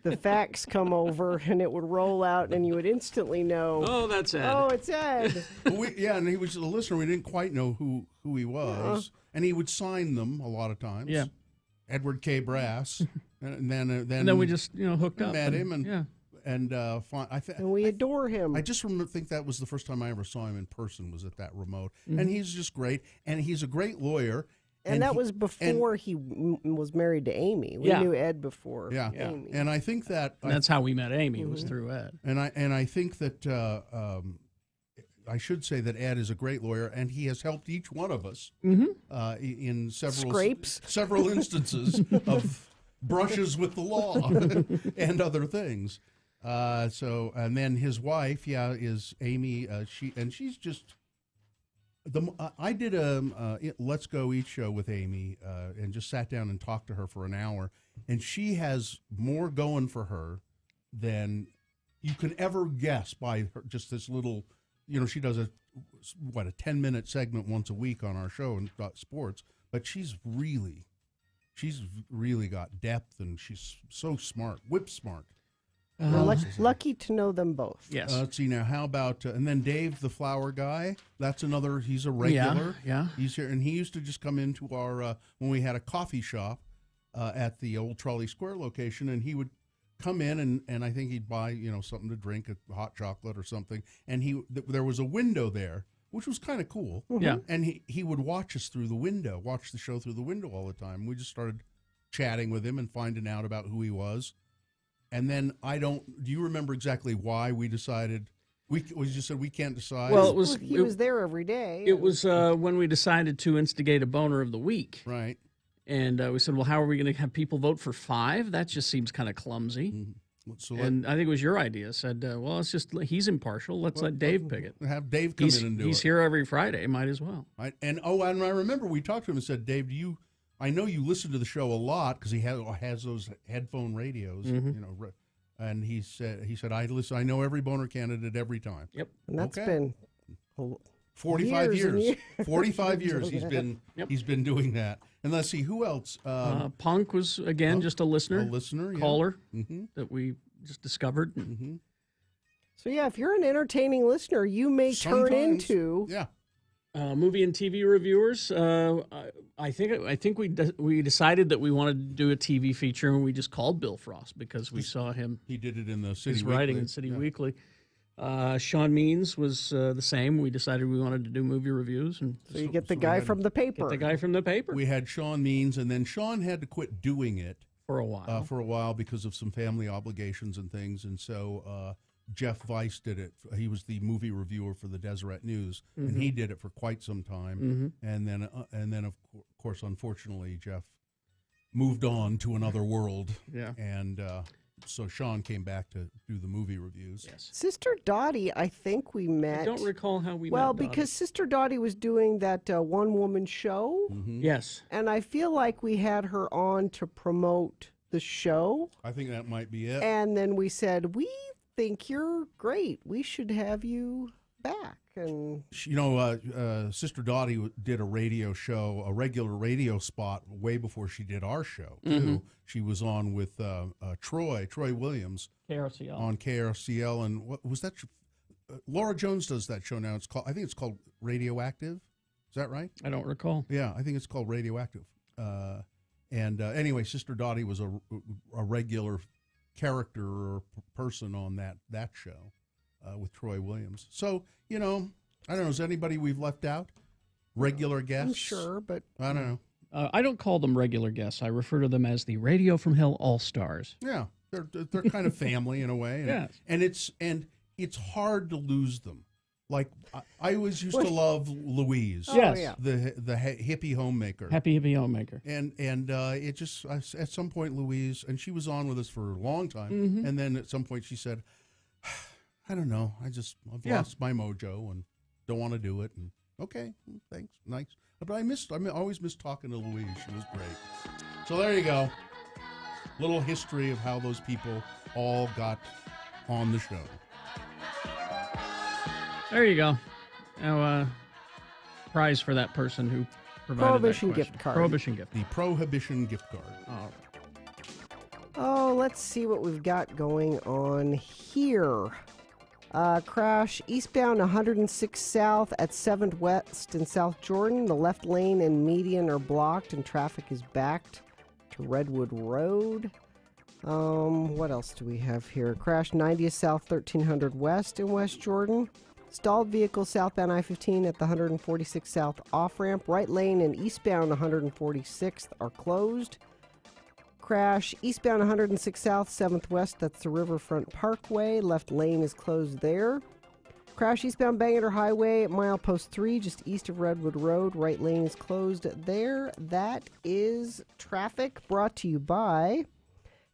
the fax come over, and it would roll out, and you would instantly know. Oh, that's Ed. Oh, it's Ed. And he was a listener. We didn't quite know who he was, and he would sign them a lot of times. Yeah. Edward K. Brass, and then we just hooked up, met him, and and we adore him. I just think that was the first time I ever saw him in person was at that remote, Mhm. and he's just great, and he's a great lawyer. And that was before he was married to Amy. We knew Ed before Amy. And I think that that's how we met Amy was through Ed. And I think that I should say that Ed is a great lawyer, and he has helped each one of us in several instances of brushes with the law and other things. And then his wife, is Amy. She's just I did a Let's Go Eat show with Amy, and just sat down and talked to her for an hour, and she has more going for her than you can ever guess by just this little. She does a 10-minute segment once a week on our show and sports, but she's really got depth, and she's so smart, whip smart. We're lucky to know them both. Yes. Let's see now. How about and then Dave, the flower guy? That's another. He's a regular. Yeah. He's here, and he used to just come into our when we had a coffee shop at the old Trolley Square location, and he would come in and I think he'd buy something to drink, a hot chocolate or something, and there was a window there, which was kind of cool. Yeah. And he would watch us through the window, watch the show through the window all the time. We just started chatting with him and finding out about who he was. And then do you remember exactly why we decided? We just said we can't decide. Well, he was there every day. It was when we decided to instigate a boner of the week. Right. And we said, well, how are we going to have people vote for 5? That just seems kind of clumsy. Mm-hmm. So and I think it was your idea. Said, well, it's just he's impartial. Let's let Dave pick it. Have Dave come in and do it. He's here every Friday. Might as well. Right. And I remember we talked to him and said, Dave, I know you listen to the show a lot because he has those headphone radios, and he said, I listen. I know every boner candidate every time. Yep. And that's been 45 years. 45 years Yep. he's been doing that. And let's see who else. Punk was again just a listener, caller that we just discovered. Mm-hmm. So if you're an entertaining listener, you may turn into movie and TV reviewers. I think we decided that we wanted to do a TV feature, and we just called Bill Frost because we saw him. He did it in the City He's Weekly. writing in City Weekly. Sean Means was the same. We decided we wanted to do movie reviews, and so you get the guy from the paper. Get the guy from the paper. We had Sean Means, and then Sean had to quit doing it for a while. Because of some family obligations and things, and so Jeff Weiss did it. He was the movie reviewer for the Deseret News, and he did it for quite some time. And then of course, unfortunately, Jeff moved on to another world. Yeah, and. So Sean came back to do the movie reviews. Yes. Sister Dottie, I think we met. I don't recall how we met. Well, because Sister Dottie was doing that one-woman show. Yes. And I feel like we had her on to promote the show. I think that might be it. And then we said, we think you're great. We should have you back. And Sister Dottie did a radio show, a regular radio spot, way before she did our show too. Mm-hmm. She was on with Troy Williams, KRCL, on KRCL, and what was that? Laura Jones does that show now. I think it's called Radioactive. Is that right? I don't recall. Yeah, I think it's called Radioactive. Anyway, Sister Dottie was a regular character or person on that show. With Troy Williams. So, I don't know, is anybody we've left out? Regular guests? I'm sure, but... I don't know. I don't call them regular guests. I refer to them as the Radio from Hell All-Stars. Yeah, they're kind of family in a way. And, Yes. and it's hard to lose them. Like I always used to love Louise. Yes. Oh, yeah. The hippie homemaker. Happy hippie homemaker. And it just at some point Louise, and she was on with us for a long time, Mhm. and then at some point she said, I don't know, I've Yeah. lost my mojo and don't want to do it. And okay, thanks, nice. But I always miss talking to Louise. She was great. So there you go. Little history of how those people all got on the show. There you go. Now, prize for that person who provided Prohibition that question. gift card. Prohibition gift. The Prohibition gift card. Oh. Oh, let's see what we've got going on here. Crash eastbound 106 South at 7th West in South Jordan. The left lane and median are blocked and traffic is backed to Redwood Road. What else do we have here? Crash 90th South 1300 West in West Jordan. Stalled vehicle southbound I-15 at the 146 South off-ramp. Right lane and eastbound 146th are closed. Crash eastbound 106 South, 7th West, that's the Riverfront Parkway. Left lane is closed there. Crash eastbound Bangor Highway at milepost 3, just east of Redwood Road. Right lane is closed there. That is traffic brought to you by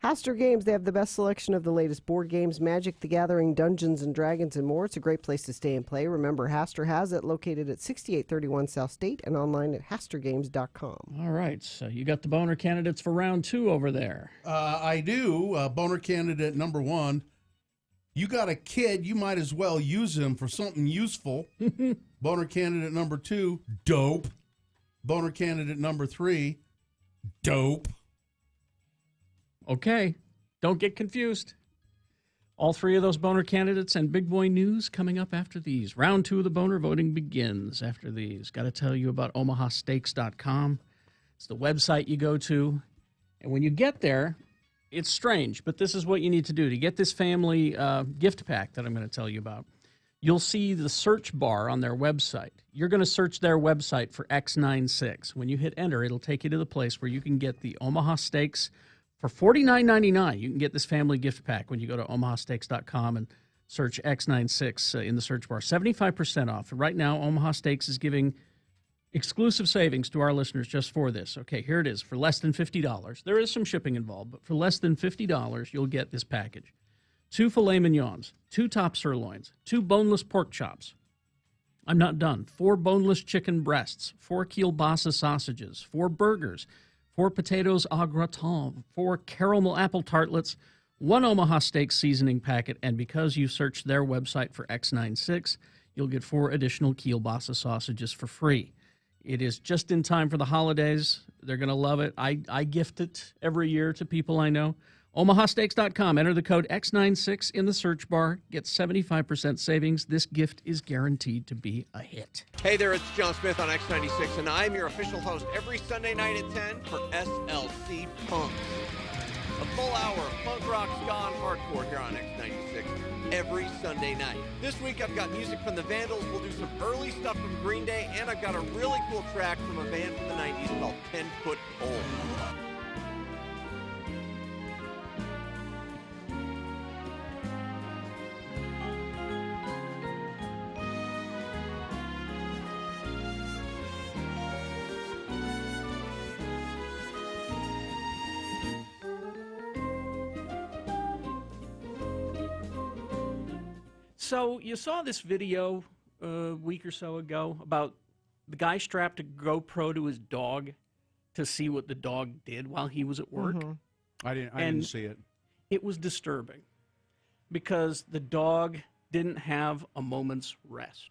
Haster Games. They have the best selection of the latest board games, Magic the Gathering, Dungeons and Dragons, and more. It's a great place to stay and play. Remember, Haster has it located at 6831 South State and online at hastergames.com. All right. So you got the boner candidates for round 2 over there. I do. Boner candidate number 1. You got a kid, you might as well use him for something useful. Boner candidate number 2, dope. Boner candidate number 3, dope. Okay. Don't get confused. All 3 of those boner candidates and big boy news coming up after these. Round 2 of the boner voting begins after these. Got to tell you about omahasteaks.com. It's the website you go to. And when you get there, it's strange, but this is what you need to do. To get this family gift pack that I'm going to tell you about, you'll see the search bar on their website. You're going to search their website for X96. When you hit enter, it'll take you to the place where you can get the Omaha Steaks for $49.99. You can get this family gift pack when you go to omahasteaks.com and search X96 in the search bar. 75% off. Right now, Omaha Steaks is giving exclusive savings to our listeners just for this. Okay, here it is. For less than $50. There is some shipping involved, but for less than $50, you'll get this package. 2 filet mignons, 2 top sirloins, 2 boneless pork chops. I'm not done. 4 boneless chicken breasts, 4 kielbasa sausages, 4 burgers, 4 potatoes au gratin, 4 caramel apple tartlets, 1 Omaha Steaks seasoning packet, and because you searched their website for X96, you'll get 4 additional kielbasa sausages for free. It is just in time for the holidays. They're going to love it. I gift it every year to people I know. omahasteaks.com. Enter the code X96 in the search bar. Get 75% savings. This gift is guaranteed to be a hit. Hey there, it's John Smith on X96, and I'm your official host every Sunday night at 10 for SLC Punks. A full hour of punk rock, ska, and hardcore here on X96 every Sunday night. This week I've got music from the Vandals, we'll do some early stuff from Green Day, and I've got a really cool track from a band from the 90s called 10 Foot Pole. So you saw this video a week or so ago about the guy strapped a GoPro to his dog to see what the dog did while he was at work. Mm-hmm. I didn't see it. It was disturbing because the dog didn't have a moment's rest.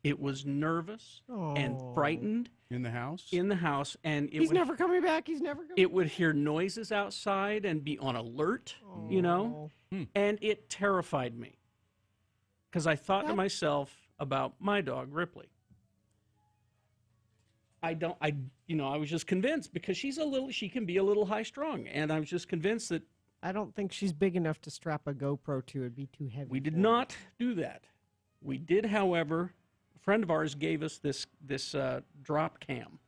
It was nervous and frightened. In the house? In the house, and He's never coming back. He's never coming it would hear noises outside and be on alert, you know, and it terrified me because I thought to myself about my dog, Ripley. I was just convinced because she can be a little high strung, and I was just convinced that I don't think she's big enough to strap a GoPro to. It'd be too heavy. we did not do that. We did, however, a friend of ours gave us this drop cam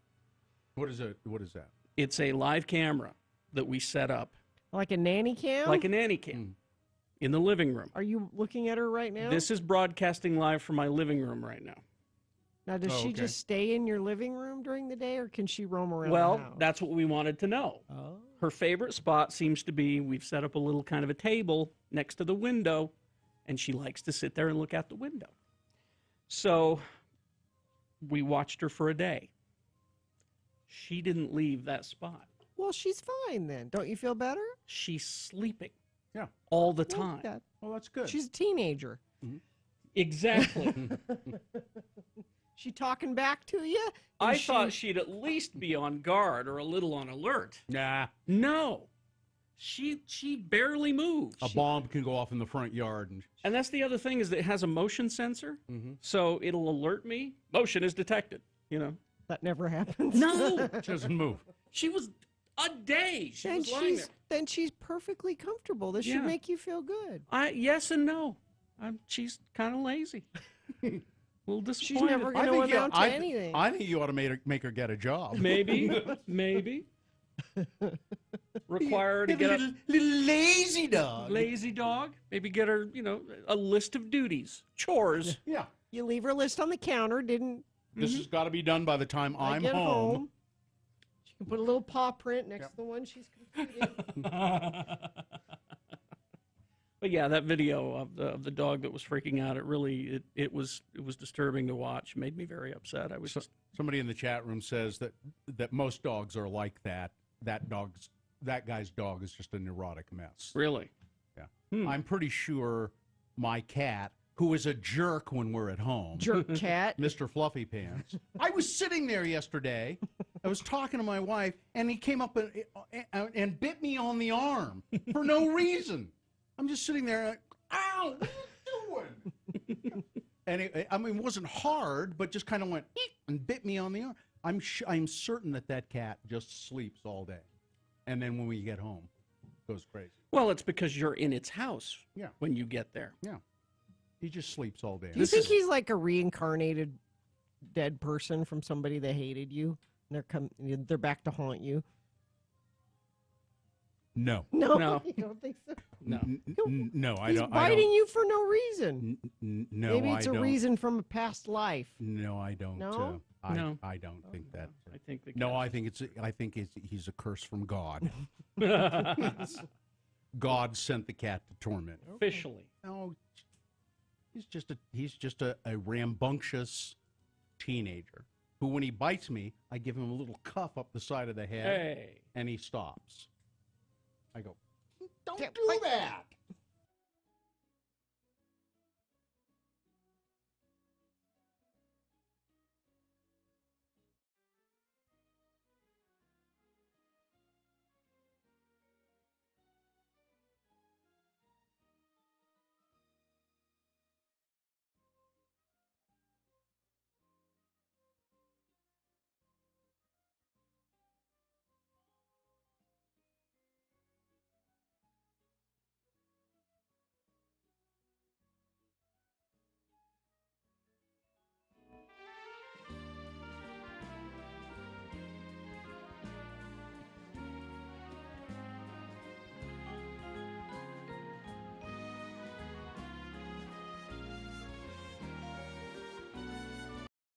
What is it? What is that? It's a live camera that we set up. Like a nanny cam? Like a nanny cam in the living room. Are you looking at her right now? This is broadcasting live from my living room right now. Now, does she just stay in your living room during the day, or can she roam around Well, the house? that's what we wanted to know. Oh. Her favorite spot seems to be, we've set up a little kind of a table next to the window, and she likes to sit there and look out the window. So we watched her for a day. She didn't leave that spot. Well, she's fine then. Don't you feel better? She's sleeping. Yeah. All the time. Well, that's good. She's a teenager. Exactly. She talking back to you? I thought she'd at least be on guard or a little on alert. Nah. No. She barely moves. A bomb can go off in the front yard. And that's the other thing, is that it has a motion sensor. So it'll alert me. Motion is detected, you know. That never happens. No. She doesn't move. She was a day. She was lying there. Then she's perfectly comfortable. This should Yeah. make you feel good. Yes and no. She's kind of lazy. A little disappointed. She's never going to amount to anything. I think you ought to make her get a job. Maybe. Require her to get little lazy dog. Lazy dog. Maybe get her, a list of duties, chores. Yeah. You leave her list on the counter, didn't... This has got to be done by the time I'm get home. She can put a little paw print next to the one she's completed. But yeah, that video of the dog that was freaking out, it was disturbing to watch. Made me very upset. I was Somebody in the chat room says that most dogs are like that. That guy's dog is just a neurotic mess. Really? Yeah. I'm pretty sure my cat, who is a jerk when we're at home. Jerk cat. Mr. Fluffy Pants. I was sitting there yesterday. I was talking to my wife, and he came up and bit me on the arm for no reason. I'm just sitting there like, ow, what are you doing? And it wasn't hard, but just kind of went and bit me on the arm. I'm certain that cat just sleeps all day. And then when we get home, it goes crazy. Well, it's because you're in its house when you get there. Yeah. He just sleeps all day. Do you think he's like a reincarnated dead person from somebody that hated you? And they're back to haunt you? No. No. You don't think so? No. No, I He's don't. biting you for no reason. No, Maybe it's I a don't. reason from a past life. No, I don't. No? No. I don't think that. I think the No, I think he's a curse from God. God sent the cat to torment. Officially. No, he's just a rambunctious teenager who, when he bites me, I give him a little cuff up the side of the head, Hey. and he stops. I go, don't Yeah, do that.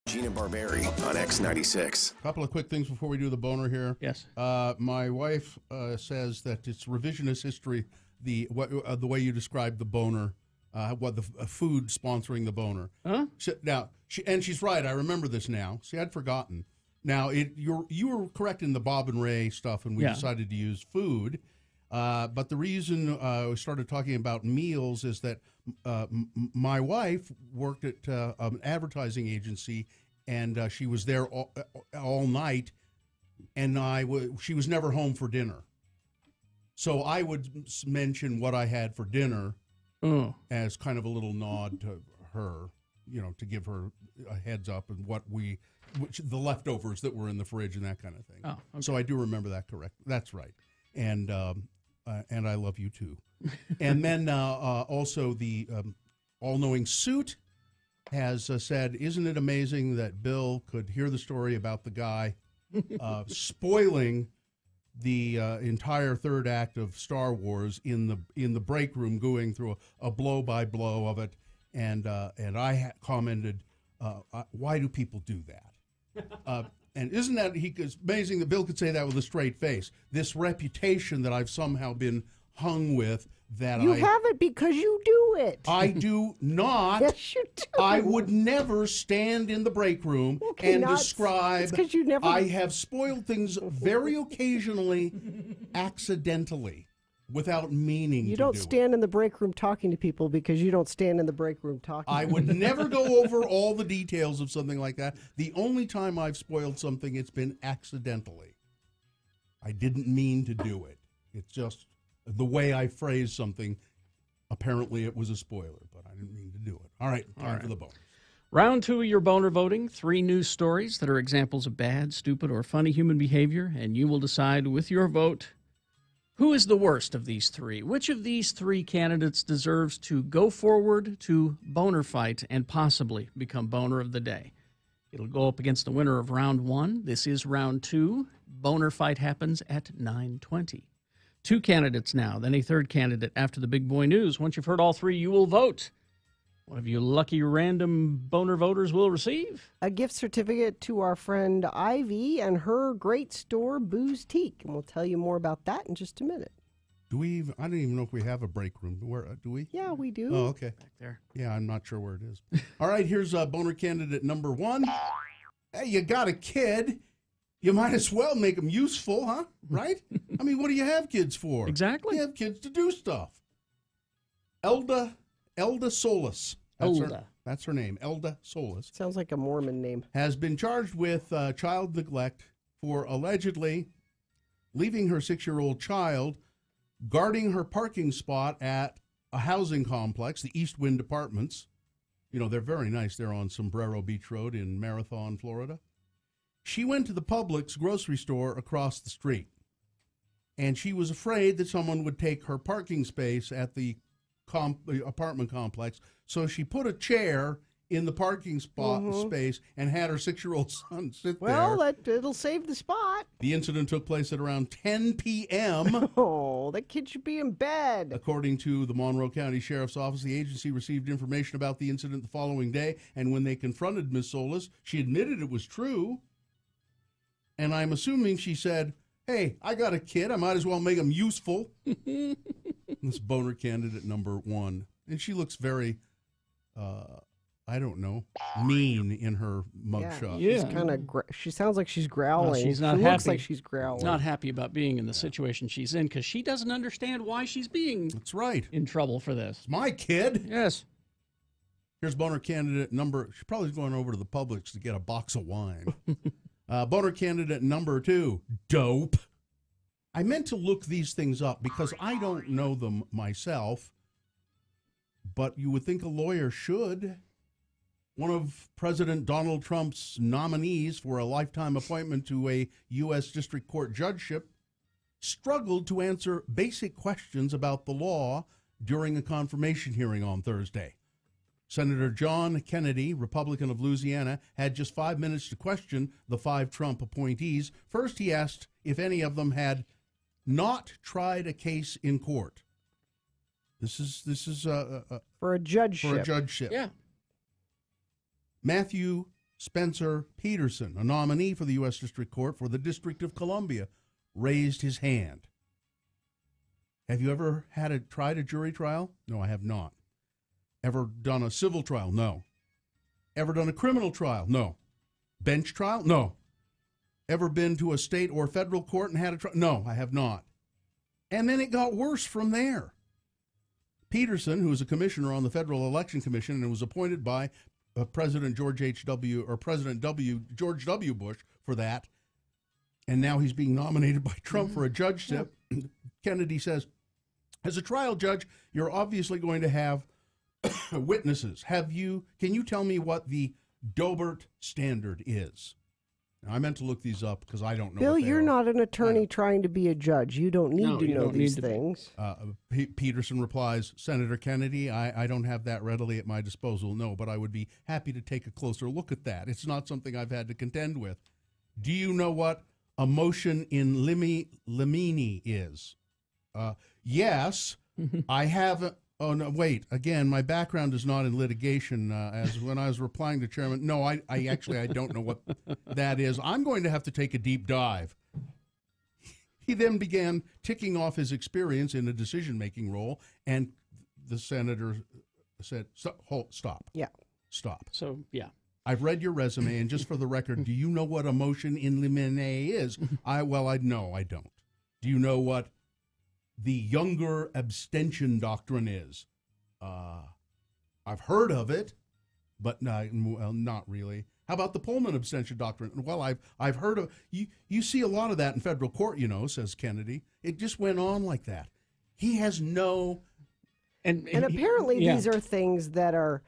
Gina Barberi on X96. A couple of quick things before we do the boner here. Yes. My wife says that it's revisionist history, the way you described the boner, what the food sponsoring the boner. Huh? She's right. I remember this now. See, I'd forgotten. Now, you were correct in the Bob and Ray stuff, and we decided to use food. But the reason we started talking about meals is that my wife worked at an advertising agency, and she was there all night, and she was never home for dinner. So I would mention what I had for dinner as kind of a little nod to her, to give her a heads up and the leftovers that were in the fridge and that kind of thing. Oh, okay. So I do remember that correct. That's right. And I love you too. And then also the all-knowing suit has said, isn't it amazing that Bill could hear the story about the guy spoiling the entire third act of Star Wars in the break room, going through a blow by blow of it, and I commented, why do people do that? And isn't that it's amazing that Bill could say that with a straight face? This reputation that I've somehow been hung with, that You have it because you do it. I do not. Yes, you do. I would never stand in the break room and describe. It's 'cause you never. I have spoiled things very occasionally, accidentally, without meaning You to don't do stand in the break room talking to people because you don't stand in the break room talking. I would never go over all the details of something like that. The only time I've spoiled something, it's been accidentally. I didn't mean to do it. It's just the way I phrased something. Apparently it was a spoiler, but I didn't mean to do it. All right, time for the bonus. Round 2 of your boner voting. 3 news stories that are examples of bad, stupid, or funny human behavior, and you will decide with your vote who is the worst of these 3. Which of these 3 candidates deserves to go forward to boner fight and possibly become boner of the day? It'll go up against the winner of round 1. This is round 2. Boner fight happens at 9:20. 2 candidates now, then a 3rd candidate after the big boy news. Once you've heard all 3, you will vote. One of you lucky random boner voters will receive a gift certificate to our friend Ivy and her great store, Booze Teak. And we'll tell you more about that in just a minute. Do we even, I don't even know if we have a break room. Where do we? Yeah, we do. Oh, okay. Back there. Yeah, I'm not sure where it is. All right, here's boner candidate number 1. Hey, you got a kid. You might as well make them useful, huh? Right? I mean, what do you have kids for? Exactly. You have kids to do stuff. Elda Solis. That's her name. Elda Solis. Sounds like a Mormon name. Has been charged with child neglect for allegedly leaving her 6-year-old child guarding her parking spot at a housing complex, the East Wind Apartments. You know, they're very nice. They're on Sombrero Beach Road in Marathon, Florida. She went to the Publix grocery store across the street, and she was afraid that someone would take her parking space at the apartment complex, so she put a chair in the parking space and had her 6-year-old son sit there. Well, it'll save the spot. The incident took place at around 10 p.m. Oh, that kid should be in bed. According to the Monroe County Sheriff's Office, the agency received information about the incident the following day, and when they confronted Ms. Solis, she admitted it was true. And I'm assuming she said, hey, I got a kid. I might as well make him useful. This boner candidate number 1. And she looks very, I don't know, mean in her mugshot. Yeah, she's kind of. She sounds like she's growling. Well, she's not she happy. Looks like she's growling. Not happy about being in the situation she's in because she doesn't understand why she's being. That's right. In trouble for this. It's my kid. Yes. Here's boner candidate number. She's probably going over to the Publix to get a box of wine. Boner candidate number 2, dope. I meant to look these things up because I don't know them myself, but you would think a lawyer should. One of President Donald Trump's nominees for a lifetime appointment to a U.S. District Court judgeship struggled to answer basic questions about the law during a confirmation hearing on Thursday. Senator John Kennedy, Republican of Louisiana, had just 5 minutes to question the 5 Trump appointees. First, he asked if any of them had not tried a case in court. This is for a judgeship. For a judgeship. Yeah. Matthew Spencer Peterson, a nominee for the U.S. District Court for the District of Columbia, raised his hand. Have you ever tried a jury trial? No, I have not. Ever done a civil trial? No. Ever done a criminal trial? No. Bench trial? No. Ever been to a state or federal court and had a trial? No, I have not. And then it got worse from there. Peterson, who is a commissioner on the Federal Election Commission and was appointed by President George W. Bush for that, and now he's being nominated by Trump for a judgeship. Kennedy says, as a trial judge, you're obviously going to have witnesses. Can you tell me what the Dobert standard is? Now, I meant to look these up because I don't know. Bill, you're not an attorney trying to be a judge. You don't need to know these things. Peterson replies, Senator Kennedy, I don't have that readily at my disposal, no, but I would be happy to take a closer look at that. It's not something I've had to contend with. Do you know what a motion in limine is? Yes, I haven't. Oh, no, wait. Again, my background is not in litigation. As when I was replying to Chairman, no, I don't know what that is. I'm going to have to take a deep dive. He then began ticking off his experience in a decision-making role, and the senator said, stop. Yeah. Stop. So, yeah. I've read your resume, and just for the record, do you know what a motion in limine is? No, I don't. Do you know what the Younger abstention doctrine is? I've heard of it, but not really. How about the Pullman abstention doctrine? Well, I've heard of you see a lot of that in federal court, says Kennedy. It just went on like that. He has no and apparently these are things that are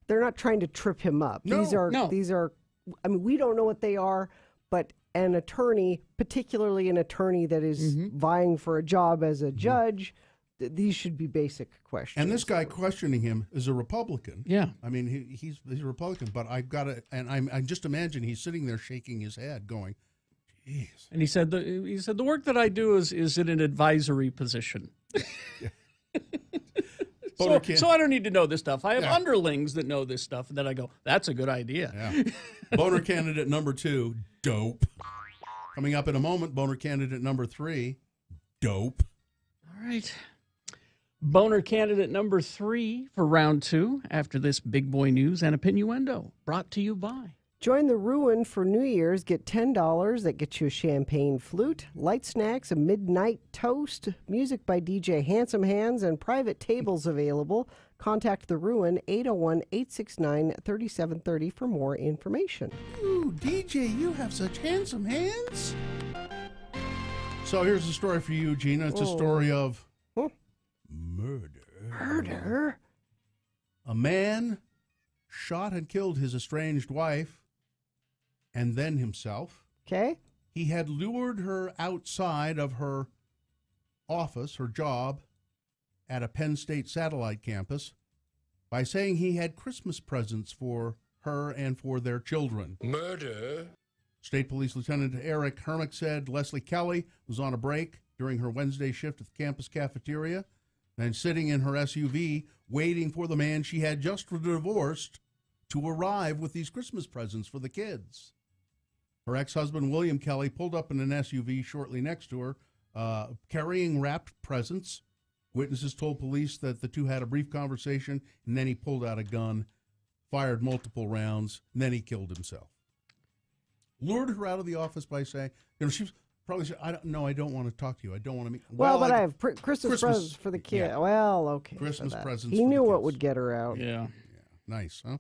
they're not trying to trip him up. These are I mean, we don't know what they are, but an attorney, particularly an attorney that is vying for a job as a judge, these should be basic questions. And this guy questioning him is a Republican. Yeah. I mean, he's a Republican, but I've got to, and I just imagine he's sitting there shaking his head going, geez. And he said the work that I do is in an advisory position. So I don't need to know this stuff. I have underlings that know this stuff, and then I go, that's a good idea. Yeah. Boner candidate number 2, dope. Coming up in a moment, boner candidate number 3, dope. All right. Boner candidate number 3 for round 2 after this big boy news and opinioendo brought to you by. Join the Ruin for New Year's. Get $10. That gets you a champagne flute, light snacks, a midnight toast, music by DJ Handsome Hands, and private tables available. Contact the Ruin 801-869-3730 for more information. Ooh, DJ, you have such handsome hands. So here's a story for you, Gina. It's a story of murder. Murder? A man shot and killed his estranged wife and then himself. Okay. He had lured her outside of her office, her job, at a Penn State satellite campus by saying he had Christmas presents for her and for their children. Murder? State Police Lieutenant Eric Hermick said Leslie Kelly was on a break during her Wednesday shift at the campus cafeteria and sitting in her SUV waiting for the man she had just divorced to arrive with these Christmas presents for the kids. Her ex-husband, William Kelly, pulled up in an SUV shortly next to her, carrying wrapped presents. Witnesses told police that the two had a brief conversation, and then he pulled out a gun, fired multiple rounds, and then he killed himself. Lured her out of the office by saying, she was probably said, I don't want to talk to you. I don't want to meet. Well, but I have Christmas presents for the kid. Yeah. Well, okay. Christmas presents. He knew what would get her out. Yeah. Nice, huh?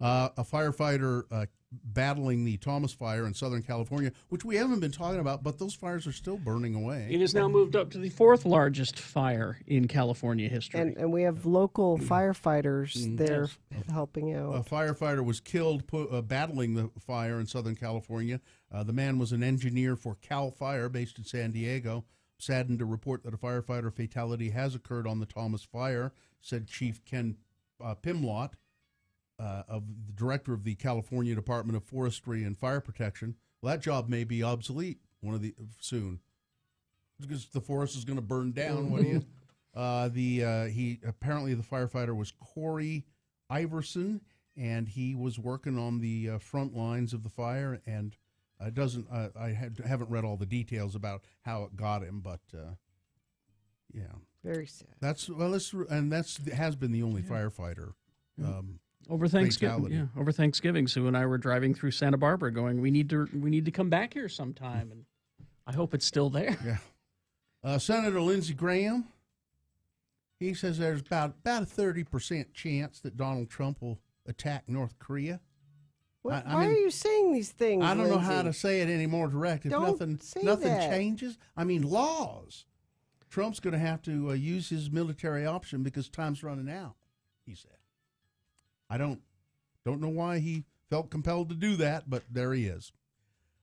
A firefighter battling the Thomas Fire in Southern California, which we haven't been talking about, but those fires are still burning away. It has now moved up to the 4th largest fire in California history. And we have local firefighters there helping out. A firefighter was killed battling the fire in Southern California. The man was an engineer for CAL FIRE based in San Diego. Saddened to report that a firefighter fatality has occurred on the Thomas Fire, said Chief Ken Pimlott. Of the director of the California Department of Forestry and Fire Protection. Well, that job may be obsolete soon because the forest is going to burn down. What do you? The firefighter was Corey Iverson, and he was working on the front lines of the fire. And I haven't read all the details about how it got him, but yeah, very sad. That's has been the only firefighter. Over Thanksgiving, Sue and I were driving through Santa Barbara going, we need to come back here sometime, and I hope it's still there. Yeah. Senator Lindsey Graham, he says there's about a 30% chance that Donald Trump will attack North Korea. Why are you saying these things, I don't know how Lindsey? to say it any more direct. If nothing changes, I mean, laws. Trump's going to have to use his military option because time's running out, he said. I don't know why he felt compelled to do that, but there he is.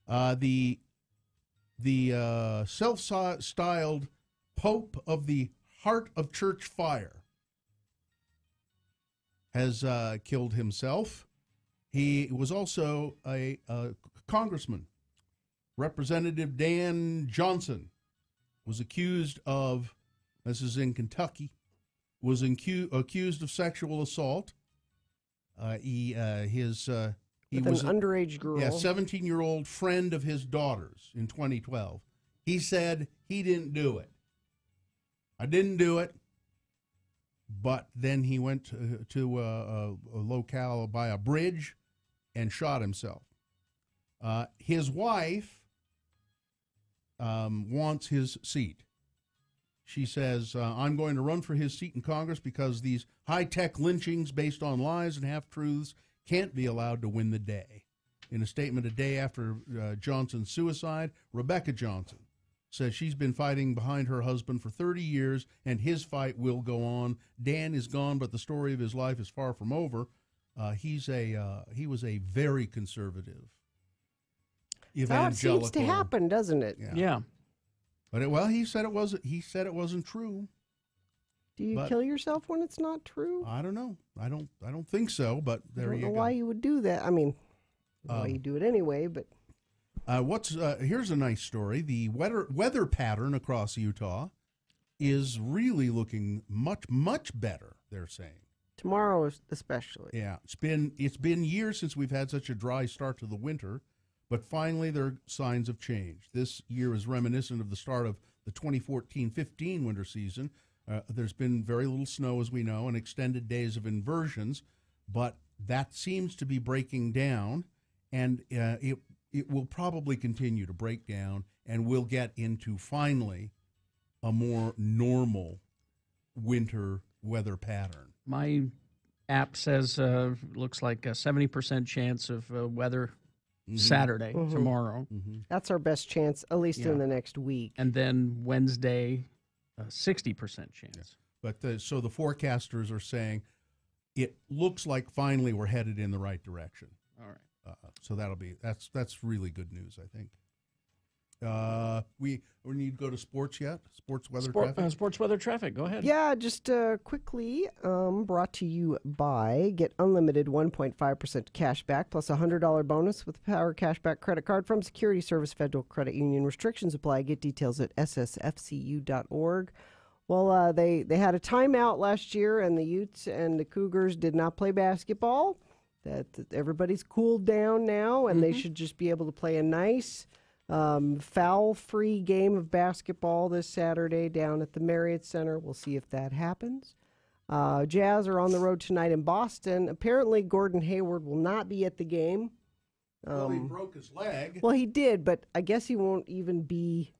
The self-styled Pope of the Heart of Church Fire has killed himself. He was also a congressman Representative Dan Johnson was accused of, this is in Kentucky, was accused of sexual assault. He was an underage girl. Yeah, 17-year-old friend of his daughter's in 2012. He said he didn't do it. I didn't do it. But then he went to a locale by a bridge and shot himself. His wife wants his seat. She says, I'm going to run for his seat in Congress because these high-tech lynchings based on lies and half-truths can't be allowed to win the day. In a statement a day after Johnson's suicide, Rebecca Johnson says she's been fighting behind her husband for 30 years, and his fight will go on. Dan is gone, but the story of his life is far from over. He was a very conservative evangelical. That seems to happen, doesn't it? Yeah. But he said it wasn't. He said it wasn't true. Do you kill yourself when it's not true? I don't know. I don't think so. But there you go. I don't know why you would do that. I mean, why you do it anyway? But here's a nice story. The weather pattern across Utah is really looking much better. They're saying tomorrow, especially. Yeah, it's been years since we've had such a dry start to the winter. But finally, there are signs of change. This year is reminiscent of the start of the 2014-15 winter season. There's been very little snow, as we know, and extended days of inversions, but that seems to be breaking down, and it will probably continue to break down, and we'll get into, finally, a more normal winter weather pattern. My app says looks like a 70% chance of weather Saturday, tomorrow. That's our best chance, at least in the next week. And then Wednesday, 60% chance. Yeah. But so the forecasters are saying it looks like finally we're headed in the right direction. All right. So that's really good news, I think. We need to go to sports yet? Sports weather traffic? Sports weather traffic. Go ahead. Yeah, just quickly, brought to you by get unlimited 1.5% cash back plus a $100 bonus with Power Cashback credit card from Security Service Federal Credit Union. Restrictions apply. Get details at ssfcu.org. Well, they had a timeout last year, and the Utes and the Cougars did not play basketball. That everybody's cooled down now, and they should just be able to play a nice foul-free game of basketball this Saturday down at the Marriott Center. We'll see if that happens. Jazz are on the road tonight in Boston. Apparently, Gordon Hayward will not be at the game. Well, he broke his leg. Well, he did, but I guess he won't even be.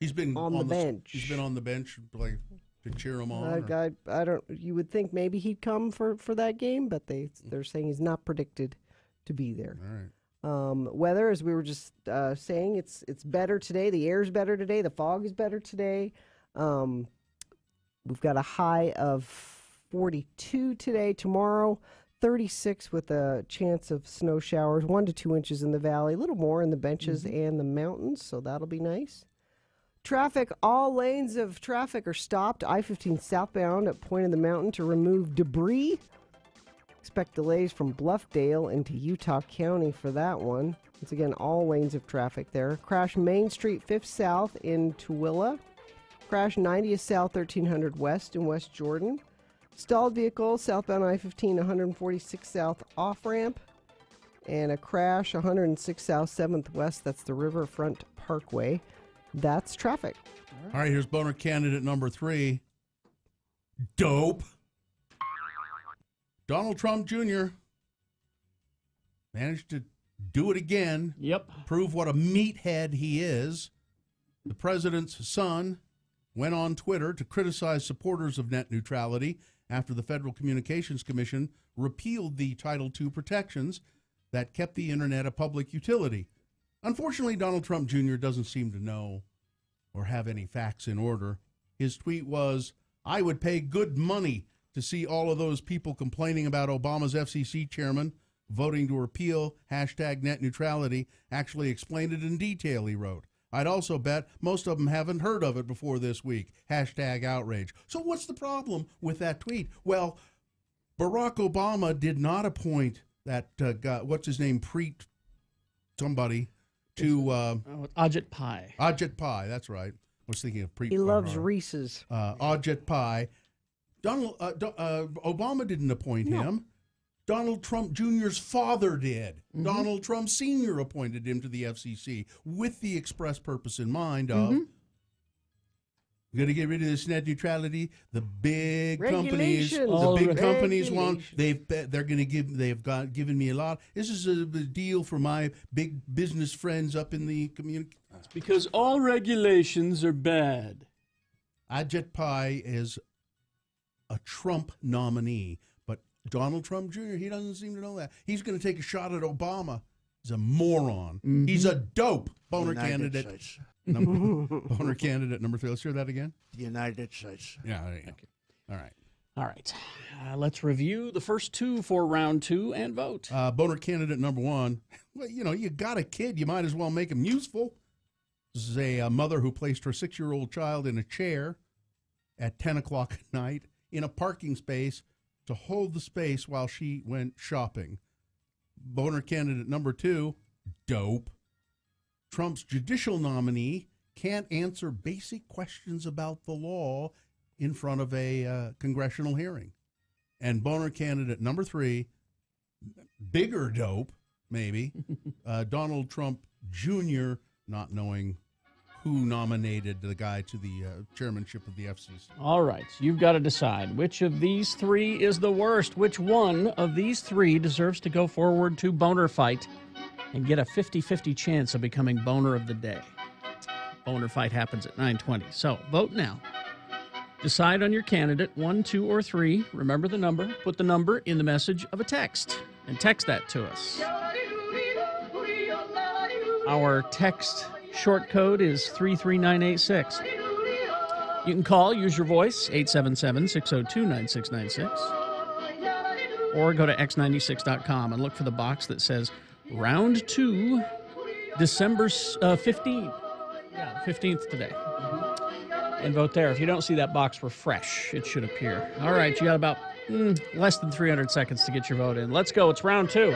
He's been on the bench. He's been on the bench, like to cheer him on. I don't. You would think maybe he'd come for that game, but they're saying he's not predicted to be there. All right. Weather, as we were just saying, it's better today. The air's better today. The fog is better today. We've got a high of 42 today. Tomorrow, 36 with a chance of snow showers, 1 to 2 inches in the valley, a little more in the benches and the mountains, so that'll be nice. Traffic, all lanes of traffic are stopped. I-15 southbound at Point of the Mountain to remove debris. Expect delays from Bluffdale into Utah County for that one. Once again, all lanes of traffic there. Crash Main Street 5th South in Tooele. Crash 90th South 1300 West in West Jordan. Stalled vehicle southbound I-15 146 South off-ramp. And a crash 106 South 7th West. That's the Riverfront Parkway. That's traffic. All right, here's boner candidate number 3. Dope. Donald Trump Jr. managed to do it again. Yep. Prove what a meathead he is. The president's son went on Twitter to criticize supporters of net neutrality after the Federal Communications Commission repealed the Title II protections that kept the internet a public utility. Unfortunately, Donald Trump Jr. doesn't seem to know or have any facts in order. His tweet was, "I would pay good money to see all of those people complaining about Obama's FCC chairman voting to repeal #net neutrality actually explained it in detail," he wrote. "I'd also bet most of them haven't heard of it before this week. #outrage. So what's the problem with that tweet? Well, Barack Obama did not appoint that guy, what's his name, Preet somebody, to Ajit Pai. Ajit Pai, that's right. I was thinking of He loves Reese's. Ajit Pai. Obama didn't appoint him. Donald Trump Jr.'s father did. Donald Trump Sr. appointed him to the FCC with the express purpose in mind of we're going to get rid of this net neutrality. The big companies, want. They've given me a lot. This is a deal for my big business friends up in the community. Because all regulations are bad. Ajit Pai is a Trump nominee, but Donald Trump Jr., he doesn't seem to know that. He's going to take a shot at Obama. He's a moron. He's a dope. Boner candidate. Boner candidate number 3. Let's hear that again. The United States. Yeah, there you go. All right. All right. Let's review the first 2 for round 2 and vote. Boner candidate number 1. Well, you got a kid. You might as well make him useful. This is a mother who placed her 6-year-old child in a chair at 10 o'clock at night in a parking space to hold the space while she went shopping. Boner candidate number 2, dope. Trump's judicial nominee can't answer basic questions about the law in front of a congressional hearing. And boner candidate number 3, bigger dope, maybe, Donald Trump Jr. not knowing who nominated the guy to the chairmanship of the FCC. All right, you've got to decide which of these 3 is the worst. Which one of these 3 deserves to go forward to Boner Fight and get a 50-50 chance of becoming Boner of the Day. Boner Fight happens at 9:20. So vote now. Decide on your candidate, 1, 2, or 3. Remember the number. Put the number in the message of a text and text that to us. Our text short code is 33986. You can call, use your voice, 877-602-9696. Or go to x96.com and look for the box that says Round 2, December 15th. Yeah, 15th today. And vote there. If you don't see that box, refresh. It should appear. All right, you got about less than 300 seconds to get your vote in. Let's go. It's round 2.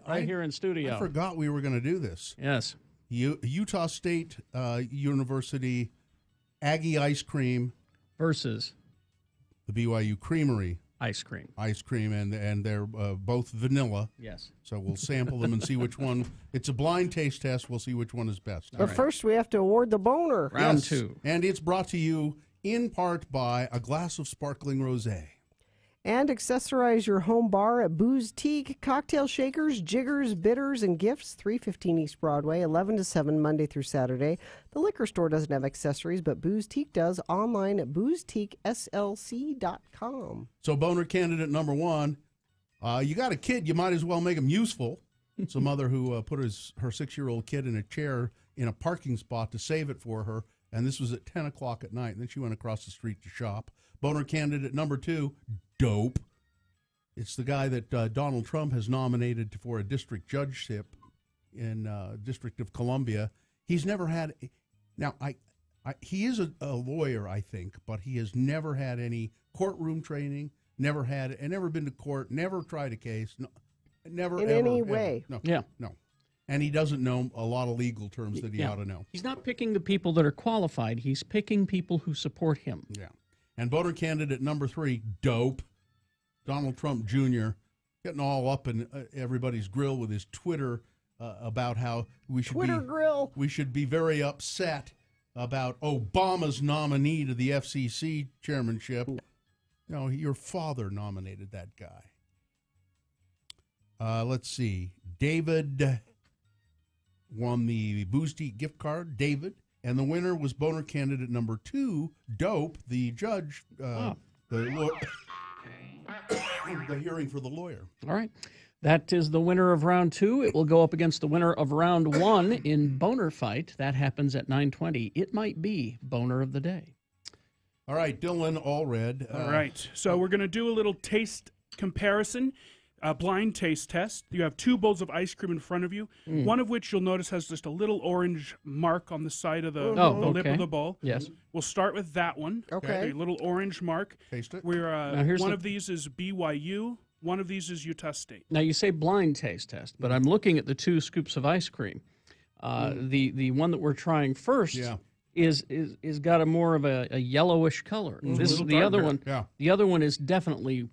right here in studio. I forgot we were going to do this. Yes. Utah State University Aggie ice cream versus the BYU Creamery ice cream, and they're both vanilla. Yes. So we'll sample them and see which one. It's a blind taste test. We'll see which one is best. But first, we have to award the boner. Round 2. And it's brought to you in part by a glass of sparkling rosé. And accessorize your home bar at Booze Teak, cocktail shakers, jiggers, bitters, and gifts, 315 East Broadway, 11 to 7, Monday through Saturday. The liquor store doesn't have accessories, but Booze Teak does, online at boozeteakslc.com. So boner candidate number 1, you got a kid, you might as well make him useful. It's a mother who put her 6-year-old kid in a chair in a parking spot to save it for her, and this was at 10 o'clock at night, and then she went across the street to shop. Boner candidate number 2, dope. It's the guy that Donald Trump has nominated for a district judgeship in District of Columbia. He's never had. Now, he is a lawyer, I think, but he has never had any courtroom training. Never been to court. Never tried a case. No, never in ever, any ever. way. No, yeah, no. And he doesn't know a lot of legal terms that he ought to know. He's not picking the people that are qualified. He's picking people who support him. Yeah. And voter candidate number 3, dope. Donald Trump Jr. getting all up in everybody's grill with his Twitter about how we should be very upset about Obama's nominee to the FCC chairmanship. No, your father nominated that guy. Let's see. David won the Booze Teak gift card. David. And the winner was boner candidate number 2, dope. The judge, the hearing for the lawyer. All right. That is the winner of round 2. It will go up against the winner of round 1 in boner fight. That happens at 9:20. It might be boner of the day. All right, Dylan Allred. All right. So we're going to do a little taste comparison. A blind taste test. You have 2 bowls of ice cream in front of you, one of which you'll notice has just a little orange mark on the side of the lip of the bowl. Yes. We'll start with that one. Okay. A little orange mark. Taste it. One of these is BYU. One of these is Utah State. Now, you say blind taste test, but I'm looking at the 2 scoops of ice cream. The one that we're trying first is got a more of a yellowish color. This is the other one. Yeah. The other one is definitely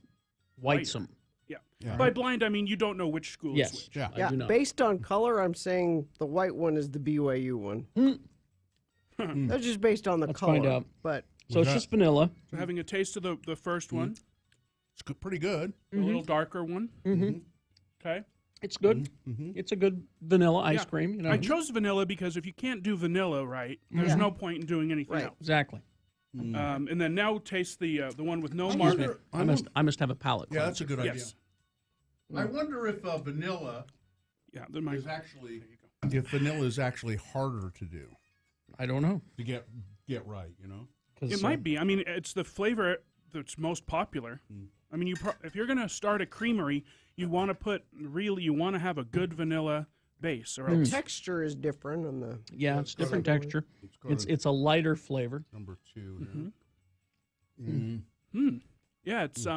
whitesome. Yeah. By blind, I mean you don't know which school is which. Yeah. I do know. Based on color, I'm saying the white one is the BYU one. That's just based on the Let's color. find out. But So it's just vanilla. So having a taste of the first one, It's pretty good. a little darker one. Okay. It's good. It's a good vanilla ice Yeah. cream. You know. I chose vanilla because if you can't do vanilla right, there's no point in doing anything else. Exactly. And then now taste the one with no Excuse mark. me. I must have a palate. Yeah, that's a good idea. Yes. I wonder if vanilla is actually is actually harder to do. I don't know. To get right, you know. It might be. I mean, it's the flavor that's most popular. I mean, if you're going to start a creamery, you want to have a good vanilla base, or the else. texture is different on the. Yeah, it's different texture. It's a lighter flavor. Number 2. Yeah, it's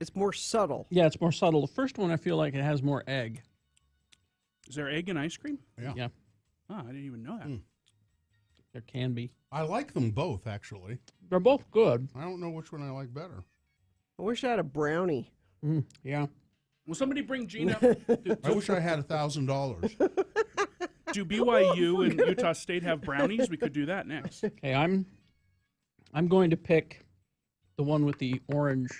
It's more subtle. Yeah, it's more subtle. The first one, I feel like it has more egg. Is there egg in ice cream? Yeah. Oh, I didn't even know that. There can be. I like them both, actually. They're both good. I don't know which one I like better. I wish I had a brownie. Yeah. Will somebody bring Gina? I wish I had $1,000. Do BYU and Utah State have brownies? We could do that next. Okay, I'm going to pick the one with the orange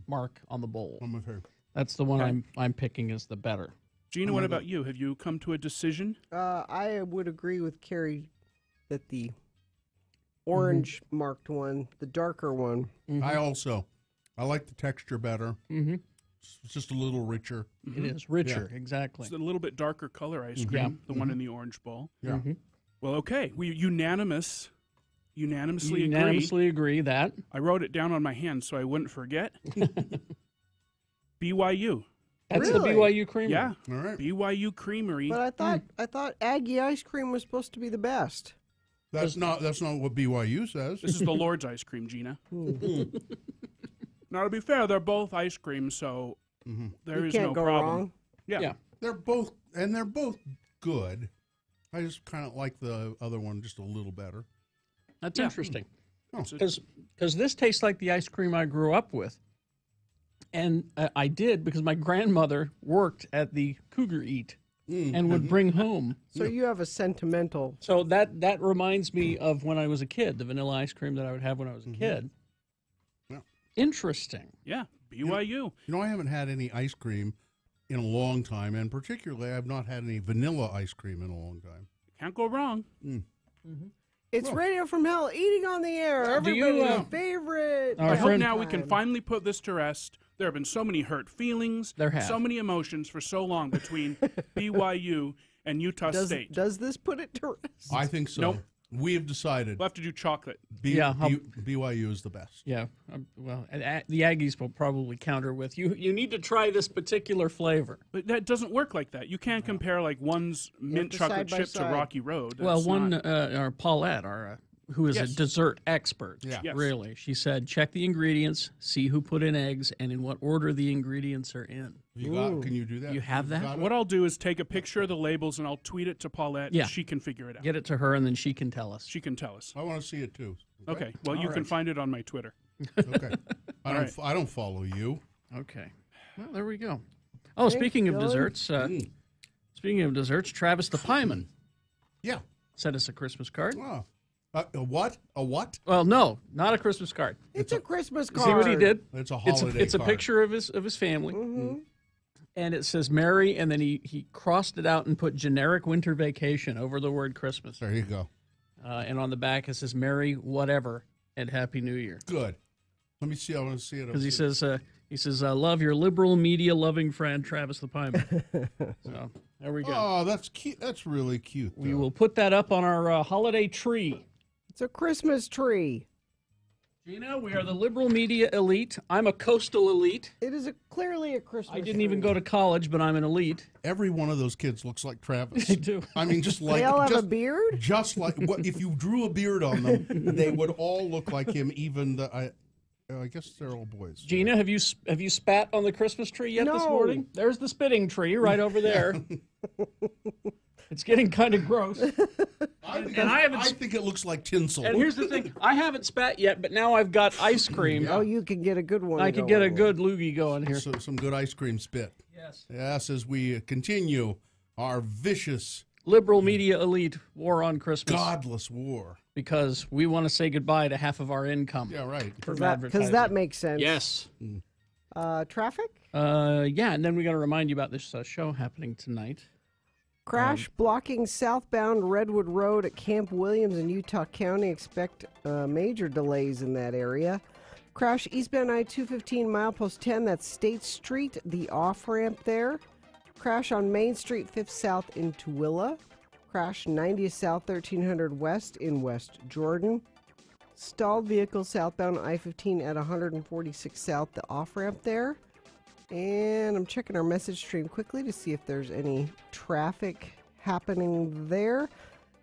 mark on the bowl. I'm with her. That's the one I'm picking as the better. Gina, what about you? Have you come to a decision? I would agree with Carrie that the orange marked one, the darker one. I like the texture better. It's just a little richer. It is richer, exactly. It's a little bit darker color ice cream, the one in the orange bowl. Yeah. Well, okay. We unanimously agree that. I wrote it down on my hand so I wouldn't forget. BYU. That's the BYU Creamery. Yeah. All right. BYU Creamery. But I thought Aggie ice cream was supposed to be the best. That's not what BYU says. This is the Lord's ice cream, Gina. Now, to be fair, they're both ice cream, so there You is can't no go problem. wrong. Yeah. They're both good. I just kind of like the other one just a little better. That's interesting. Oh. Because this tastes like the ice cream I grew up with. And I did because my grandmother worked at the Cougar Eat and would bring home. So you have a sentimental. So that reminds me of when I was a kid, the vanilla ice cream that I would have when I was a kid. Yeah. Interesting. Yeah, BYU. You know, I haven't had any ice cream in a long time, and particularly I've not had any vanilla ice cream in a long time. Can't go wrong. It's Radio from Hell, eating on the air. Do you, Everybody's favorite. I hope now we can finally put this to rest. There have been so many hurt feelings, There have. so many emotions for so long between BYU and Utah State. Does this put it to rest? I think so. Nope. We have decided. We'll have to do chocolate. BYU is the best. Yeah. Well, the Aggies will probably counter with, you need to try this particular flavor. But that doesn't work like that. You can't compare like one's mint to chocolate side by chip to side. Rocky Road. Well, That's one, not- our Paulette, who is Yes. a dessert expert, Yes. really, she said, check the ingredients, see who put in eggs, and in what order the ingredients are in. Can you do that? You have that? What I'll do is take a picture of the labels and I'll tweet it to Paulette. Yeah. She can figure it out. Get it to her, and then she can tell us. She can tell us. I want to see it too. Okay. Well, All you can right. find it on my Twitter. Okay. All right. I don't follow you. Okay. Well, there we go. Oh, speaking of desserts, Travis the Pieman. Yeah. Sent us a Christmas card. Oh. A what? A what? Well, no, not a Christmas card. It's a Christmas card. See what he did? It's a holiday It's a card. picture of his family. And it says Merry, and then he crossed it out and put generic winter vacation over the word Christmas. There you go. And on the back it says Merry whatever and Happy New Year. Good. Let me see. I want to see it. Because he says love your liberal media loving friend Travis the Pieman. So there we go. Oh, that's cute. That's really cute. We will put that up on our holiday tree. It's a Christmas tree. Gina, we are the liberal media elite. I'm a coastal elite. It is clearly a Christmas I didn't even go to college, but I'm an elite. Every one of those kids looks like Travis. They do. I mean, just like They all have just, a beard? Just like what if you drew a beard on them, they would all look like him. Even I guess they're all boys. Gina, have you spat on the Christmas tree yet this No. morning? There's the spitting tree right over there. It's getting kind of gross. I think it looks like tinsel. And here's the thing: I haven't spat yet, but now I've got ice cream. Oh, you can get a good one. I could get a good loogie going here. So, some good ice cream spit. Yes, as we continue our vicious Liberal media elite war on Christmas. godless war. Because we want to say goodbye to half of our income. Yeah, right. For Because advertising. that makes sense. Yes. Traffic? Yeah, and then we got to remind you about this show happening tonight. Crash blocking southbound Redwood Road at Camp Williams in Utah County. Expect major delays in that area. Crash eastbound I-215 milepost 10. That's State Street, the off-ramp there. Crash on Main Street 5th South in Tooele. Crash 90th South 1300 West in West Jordan. Stalled vehicle southbound I-15 at 146 South, the off-ramp there. And I'm checking our message stream quickly to see if there's any traffic happening there.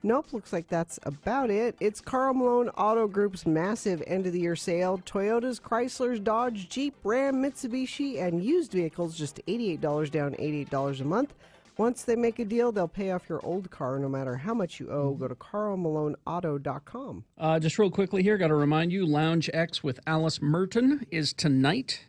Nope, looks like that's about it. It's Carl Malone Auto Group's massive end-of-the-year sale. Toyotas, Chryslers, Dodge, Jeep, Ram, Mitsubishi, and used vehicles just $88 down, $88 a month. Once they make a deal, they'll pay off your old car no matter how much you owe. Go to carlmaloneauto.com. Just real quickly here, got to remind you, Lounge X with Alice Merton is tonight.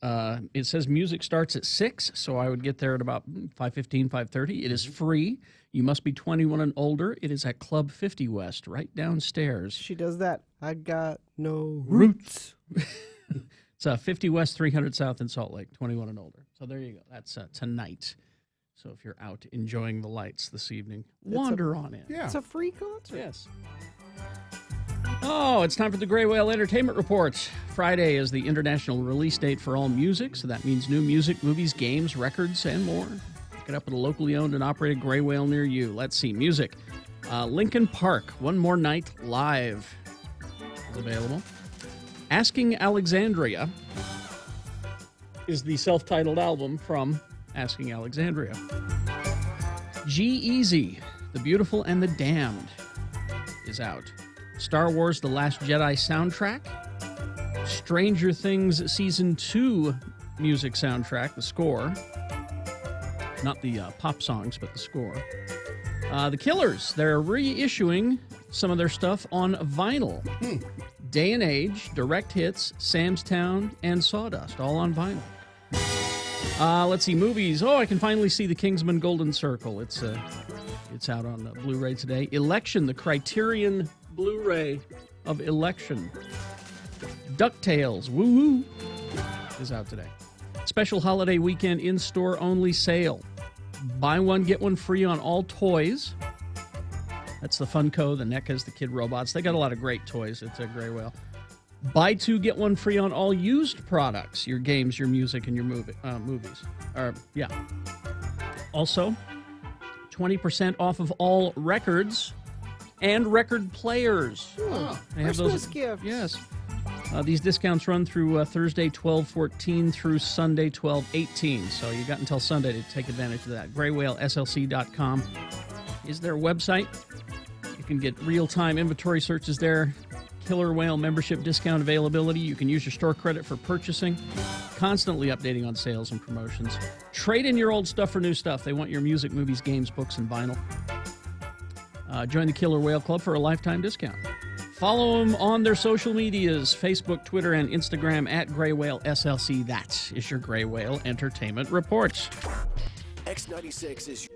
It says music starts at 6, so I would get there at about 5:15, 5:30. It is free. You must be 21 and older. It is at Club 50 West, right downstairs. She does that. I got no roots. It's 50 West, 300 South in Salt Lake, 21 and older. So there you go. That's tonight. So if you're out enjoying the lights this evening, wander on in. It's a free concert. Yes. Oh, it's time for the Gray Whale Entertainment Report. Friday is the international release date for all music, so that means new music, movies, games, records, and more. Pick it up at a locally owned and operated Gray Whale near you. Let's see, music. Linkin Park, One More Night Live is available. Asking Alexandria is the self-titled album from Asking Alexandria. G-Eazy, The Beautiful and the Damned is out. Star Wars The Last Jedi soundtrack. Stranger Things Season 2 music soundtrack, the score. Not the pop songs, but the score. The Killers, they're reissuing some of their stuff on vinyl. Day and Age, Direct Hits, Sam's Town, and Sawdust, all on vinyl. Let's see, movies. Oh, I can finally see The Kingsman Golden Circle. It's out on Blu-ray today. Election, the Criterion Blu-ray of Election. DuckTales, woo-woo, is out today. Special holiday weekend in-store only sale. Buy one, get one free on all toys. That's the Funko, the NECAs, the Kid Robots. They got a lot of great toys. It's a Gray Whale. Buy two, get one free on all used products. Your games, your music, and your movies. Also, 20% off of all records and record players. They have Christmas gifts. Yes. These discounts run through Thursday, 12/14 through Sunday, 12/18. So you got until Sunday to take advantage of that. GrayWhaleSLC.com is their website. You can get real-time inventory searches there. Killer Whale membership discount availability. You can use your store credit for purchasing. Constantly updating on sales and promotions. Trade in your old stuff for new stuff. They want your music, movies, games, books, and vinyl. Join the Killer Whale Club for a lifetime discount. Follow them on their social medias, Facebook, Twitter, and Instagram at Gray Whale SLC. That is your Gray Whale Entertainment Report. X96 is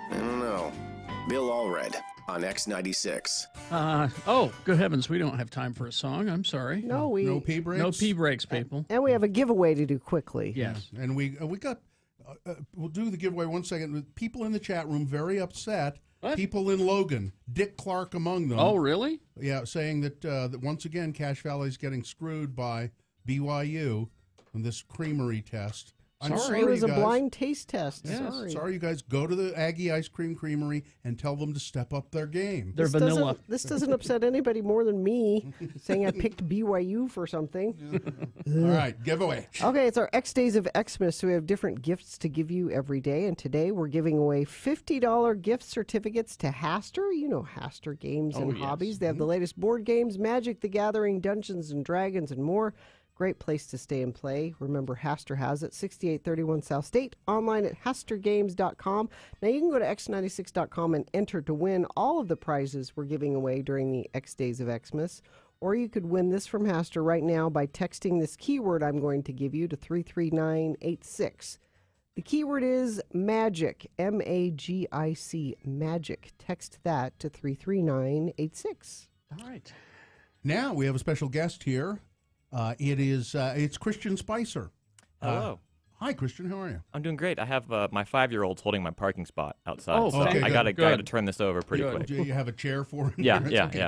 I don't know. Bill Allred on X96. Oh, good heavens, we don't have time for a song. I'm sorry. No, we No pee breaks? No pee breaks, people. and we have a giveaway to do quickly. Yes. And we got. We'll do the giveaway 1 second. With people in the chat room very upset. What? People in Logan, Dick Clark among them. Oh, really? Yeah, saying that once again Cache Valley's getting screwed by BYU on this creamery test. I'm sorry, It was a guys. blind taste test. Yes. Sorry. Sorry, you guys. Go to the Aggie Ice Cream Creamery and tell them to step up their game. They're vanilla. This doesn't upset anybody more than me, saying I picked BYU for something. All right, giveaway. Okay, it's our X Days of Xmas, so we have different gifts to give you every day. And today we're giving away $50 gift certificates to Haster. You know Haster Games and yes. Hobbies. They have the latest board games, Magic the Gathering, Dungeons and Dragons, and more. Great place to stay and play. Remember, Haster has it, 6831 South State, online at hastergames.com. Now, you can go to x96.com and enter to win all of the prizes we're giving away during the X Days of Xmas. Or you could win this from Haster right now by texting this keyword I'm going to give you to 33986. The keyword is MAGIC, M-A-G-I-C, MAGIC. Text that to 33986. All right. Now we have a special guest here. It's Christian Spicer. Hello. Hi, Christian. How are you? I'm doing great. I have my 5-year-old's holding my parking spot outside. Oh, so okay, I gotta turn this over pretty quick. Do you have a chair for him? Yeah, It's yeah, okay,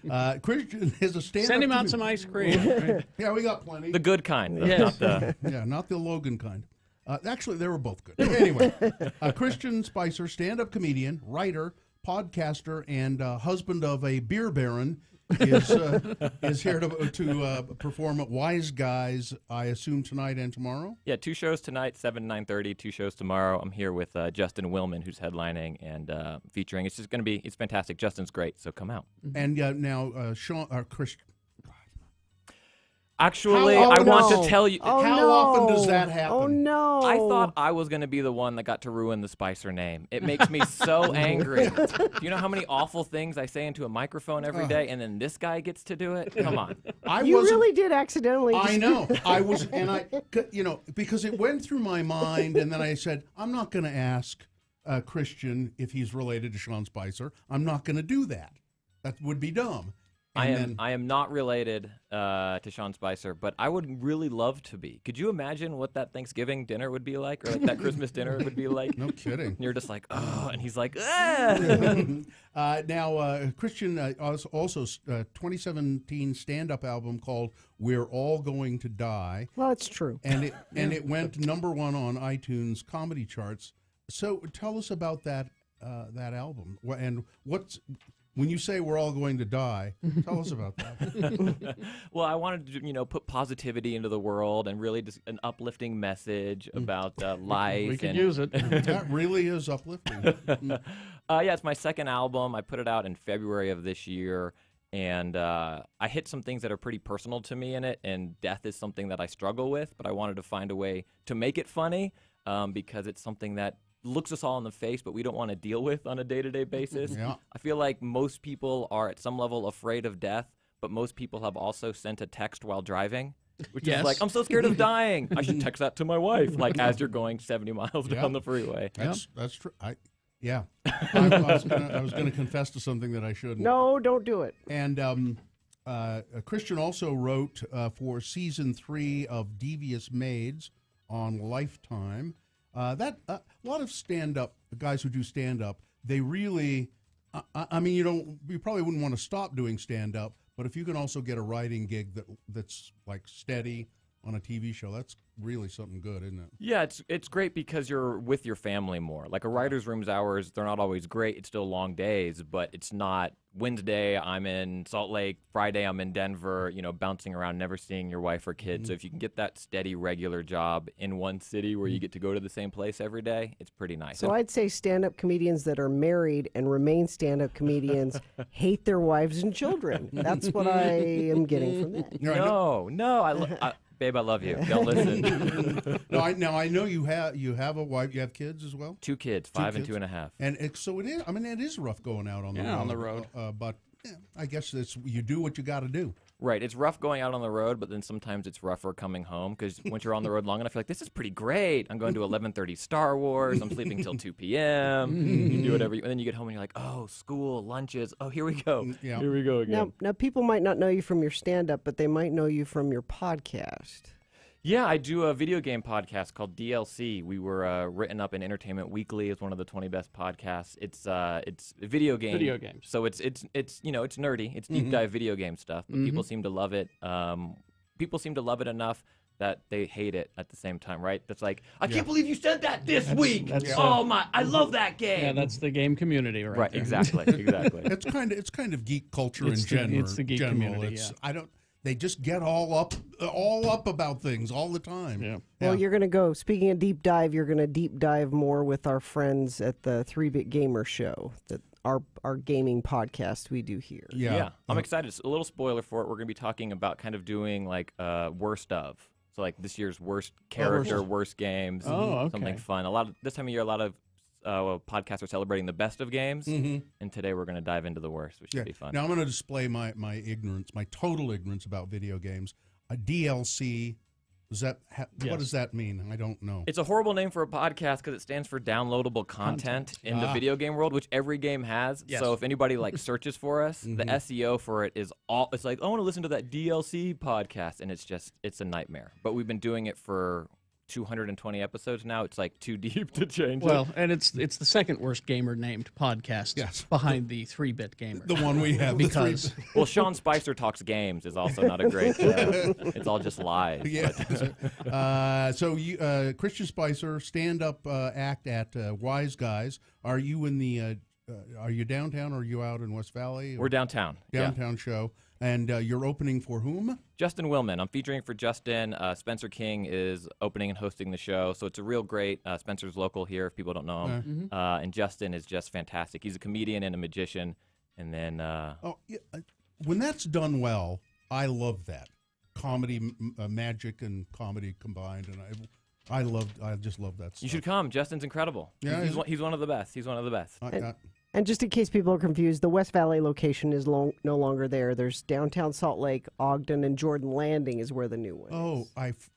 yeah. good. Christian is a stand-up. Send him out some ice cream. Yeah, we got plenty. The good kind. Yes. Not the... Yeah, not the Logan kind. Actually, they were both good. Anyway, Christian Spicer, stand-up comedian, writer, podcaster, and husband of a beer baron, is here to perform at Wise Guys, I assume, tonight and tomorrow? Yeah, 2 shows tonight, 7 and 9:30, 2 shows tomorrow. I'm here with Justin Willman, who's headlining and featuring. It's just going to be, it's fantastic. Justin's great, so come out. And now, Christian. Actually, I want to tell you. How often does that happen? Oh, no. I thought I was going to be the one that got to ruin the Spicer name. It makes me so angry. Do you know how many awful things I say into a microphone every day, and then this guy gets to do it? Come on. You really did accidentally. I know. I was, and I, because it went through my mind, and then I said, I'm not going to ask Christian if he's related to Sean Spicer. I'm not going to do that. That would be dumb. I am not related to Sean Spicer, but I would really love to be. Could you imagine what that Thanksgiving dinner would be like, or like that Christmas dinner would be like? No kidding. And you're just like, oh, and he's like, ah. Now, Christian also 2017 stand-up album called "We're All Going to Die." Well, it's true. And it went #1 on iTunes comedy charts. So tell us about that album and what's. When you say we're all going to die, tell us about that. Well, I wanted to, put positivity into the world and really just an uplifting message about life. We can use it. That really is uplifting. Yeah, it's my second album. I put it out in February of this year, and I hit some things that are pretty personal to me in it, and death is something that I struggle with, but I wanted to find a way to make it funny because it's something that looks us all in the face, but we don't want to deal with on a day-to-day basis. Yeah. I feel like most people are at some level afraid of death, but most people have also sent a text while driving, which is like, I'm so scared of dying. I should text that to my wife, like as you're going 70 miles down the freeway. That's true. I was gonna confess to something that I shouldn't. No, don't do it. And Christian also wrote for season 3 of Devious Maids on Lifetime. A lot of stand-up guys who do stand-up, they really, I mean, you probably wouldn't want to stop doing stand-up, but if you can also get a writing gig that's like steady on a TV show, that's really something good, isn't it? Yeah, it's great because you're with your family more. Like a writer's room's hours, they're not always great. It's still long days, but it's not Wednesday I'm in Salt Lake, Friday I'm in Denver, bouncing around, never seeing your wife or kids. So if you can get that steady, regular job in one city where you get to go to the same place every day, it's pretty nice. So I'd say stand-up comedians that are married and remain stand-up comedians hate their wives and children. That's what I am getting from that. No, babe, I love you. Don't listen. I know you have a wife. You have kids as well. 2 kids, 5 and 2.5. And so it is. I mean, it is rough going out on the road. But I guess you do what you got to do. Right. It's rough going out on the road, but then sometimes it's rougher coming home because once you're on the road long enough, you're like, this is pretty great. I'm going to 11:30 Star Wars. I'm sleeping till 2 p.m. You do whatever. And then you get home and you're like, oh, school, lunches. Oh, here we go. Yeah. Here we go again. Now, people might not know you from your stand-up, but they might know you from your podcast. Yeah, I do a video game podcast called DLC. We were written up in Entertainment Weekly as one of the 20 best podcasts. It's video game. Video games. So it's nerdy. It's deep dive video game stuff. But people seem to love it. People seem to love it enough that they hate it at the same time, right? That's like, I can't believe you said that this week. Oh my, I love that game. Yeah, that's the game community, right? Right, there. exactly. It's kind of geek culture in general. It's the geek community. They just get all up about things all the time. Yeah. Well, you're going to go, speaking of deep dive, you're going to deep dive more with our friends at the 3-Bit Gamer Show, our gaming podcast we do here. Yeah. I'm excited. A little spoiler for it. We're going to be talking about kind of doing like worst of. So like this year's worst character, worst games, something fun. This time of year, a lot of podcasts are celebrating the best of games, and today we're going to dive into the worst, which should be fun. Now I'm going to display my ignorance, my total ignorance about video games. A DLC, what does that mean? I don't know. It's a horrible name for a podcast because it stands for downloadable content in the video game world, which every game has. Yes. So if anybody searches for us, the SEO for it is it's like, I want to listen to that DLC podcast, and it's a nightmare. But we've been doing it for 220 episodes now. It's like too deep to change Well, it. and it's the second worst gamer named podcast behind the 3-Bit Gamer. The one we have. Because Well, Sean Spicer Talks Games is also not a great it's all just lies. Yeah. So you, Christian Spicer, stand-up act at Wise Guys. Are you in the? Are you downtown or are you out in West Valley? We're downtown. Downtown show. And you're opening for whom? Justin Willman. I'm featuring for Justin. Spencer King is opening and hosting the show. So it's a real great, Spencer's local here if people don't know him. And Justin is just fantastic. He's a comedian and a magician. And then... when that's done well, I love that. Comedy, magic and comedy combined. And I just love that stuff. You should come. Justin's incredible. Yeah, he's one of the best. He's one of the best. And just in case people are confused, the West Valley location is no longer there. There's downtown Salt Lake, Ogden, and Jordan Landing is where the new one is.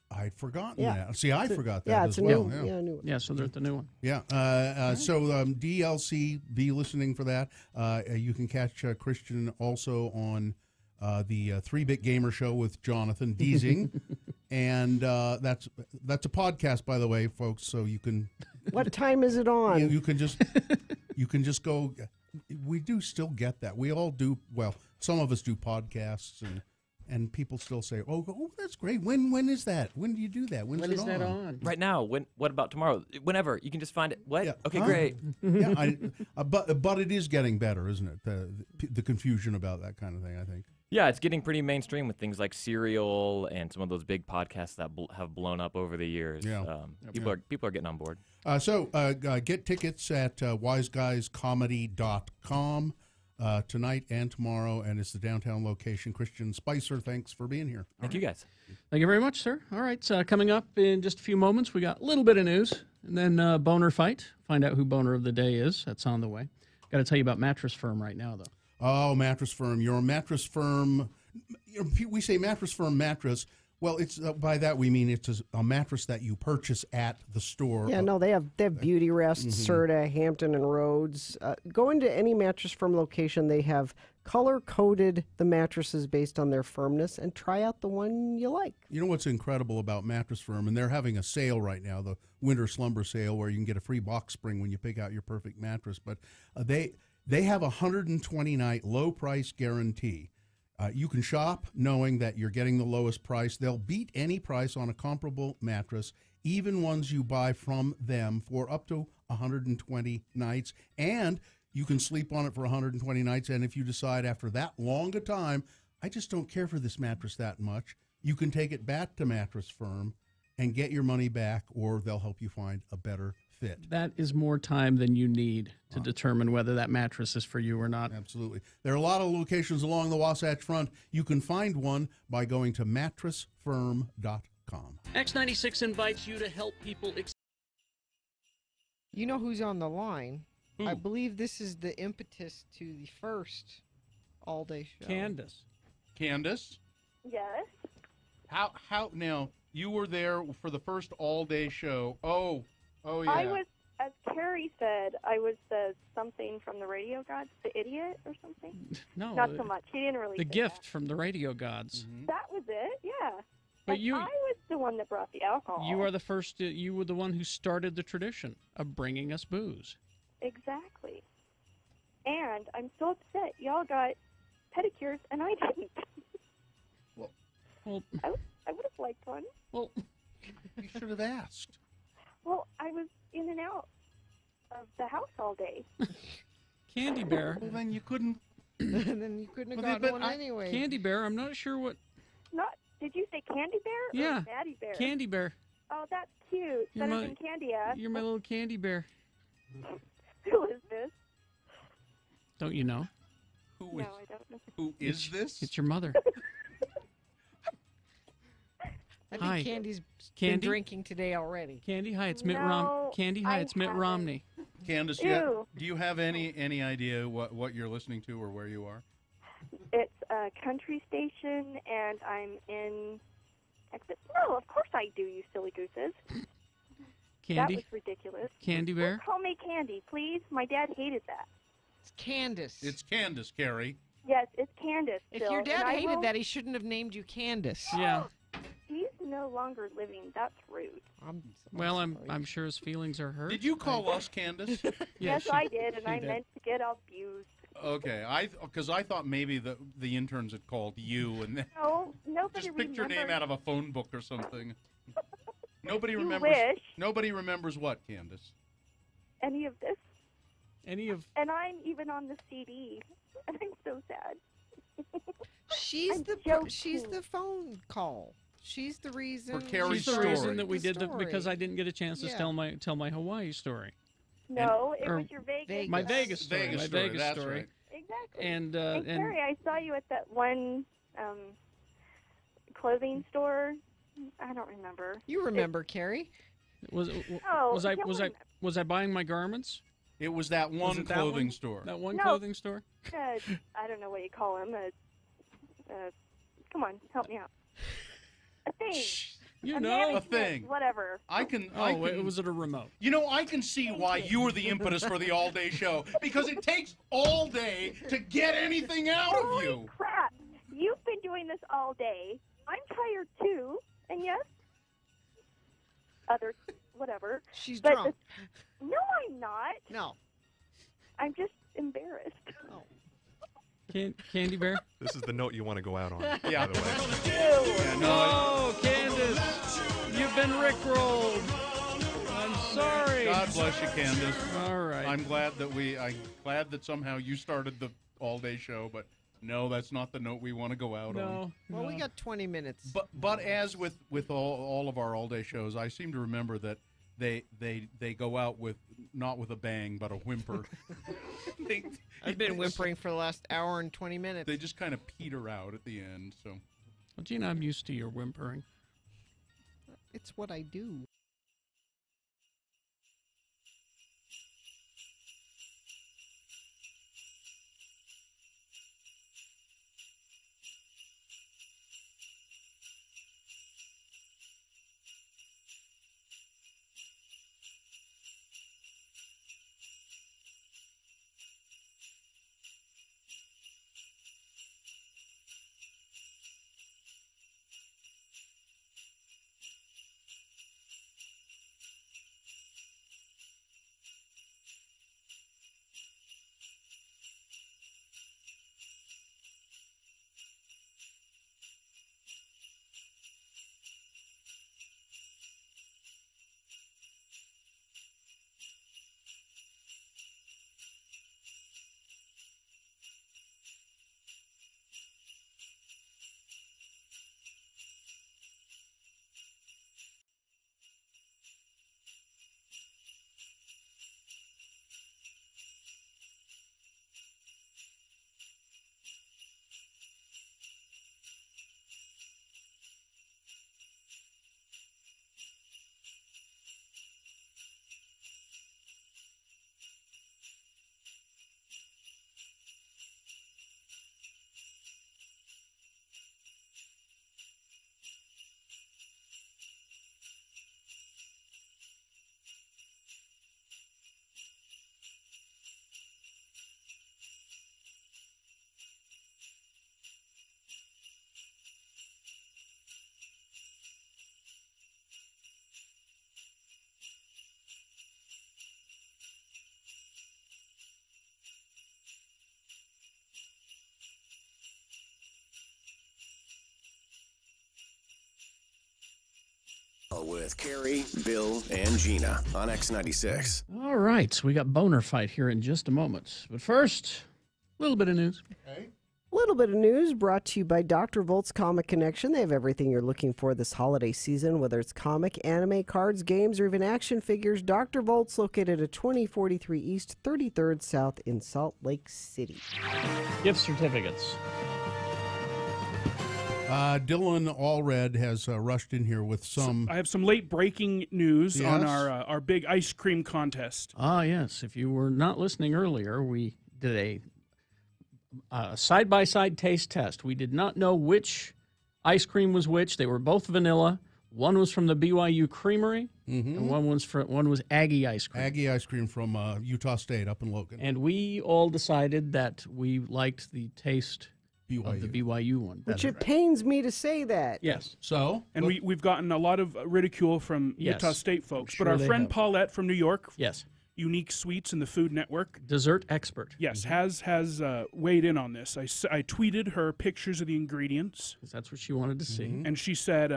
I'd forgotten Yeah. that. See, I forgot that Yeah, as it's a well. new, new one. Yeah, so they're at the new one. Yeah. So DLC, be listening for that. You can catch Christian also on the 3-Bit Gamer Show with Jonathan Deasing. And that's a podcast, by the way, folks, so you can... What time is it on? You can just go... We do still get that. We all do... Well, some of us do podcasts, and people still say, oh, that's great. When is that? When do you do that? When is that on? Right now. What about tomorrow? Whenever. You can just find it. What? Yeah. Okay, Huh? great. Yeah, but it is getting better, isn't it? The confusion about that kind of thing, I think. Yeah, it's getting pretty mainstream with things like Serial and some of those big podcasts that have blown up over the years. Yeah. People are getting on board. So get tickets at wiseguyscomedy.com tonight and tomorrow, and it's the downtown location. Christian Spicer, thanks for being here. Thank you, guys. Thank you very much, sir. All right, coming up in just a few moments, we got a little bit of news, and then Boner Fight. Find out who Boner of the Day is. That's on the way. Got to tell you about Mattress Firm right now, though. Oh, Mattress Firm. You're a Mattress Firm. We say Mattress Firm mattress. Well, it's by that we mean it's a mattress that you purchase at the store. Yeah, no, they have Beauty Rest, Serta, Hampton, and Rhodes. Go into any Mattress Firm location. They have color-coded the mattresses based on their firmness, and try out the one you like. You know what's incredible about Mattress Firm, and they're having a sale right now, the Winter Slumber Sale, where you can get a free box spring when you pick out your perfect mattress. But they have a 120-night low-price guarantee. You can shop knowing that you're getting the lowest price. They'll beat any price on a comparable mattress, even ones you buy from them, for up to 120 nights. And you can sleep on it for 120 nights. And if you decide after that long a time, I just don't care for this mattress that much, you can take it back to Mattress Firm and get your money back, or they'll help you find a better fit. That is more time than you need to determine whether that mattress is for you or not. Absolutely. There are a lot of locations along the Wasatch Front. You can find one by going to mattressfirm.com. X96 invites you to help people. You know who's on the line? Who? I believe this is the impetus to the first all-day show. Candace? Yes. How now, you were there for the first all-day show. Oh yeah. I was, as Carrie said, I was the something from the radio gods, the idiot or something. No. Not so much. He didn't really The say gift from the radio gods. That was it, yeah. But And I was the one that brought the alcohol. You are the first. You were the one who started the tradition of bringing us booze. Exactly. And I'm so upset. Y'all got pedicures and I didn't. Well, I would have liked one. Well, you should have asked. Well, I was in and out of the house all day. Candy Bear. Well, then you couldn't. Then you couldn't have gotten one anyway. Candy Bear. I'm not sure what. Did you say Candy Bear? Yeah. Or Daddy Bear? Candy Bear. Oh, that's cute. You're Better my- than Candy Ass. You're my little Candy Bear. Who is this? Don't you know? No, I don't know. Who is this? It's your mother. I think Hi. Candy's Candy? been drinking today already. Candy, hi, it's Mitt No, Candy, hi, I it's Mitt haven't. Romney. Candace, Ew. do you have any idea what you're listening to or where you are? It's a country station, and I'm in Texas. No, of course I do, you silly gooses. That Candy? was ridiculous. Candy Bear? Don't call me Candy, please. My dad hated that. It's Candace. It's Candace, Carrie. Yes, it's Candace. If Bill, your dad and I hated will- that, he shouldn't have named you Candace. Yeah. He's no longer living. That's rude. Well, I'm sure his feelings are hurt. Did you call us, Candace? Yes, I did, and she I did. meant to get abused. Okay, because I thought maybe the interns had called you and then No, nobody just picked your name remembers. out of a phone book or something. Nobody You remembers. wish. Nobody remembers what, Candace? Any of this. Any of. And I'm even on the CD, and I'm so sad. She's I'm she's the phone call. She's the reason. She's the reason that we did because I didn't get a chance to tell my Hawaii story. No, it or was your Vegas. My Vegas story. Vegas my story, Vegas that's story. right. Exactly. And Carrie, I saw you at that one clothing store. I don't remember. You remember, Carrie? Was Oh, was I yeah, was I was I buying my garments? It was that one it that clothing one? store. That one No. clothing store. I don't know what you call him. Come on, help me out. A thing. You a know, management, a thing. Whatever. I can. Oh, I can, was it a remote? You know, I can see why you were the impetus for the all-day show because it takes all day to get anything out of Holy you. crap! You've been doing this all day. I'm tired too, and yes, other whatever. She's but drunk. No, I'm not. No. I'm just embarrassed. Candy Bear. This is the note you want to go out on. Yeah. By the way. Yeah, no, Oh, Candace, you've been rickrolled. I'm sorry. God bless you, Candace. All right. I'm glad that somehow you started the all-day show, but no, that's not the note we want to go out on. Well, we got 20 minutes. But as with all of our all-day shows, I seem to remember that they go out with not with a bang but a whimper. I've been whimpering for the last hour and 20 minutes. They just kind of peter out at the end. So, Well, Gina, I'm used to your whimpering. It's what I do. With Carrie, Bill, and Gina on X96. All right, so we got boner fight here in just a moment. But first, a little bit of news. A little bit of news brought to you by Dr. Volt's Comic Connection. They have everything you're looking for this holiday season, whether it's comic, anime, cards, games, or even action figures. Dr. Volt's located at 2043 East, 33rd South in Salt Lake City. Gift certificates. Dylan Allred has rushed in here with some. I have some late breaking news on Yes? our big ice cream contest. Ah, yes. If you were not listening earlier, we did a side-by-side taste test. We did not know which ice cream was which. They were both vanilla. One was from the BYU Creamery, and one was Aggie ice cream. Aggie ice cream from Utah State up in Logan. And we all decided that we liked the taste BYU. of the BYU one. Which it pains me to say that. Yes. So? And we've gotten a lot of ridicule from Yes. Utah State folks. Sure but our they friend have. Paulette from New York, Yes. Unique Sweets in the Food Network, Dessert expert. yes, has weighed in on this. I tweeted her pictures of the ingredients. 'Cause that's what she wanted to see. And she said,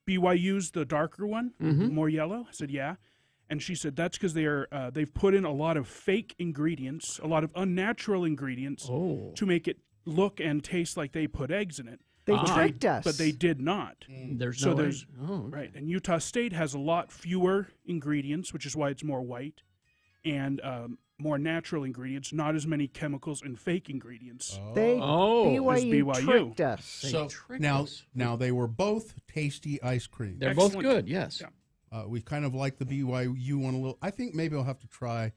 BYU's the darker one, Mhm. more yellow. I said, yeah. And she said that's because they've put in a lot of fake ingredients, a lot of unnatural ingredients to make it look and taste like they put eggs in it. They But tricked us. But they did not. There's so no there's egg. Oh, okay. right. And Utah State has a lot fewer ingredients, which is why it's more white, and more natural ingredients, not as many chemicals and fake ingredients. They as BYU tricked us. So now they were both tasty ice cream. They're both good, yes. We kind of like the BYU one a little. I think maybe I'll have to try.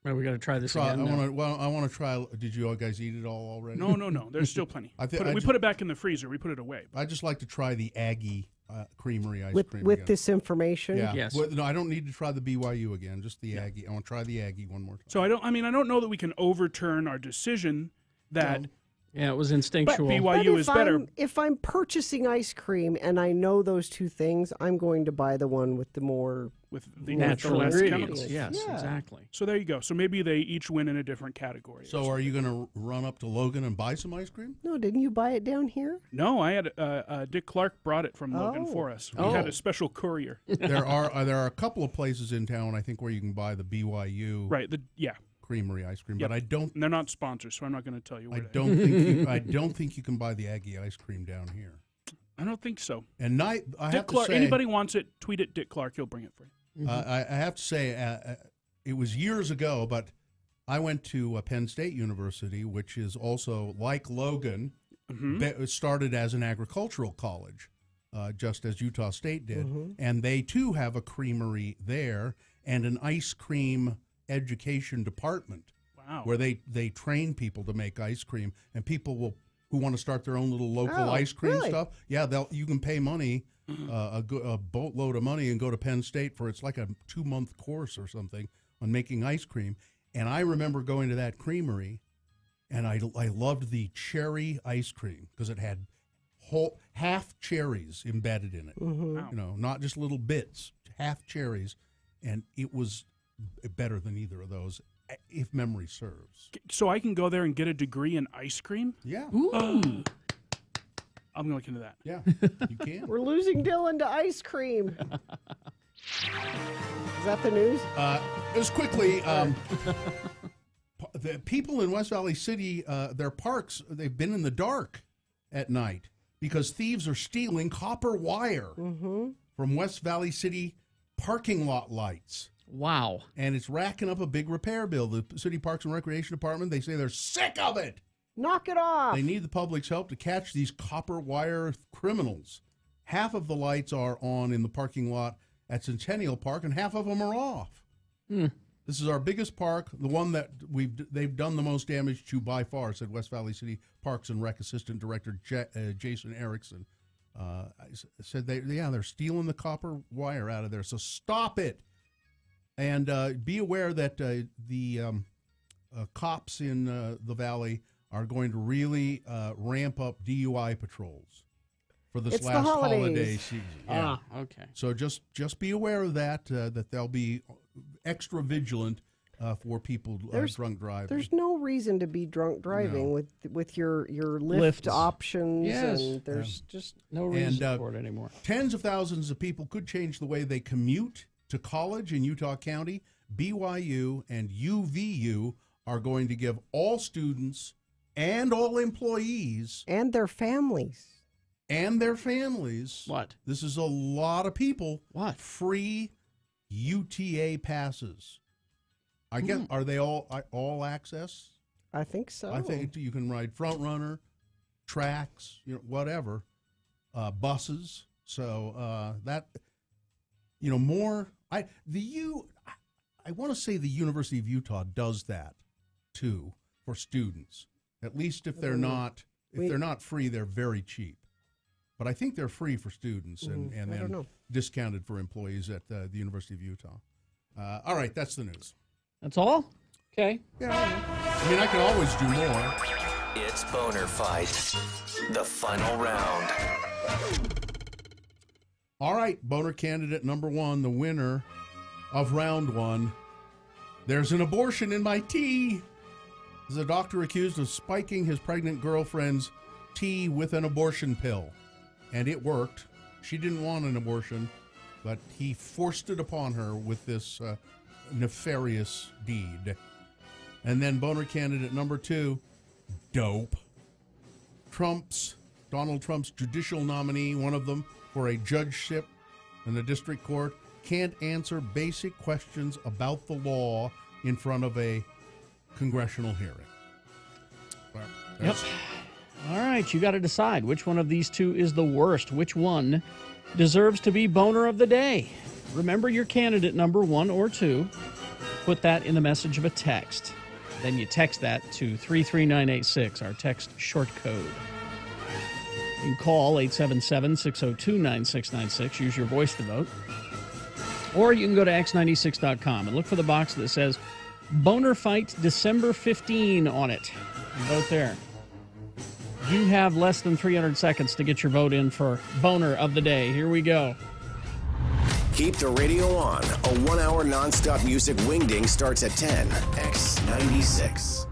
Well, we got to try this again. I want to try. Did you all guys eat it all already? No. There's still plenty. We put it back in the freezer. We put it away. I just like to try the Aggie Creamery ice cream with again. this information. Yeah. Yes. Well, no, I don't need to try the BYU again. Just the Aggie. I want to try the Aggie one more time. So I don't know that we can overturn our decision that Yeah, it was instinctual. BYU is better. If I'm purchasing ice cream and I know those two things, I'm going to buy the one with the more natural less ingredients. chemicals. Yes, exactly. So there you go. So maybe they each win in a different category. So are you going to run up to Logan and buy some ice cream? No, didn't you buy it down here? No, I had Dick Clark brought it from Logan for us. We had a special courier. There are a couple of places in town, I think, where you can buy the BYU Creamery ice cream, Yep. but I don't. And they're not sponsors, so I'm not going to tell you. I Where don't think you can buy the Aggie ice cream down here. I don't think so. And I have Dick to Clark. say, Anybody wants it? Tweet at Dick Clark. He'll bring it for you. I have to say, it was years ago, but I went to Penn State University, which is also like Logan, started as an agricultural college, just as Utah State did, and they too have a creamery there and an ice cream education department. Wow. Where they train people to make ice cream, and people who want to start their own little local ice cream stuff. Yeah, you can pay money, a boatload of money, and go to Penn State for it's like a 2-month course or something on making ice cream. And I remember going to that creamery, and I loved the cherry ice cream because it had half cherries embedded in it. Wow. You know, not just little bits, half cherries, and it was better than either of those, if memory serves. So I can go there and get a degree in ice cream? Yeah. I'm going to look into that. Yeah, you can. We're losing Dylan to ice cream. Is that the news? Just quickly, the people in West Valley City, their parks, they've been in the dark at night because thieves are stealing copper wire from West Valley City parking lot lights. Wow. And it's racking up a big repair bill. The City Parks and Recreation Department, they say they're sick of it. Knock it off. They need the public's help to catch these copper wire criminals. Half of the lights are on in the parking lot at Centennial Park, and half of them are off. This is our biggest park, the one that they've done the most damage to by far, said West Valley City Parks and Rec Assistant Director Jason Erickson. Said they're stealing the copper wire out of there, so stop it. And be aware that the cops in the valley are going to really ramp up DUI patrols for this last holiday season. Yeah. Okay. So just be aware of that, that they'll be extra vigilant for people drunk driving. There's no reason to be drunk driving with your Lifts. options. Yes. And there's just no reason for it anymore. Tens of thousands of people could change the way they commute to college in Utah County. BYU and UVU are going to give all students and all employees and their families what? This is a lot of people. What? Free UTA passes. I guess are they all access? I think so. I think you can ride front runner, tracks, whatever, buses. So that more. I want to say the University of Utah does that too for students. At least if they're not free, they're very cheap. But I think they're free for students and then discounted for employees at the University of Utah. All right, that's the news. That's all? Okay. Yeah. I mean, I can always do more. It's Boner Fight, the final round. All right, boner candidate number 1, the winner of round 1. There's an abortion in my tea. Is a doctor accused of spiking his pregnant girlfriend's tea with an abortion pill. And it worked. She didn't want an abortion, but he forced it upon her with this nefarious deed. And then boner candidate number 2, dope. Donald Trump's judicial nominee, one of them, for a judgeship in the district court, can't answer basic questions about the law in front of a congressional hearing. Yep. All right, you got to decide which one of these two is the worst. Which one deserves to be boner of the day? Remember your candidate number 1 or 2. Put that in the message of a text. Then you text that to 33986, our text short code. You can call 877-602-9696. Use your voice to vote. Or you can go to x96.com and look for the box that says Boner Fight December 15 on it. And vote there. You have less than 300 seconds to get your vote in for Boner of the Day. Here we go. Keep the radio on. A 1-hour nonstop music wingding starts at 10. X96.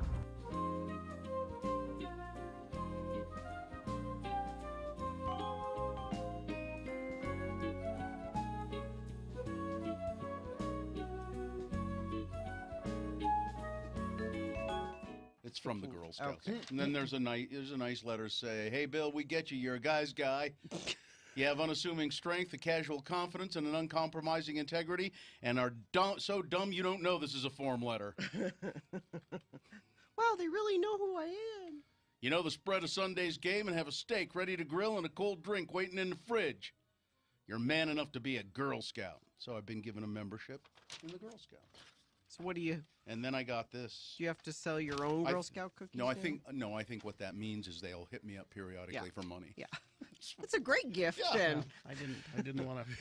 It's from the Girl Scouts. Okay. And then there's a nice letter say, "Hey Bill, we get you. You're a guy's guy. You have unassuming strength, a casual confidence, and an uncompromising integrity, and are so dumb you don't know this is a form letter." Wow, they really know who I am. You know the spread of Sunday's game and have a steak ready to grill and a cold drink waiting in the fridge. You're man enough to be a Girl Scout. So I've been given a membership in the Girl Scouts. So what do you... And then I got this. Do you have to sell your own Girl Scout cookies? No, I think what that means is they'll hit me up periodically for money. Yeah. It's a great gift, Yeah. Jen. I didn't want to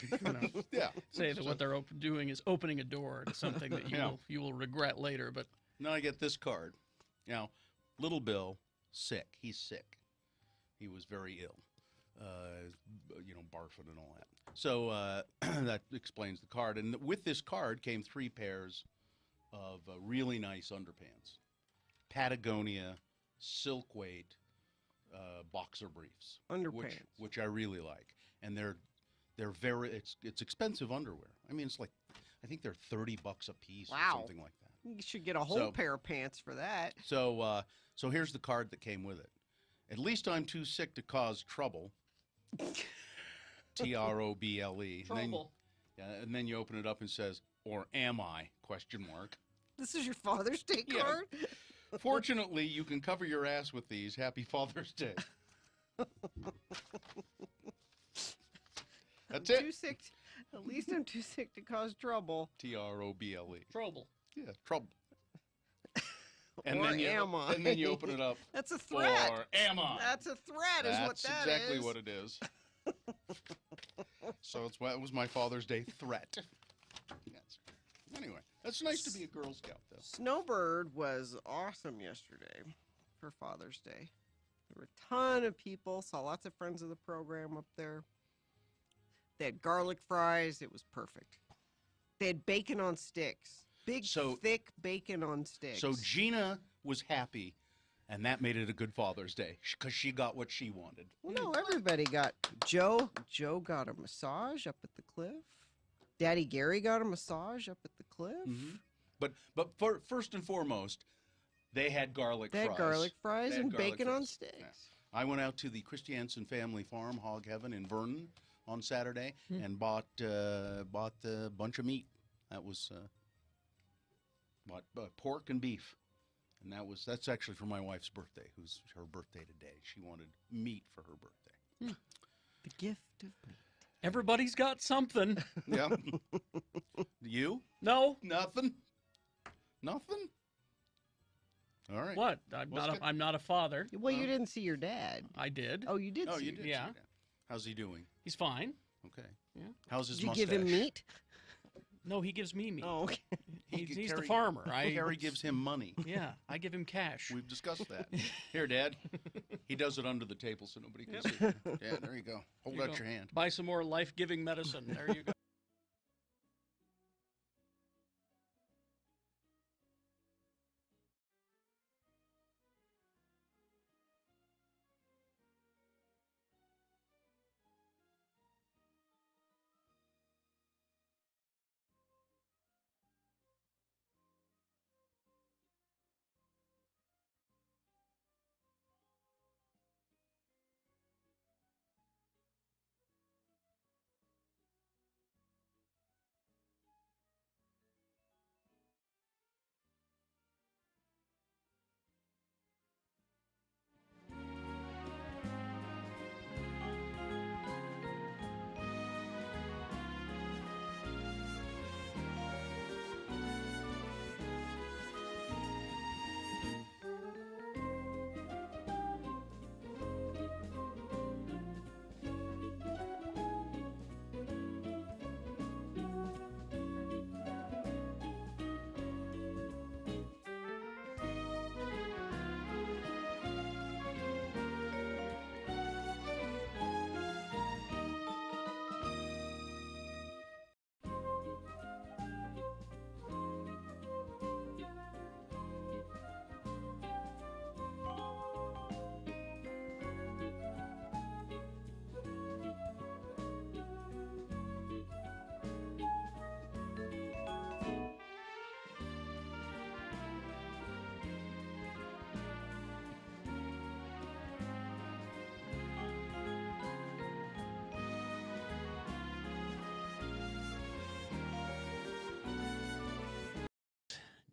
say that what they're doing is opening a door to something that you will regret later. But now I get this card. Now, little Bill, sick. He's sick. He was very ill. Barfing and all that. So that explains the card. And with this card came 3 pairs of really nice underpants. Patagonia, silk weight, boxer briefs. Underpants. Which I really like. And they're very, it's expensive underwear. I mean, it's like, I think they're $30 a piece or something like that. You should get a whole pair of pants for that. So here's the card that came with it. At least I'm too sick to cause trouble. T-R-O-B-L-E. Trouble. And then you open it up and says, "Or am I?" ? This is your Father's Day card? Fortunately, you can cover your ass with these. Happy Father's Day. That's it. Too sick. At least I'm too sick to cause trouble. T-R-O-B-L-E. Trouble. Yeah, trouble. And then you open it up. That's a threat. Or am I? That's a threat, is what that is. That's exactly what it is. So that was my Father's Day threat. Yes. Anyway, that's nice to be a Girl Scout, though. Snowbird was awesome yesterday for Father's Day. There were a ton of people. Saw lots of friends of the program up there. They had garlic fries. It was perfect. They had bacon on sticks. Thick bacon on sticks. So Gina was happy, and that made it a good Father's Day because she got what she wanted. Well, no, everybody got. Joe got a massage up at the cliff. Daddy Gary got a massage up at the cliff. Mm-hmm. But first and foremost, they had garlic fries. They had garlic fries and bacon on sticks. Yeah. I went out to the Christiansen Family Farm, Hog Heaven in Vernon on Saturday and bought a bunch of meat. That was bought pork and beef. And that's actually for my wife's birthday, who's her birthday today. She wanted meat for her birthday. The gift of meat. Everybody's got something. Yeah. You? No. Nothing? Nothing? All right. What? I'm not a father. Well, you didn't see your dad. I did. Oh, you did. Oh, see you did. your Yeah. How's he doing? He's fine. Okay. Yeah. How's his Did you mustache? give him meat? No, he gives me meat. Oh, okay. He's the farmer. Harry gives him money. Yeah, I give him cash. We've discussed that. Here, Dad. He does it under the table so nobody can see. Yeah, there you go. Hold out your hand. Buy some more life-giving medicine. There you go.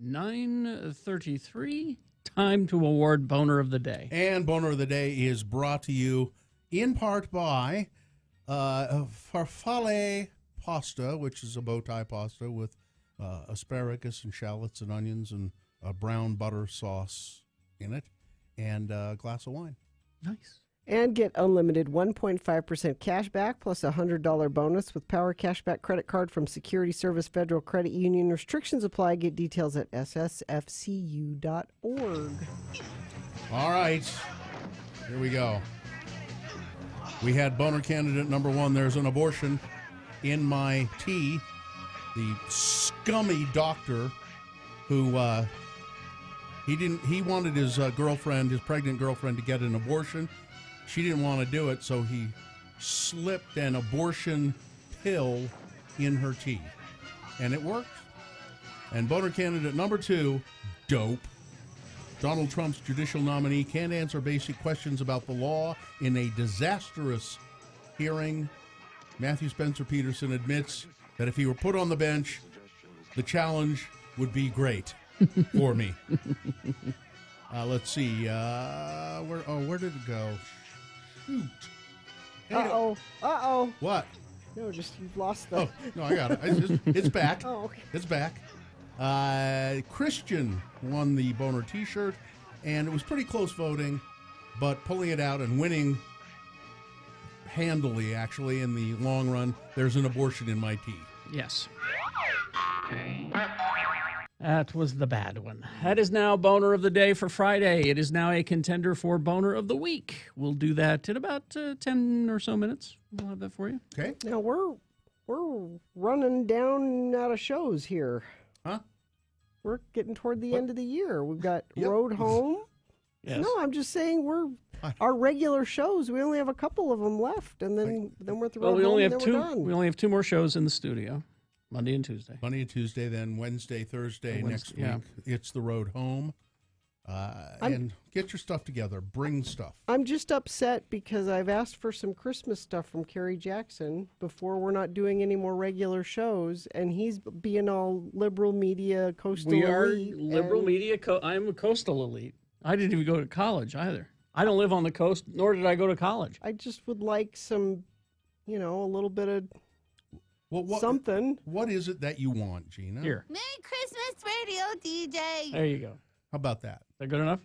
$9:33. Time to award Boner of the Day. And Boner of the Day is brought to you in part by farfalle pasta, which is a bow tie pasta with asparagus and shallots and onions and a brown butter sauce in it, and a glass of wine. Nice. And get unlimited 1.5% cash back plus a $100 bonus with Power Cashback credit card from Security Service Federal Credit Union. Restrictions apply. Get details at ssfcu.org. All right. Here we go. We had boner candidate number one. There's an abortion in my tea. The scummy doctor who he wanted his girlfriend, his pregnant girlfriend, to get an abortion. She didn't want to do it, so he slipped an abortion pill in her tea. And it worked. And boner candidate number two, dope. Donald Trump's judicial nominee can't answer basic questions about the law in a disastrous hearing. Matthew Spencer Peterson admits that if he were put on the bench, the challenge would be great for me. Let's see. Where did it go? Shoot. Uh-oh. What? No, just you've lost the... Oh, no, I got it. It's back. Oh, okay. It's back. Christian won the boner T-shirt, and it was pretty close voting, but pulling it out and winning handily, actually, in the long run. There's an abortion in my tea. Yes. That was the bad one. That is now Boner of the Day for Friday. It is now a contender for Boner of the Week. We'll do that in about 10 or so minutes. We'll have that for you. Okay. Now, we're running down out of shows here. Huh? We're getting toward the end of the year. We've got Road Home. Yes. No, I'm just saying our regular shows, we only have a couple of them left, and then we're at the Road Home, and then we're done. We only have two more shows in the studio. Monday and Tuesday. Monday and Tuesday, then Wednesday, Thursday next week. It's the road home. And get your stuff together. Bring stuff. I'm just upset because I've asked for some Christmas stuff from Kerry Jackson before we're not doing any more regular shows, and he's being all liberal media, coastal elite. We are liberal media. I'm a coastal elite. I didn't even go to college either. I don't live on the coast, nor did I go to college. I just would like some, a little bit of... something. What is it that you want, Gina? Here. Merry Christmas, Radio DJ. There you go. How about that? Is that good enough?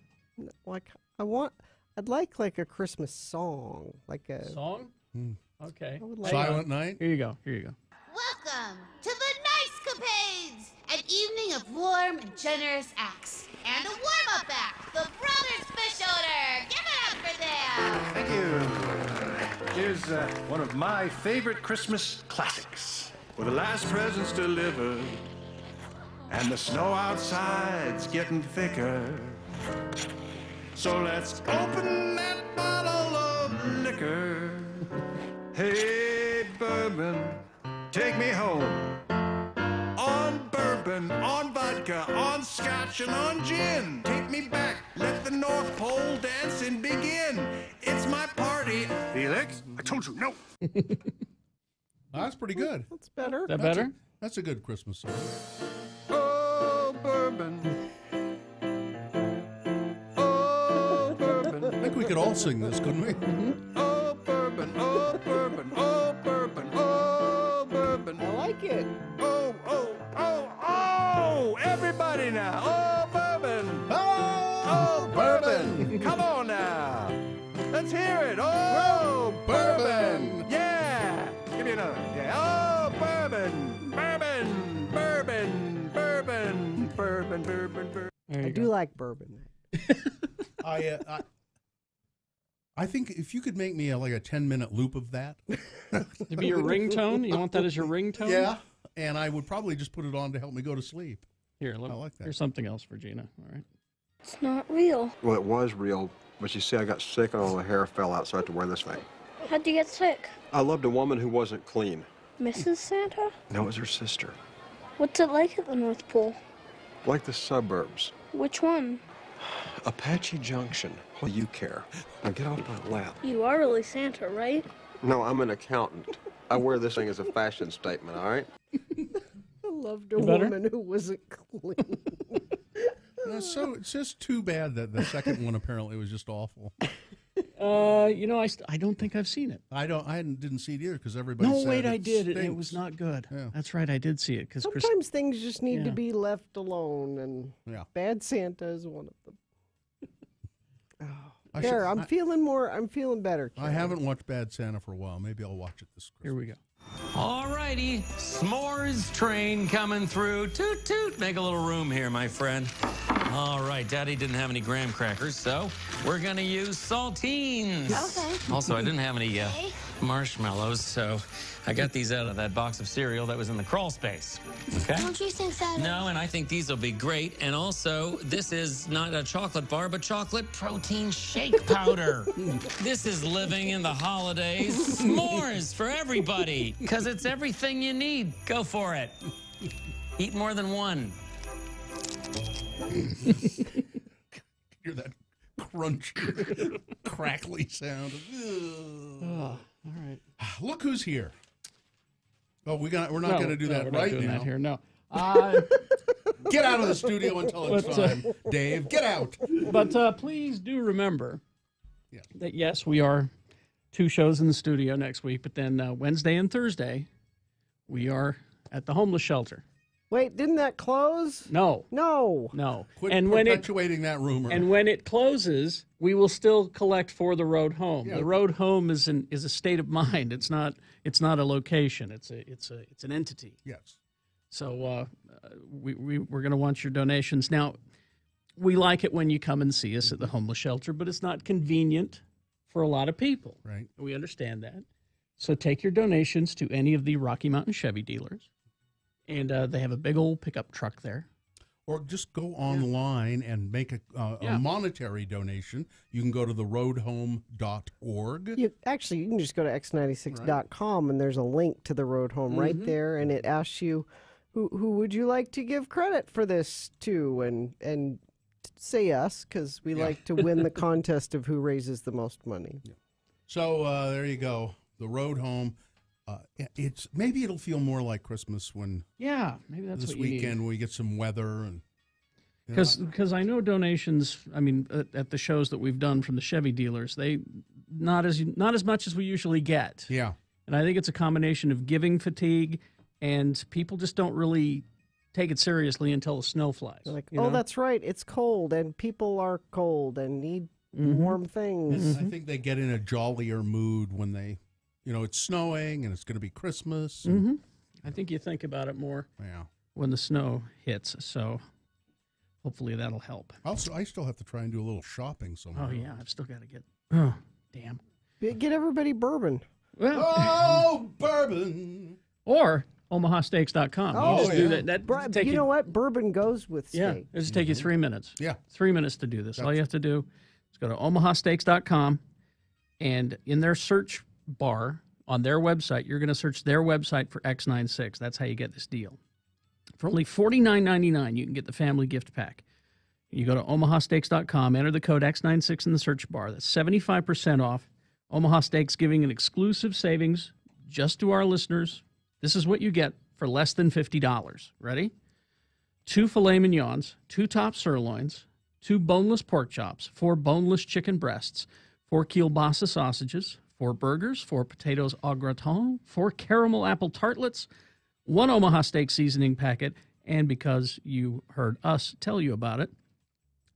I'd like a Christmas song, like a song. Okay. Like Silent Night. Here you go. Welcome to the Nice evening of warm and generous acts. And a warm-up act, the Brothers Fish Order. Give it up for them. Thank you. Here's one of my favorite Christmas classics. With the last presents delivered, and the snow outside's getting thicker. So let's open that bottle of liquor. Hey, bourbon, take me home. On bourbon, on vodka, on scotch, and on gin. Take me back, let the North Pole dancing begin. It's my party. Felix, I told you, no. That's pretty good. That's better. That better? That's a good Christmas song. Oh, bourbon. Oh, bourbon. I think we could all sing this, couldn't we? Oh, bourbon. Oh, bourbon. Oh, bourbon. Oh, bourbon. I like it. Oh, oh, oh, oh! Everybody now. Oh, bourbon. Oh, bourbon. Come on now. Let's hear it. Oh, bourbon. Yeah. Give me another. Yeah. Oh, bourbon. Bourbon. Bourbon. Bourbon. Bourbon. Bourbon. Bourbon. I do like bourbon. I think if you could make me like a 10-minute loop of that. To be your ringtone? You want that as your ringtone? Yeah. And I would probably just put it on to help me go to sleep. Here, I like that. Here's something else for Gina. All right. It's not real. Well, it was real, but you see, I got sick and all the hair fell out, so I had to wear this thing. How'd you get sick? I loved a woman who wasn't clean. Mrs. Santa? No, it was her sister. What's it like at the North Pole? Like the suburbs. Which one? Apache Junction. What do you care? Now get off my lap. You are really Santa, right? No, I'm an accountant. I wear this thing as a fashion statement, all right? I loved a woman who wasn't clean. So it's just too bad that the second one apparently was just awful. I don't think I've seen it. I didn't see it either because everybody No, said wait, it I did. stinks. It was not good. Yeah. That's right, I did see it. Because Sometimes things just need to Yeah. be left alone, and Bad Santa is one of them. I There, should- I'm feeling better. I haven't watched Bad Santa for a while. Maybe I'll watch it this Christmas. Here we go. Alrighty, s'mores train coming through. Toot toot, make a little room here, my friend. All right, Daddy didn't have any graham crackers, so we're gonna use saltines. Okay. Also, I didn't have any marshmallows, so I got these out of that box of cereal that was in the crawl space. Okay? Don't you think that? No, and I think these will be great. And also, this is not a chocolate bar, but chocolate protein shake powder. This is living in the holidays. S'mores for everybody, because it's everything you need. Go for it. Eat more than one. Hear that crunchy, crackly sound. all right. Look who's here. Oh, we're not No, going to do no, that we're not right doing now. that here. No. Get out of the studio until it's But, time, Dave. Get out. But please do remember that, yes, we are 2 shows in the studio next week, but then Wednesday and Thursday, we are at the homeless shelter. Wait, didn't that close? No. No. No. Quit and when perpetuating that rumor. And when it closes, we will still collect for the road home. Yeah. The road home is a state of mind. It's not a location. It's an entity. Yes. So we're going to want your donations. Now, we like it when you come and see us at the homeless shelter, but it's not convenient for a lot of people. Right. We understand that. So take your donations to any of the Rocky Mountain Chevy dealers. And they have a big old pickup truck there. Or just go online and make a monetary donation. You can go to theroadhome.org. You can just go to x96.com and there's a link to the road home right there, and it asks you who would you like to give credit for this to, and say us, because we like to win the contest of who raises the most money. So there you go. The road home. Maybe it'll feel more like Christmas when maybe that's this what you need. weekend we get some weather and because I know donations. I mean, at the shows that we've done from the Chevy dealers, they not as much as we usually get. Yeah, and I think it's a combination of giving fatigue and people just don't really take it seriously until the snow flies. They're like, you oh, know? that's right, it's cold and people are cold and need warm things. I think they get in a jollier mood when they. It's snowing and it's going to be Christmas. I think you think about it more. Yeah. when the snow hits. So hopefully that'll help. Also, I still have to try and do a little shopping somewhere. Oh, yeah. I've still got to get. Oh, damn. Get everybody bourbon. Well, oh, bourbon. Or omahasteaks.com. Oh, you just do yeah. that. Take you know what? Bourbon goes with steak. Yeah, it'll just take you 3 minutes. Yeah. 3 minutes to do this. All you have to do is go to omahasteaks.com, and in their search bar on their website, you're going to search their website for X96. That's how you get this deal. For only $49.99, you can get the family gift pack. You go to omahasteaks.com, enter the code X96 in the search bar. That's 75% off. Omaha Steaks giving an exclusive savings just to our listeners. This is what you get for less than $50. Ready? 2 filet mignons, 2 top sirloins, 2 boneless pork chops, 4 boneless chicken breasts, 4 kielbasa sausages, 4 burgers, 4 potatoes au gratin, 4 caramel apple tartlets, 1 Omaha Steak seasoning packet, and because you heard us tell you about it,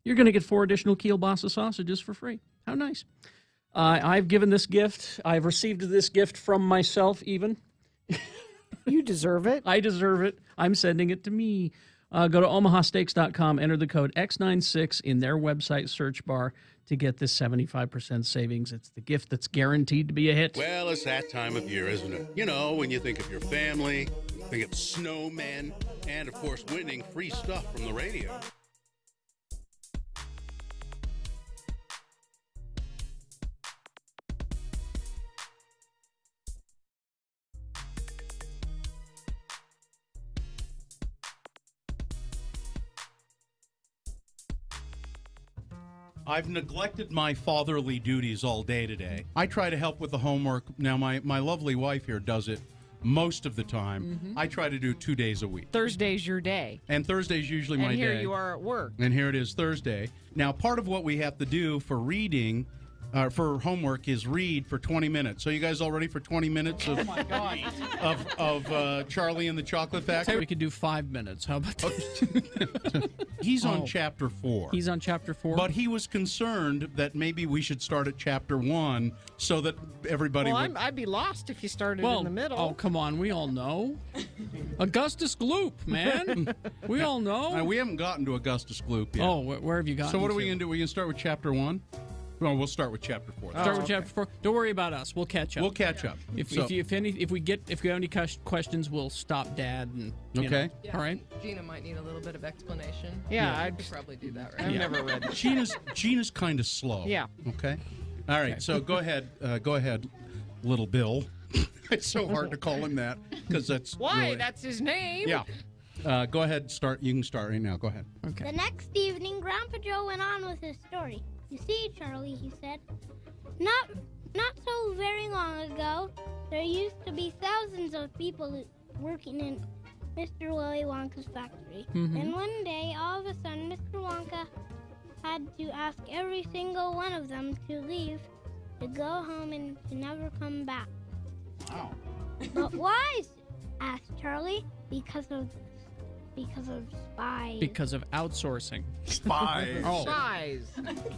you're going to get 4 additional kielbasa sausages for free. How nice. I've given this gift. I've received this gift from myself even. You deserve it. I deserve it. I'm sending it to me. Go to omahasteaks.com, enter the code X96 in their website search bar to get this 75% savings. It's the gift that's guaranteed to be a hit. Well, it's that time of year, isn't it? You know, when you think of your family, think of snowmen, and, of course, winning free stuff from the radio. I've neglected my fatherly duties all day today. I try to help with the homework. Now, my lovely wife here does it most of the time. Mhm. I try to do 2 days a week. Thursday's your day. And Thursday's usually my And here day. you are at work. And here it is Thursday. Now, part of what we have to do for reading, for homework, is read for 20 minutes. So you guys all ready for 20 minutes of, of Charlie and the Chocolate Factory? We could do 5 minutes. How about that? He's on chapter 4. He's on chapter 4? But he was concerned that maybe we should start at chapter 1 so that everybody Well, would... I'd be lost if you started Well, in the middle. oh, come on. We all know. Augustus Gloop, man. We all know. We haven't gotten to Augustus Gloop yet. Oh, where have you gotten So what are we to? going to do? We can start with chapter 1? Well, we'll start with chapter 4. Start with chapter 4. Don't worry about us. We'll catch up. We'll catch up. If So- we have any questions, we'll stop Dad and you Okay. know. All right. Gina might need a little bit of explanation. Yeah, I I'd could probably do that, I've right? never read it. Gina's kind of slow. Yeah. Okay. All right. So go ahead, little Bill. It's so hard to call him that because that's Why? really- That's his name. Yeah. Go ahead. Start. You can start right now. Go ahead. Okay. The next evening, Grandpa Joe went on with his story. You see, Charlie, he said, not so very long ago, there used to be thousands of people working in Mr. Willy Wonka's factory. Mhm. And one day, all of a sudden, Mr. Wonka had to ask every single one of them to leave, to go home and to never come back. Wow. But why? Asked Charlie. Because of spies. Because of outsourcing. Spies. Oh. Spies.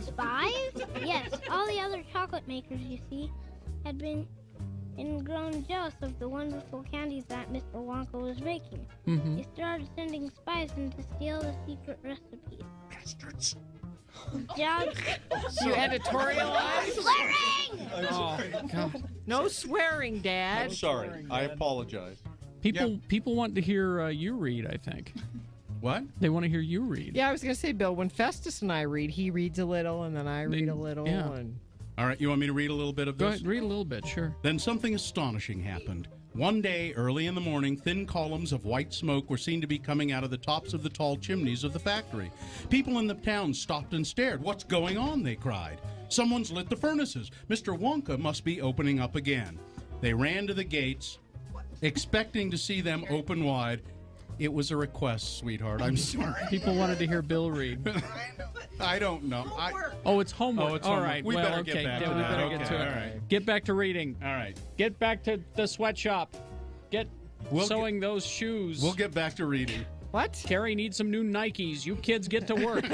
Spies? Yes, all the other chocolate makers, you see, had been grown jealous of the wonderful candies that Mr. Wonka was making. Mhm. They started sending spies in to steal the secret recipes. Bastards. Jobs. You editorialize? Swearing! Oh, God. No swearing, Dad. I'm sorry. I apologize. People want to hear you read, I think. What? They want to hear you read. Yeah, I was going to say, Bill, when Festus and I read, he reads a little, and then I read a little. yeah. And All right. You want me to read a little bit of Go this? ahead, read a little bit, sure. Then something astonishing happened. One day, early in the morning, thin columns of white smoke were seen to be coming out of the tops of the tall chimneys of the factory. People in the town stopped and stared. "What's going on?" they cried. "Someone's lit the furnaces. Mr. Wonka must be opening up again." They ran to the gates, expecting to see them open wide. It was a request, sweetheart. I'm sorry. People wanted to hear Bill read. I don't know. Oh, it's homework. Oh, it's All homework. right. We well, better okay. get back to we that. better Okay, get to it. all right. Get back to reading. All right. Get back to the sweatshop. Get We'll sewing those shoes. We'll get back to reading. What? Carrie needs some new Nikes. You kids get to work.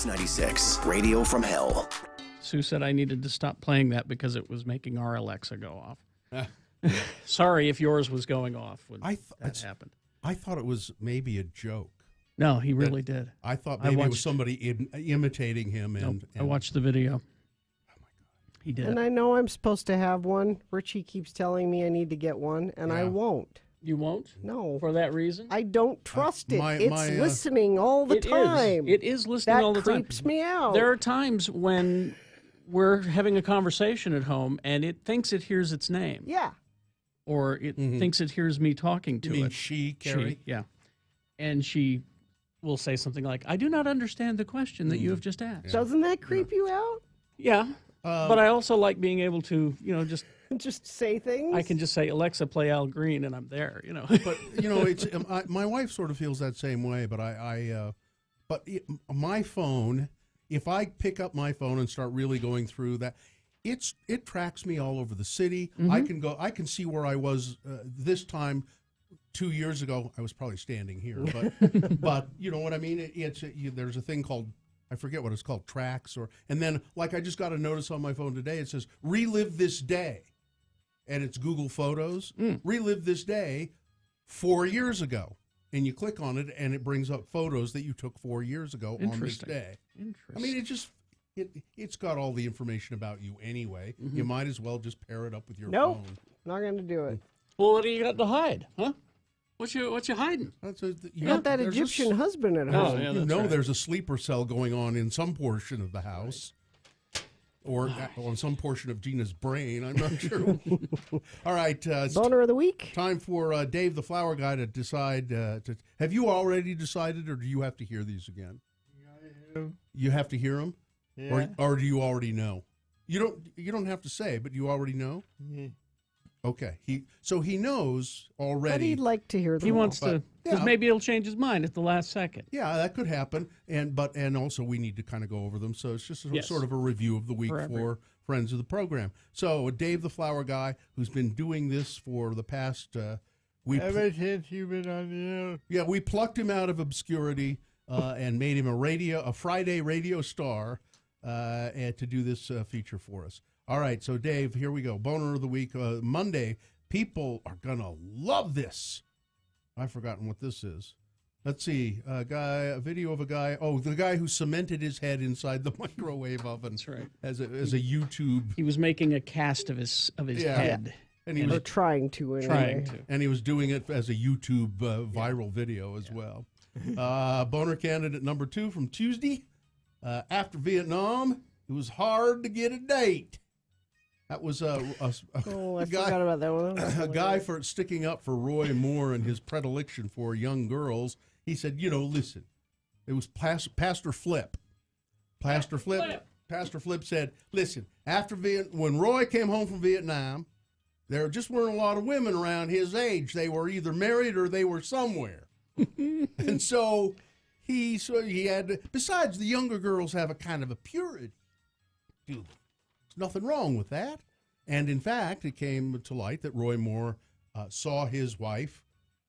X96, Radio from Hell. Sue said I needed to stop playing that because it was making our Alexa go off. Sorry if yours was going off when that happened. I thought it was maybe a joke. No, he really did. I thought maybe it was somebody imitating him. And I watched the video. Oh, my God. He did. And I know I'm supposed to have one. Richie keeps telling me I need to get one, and I won't. You won't? No. For that reason? I don't trust it. It's listening all the time. It is listening all the time. That creeps me out. There are times when we're having a conversation at home, and it thinks it hears its name. Yeah. Or it thinks it hears me talking to You mean it. she, Carrie? Yeah. And she will say something like, I do not understand the question that you have just asked. Doesn't that creep you out? Yeah. But I also like being able to, just say things. I can just say, Alexa, play Al Green, and I'm there, But, it's my wife sort of feels that same way, but my phone, if I pick up my phone and start really going through that, it tracks me all over the city. Mm-hmm. I can see where I was this time 2 years ago. I was probably standing here, but but you know what I mean. There's a thing called, I forget what it's called, tracks, and then like I just got a notice on my phone today. It says relive this day, and it's Google Photos. Relive this day 4 years ago, and you click on it, and it brings up photos that you took 4 years ago on this day. Interesting. I mean, it's got all the information about you anyway. You might as well just pair it up with your Nope. phone. Not going to do it. Well, what do you got to hide, huh? What you hiding? You got that Egyptian husband at home. yeah, You know there's a sleeper cell going on in some portion of the house. Or on some portion of Gina's brain. I'm not sure. All right. Boner of the week. Time for Dave the Flower Guy to decide. Have you already decided, or do you have to hear these again? You have to hear them? Yeah. Or do you already know? You don't have to say, but you already know? Yeah. Okay. He knows already. But he'd like to hear them. He wants to, because yeah. maybe he'll change his mind at the last second. Yeah, that could happen. And also we need to kind of go over them. So it's just sort of a review of the week for friends of the program. So Dave the Flower Guy, who's been doing this for the past ever since you've been on the air. Yeah, we plucked him out of obscurity and made him a Friday radio star and to do this feature for us. All right, so Dave, here we go. Boner of the week, Monday. People are gonna love this. I've forgotten what this is. Let's see, a video of a guy. Oh, the guy who cemented his head inside the microwave oven. That's right. As a YouTube. He was making a cast of his head. And he was trying to. Anyway. And he was doing it as a YouTube viral video as well. Boner candidate number 2 from Tuesday. After Vietnam, it was hard to get a date. That was a forgot about that one. A guy for sticking up for Roy Moore and his predilection for young girls. He said, listen, it was Pastor Flip. Pastor Flip said, listen, when Roy came home from Vietnam, there just weren't a lot of women around his age. They were either married or they were somewhere. And so he had, besides the younger girls have a kind of a purity to them. There's nothing wrong with that. And in fact, it came to light that Roy Moore saw his wife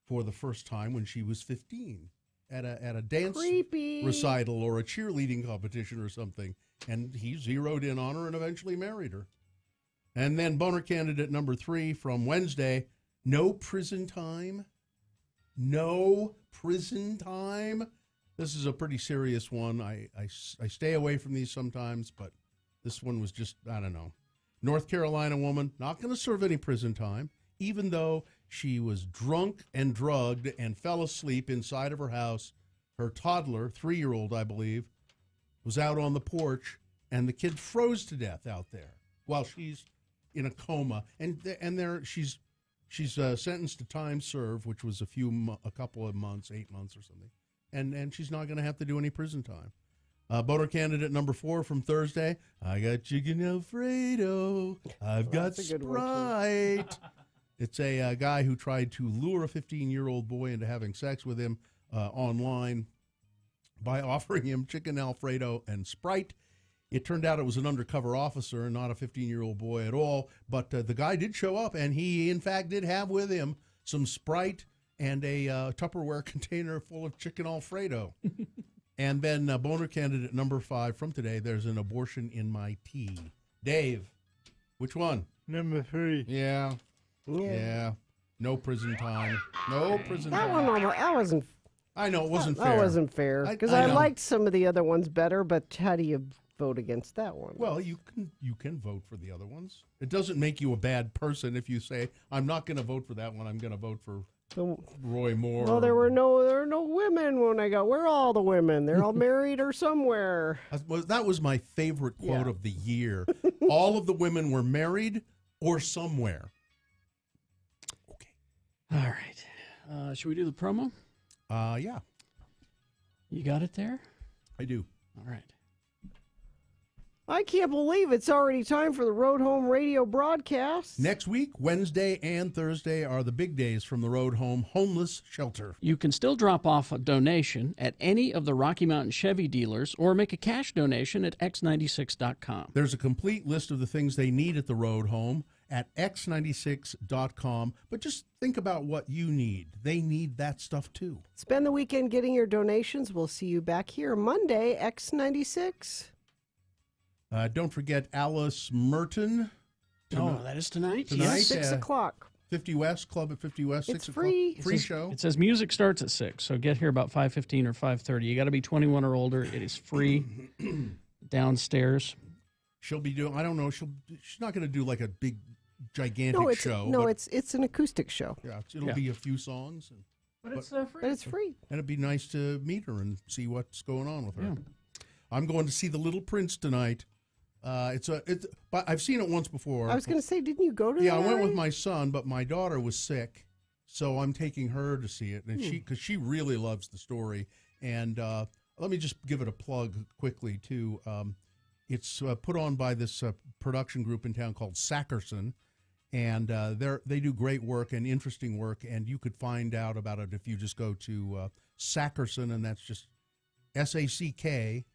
for the first time when she was 15 at a dance recital or a cheerleading competition or something. And he zeroed in on her and eventually married her. And then boner candidate number 3 from Wednesday, no prison time. No prison time. This is a pretty serious one. I stay away from these sometimes, but this one was just, I don't know. North Carolina woman, not going to serve any prison time, even though she was drunk and drugged and fell asleep inside of her house. Her toddler, 3-year-old, I believe, was out on the porch, and the kid froze to death out there while she's in a coma. And there she's sentenced to time served, which was a couple of months, 8 months or something. And she's not going to have to do any prison time. Boner candidate number 4 from Thursday. I got chicken Alfredo. I've got Sprite. It's a guy who tried to lure a 15-year-old boy into having sex with him online by offering him chicken Alfredo and Sprite. It turned out it was an undercover officer and not a 15-year-old boy at all. But the guy did show up, and he, in fact, did have with him some Sprite and a Tupperware container full of chicken Alfredo. And then boner candidate number 5 from today, there's an abortion in my tea. Dave, which one? Number 3. Yeah. Yeah. No prison time. No prison That time. one, that wasn't. I know, it wasn't that fair. wasn't fair because I I know. liked some of the other ones better. But how do you vote against that one? Well, you can vote for the other ones. It doesn't make you a bad person if you say, I'm not going to vote for that one. I'm going to vote for Roy Moore. Well, there were no women when I got. Where are all the women? They're all married or somewhere. That was my favorite quote of the year. All of the women were married or somewhere. All right. Should we do the promo? Yeah. You got it there? I do. All right. I can't believe it's already time for the Road Home radio broadcast. Next week, Wednesday and Thursday, are the big days from the Road Home Homeless Shelter. You can still drop off a donation at any of the Rocky Mountain Chevy dealers or make a cash donation at x96.com. There's a complete list of the things they need at the Road Home at x96.com. But just think about what you need. They need that stuff too. Spend the weekend getting your donations. We'll see you back here Monday, X96. Don't forget Alice Merton. That is tonight? Tonight, 6 o'clock. 50 West, Club at 50 West, It's 6 free. o'clock. Free show. It says music starts at 6, so get here about 5:15 or 5:30. You got to be 21 or older. It is free downstairs. She'll be doing, I don't know, she's not going to do like a big, gigantic show. No, but it's an acoustic show. Yeah, it'll be a few songs. But it's free. But it's free. And it'd be nice to meet her and see what's going on with her. I'm going to see The Little Prince tonight. But I've seen it once before. I was going to say, didn't you go to that? Yeah, I went with already? my son, but my daughter was sick, so I'm taking her to see it, and because she really loves the story. And let me just give it a plug quickly too. It's put on by this production group in town called Sackerson, and they do great work and interesting work. And you could find out about it if you just go to Sackerson, and that's just SACKERSON,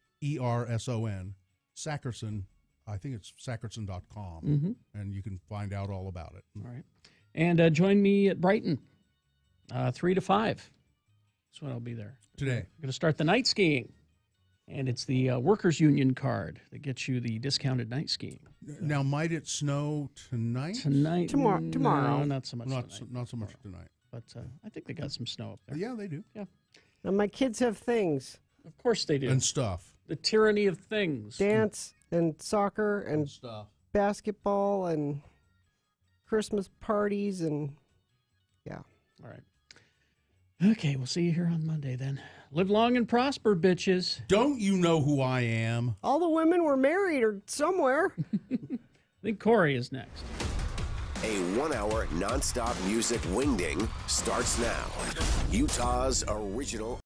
Sackerson. I think it's Sackerson.com, and you can find out all about it. All right. And join me at Brighton, 3 to 5. That's when I'll be there. Today. I'm going to start the night skiing, and it's the Workers' Union card that gets you the discounted night skiing. Now, might it snow tonight? Tonight? Tomorrow. No, not so much Not tonight. not so much tonight. But I think they got some snow up there. Yeah, they do. Yeah. And my kids have things. Of course they do. And stuff. The tyranny of things. Dance and soccer and stuff. Basketball and Christmas parties and yeah. All right. Okay, we'll see you here on Monday then. Live long and prosper, bitches. Don't you know who I am? All the women were married or somewhere. I think Corey is next. A 1-hour nonstop music wingding starts now. Utah's original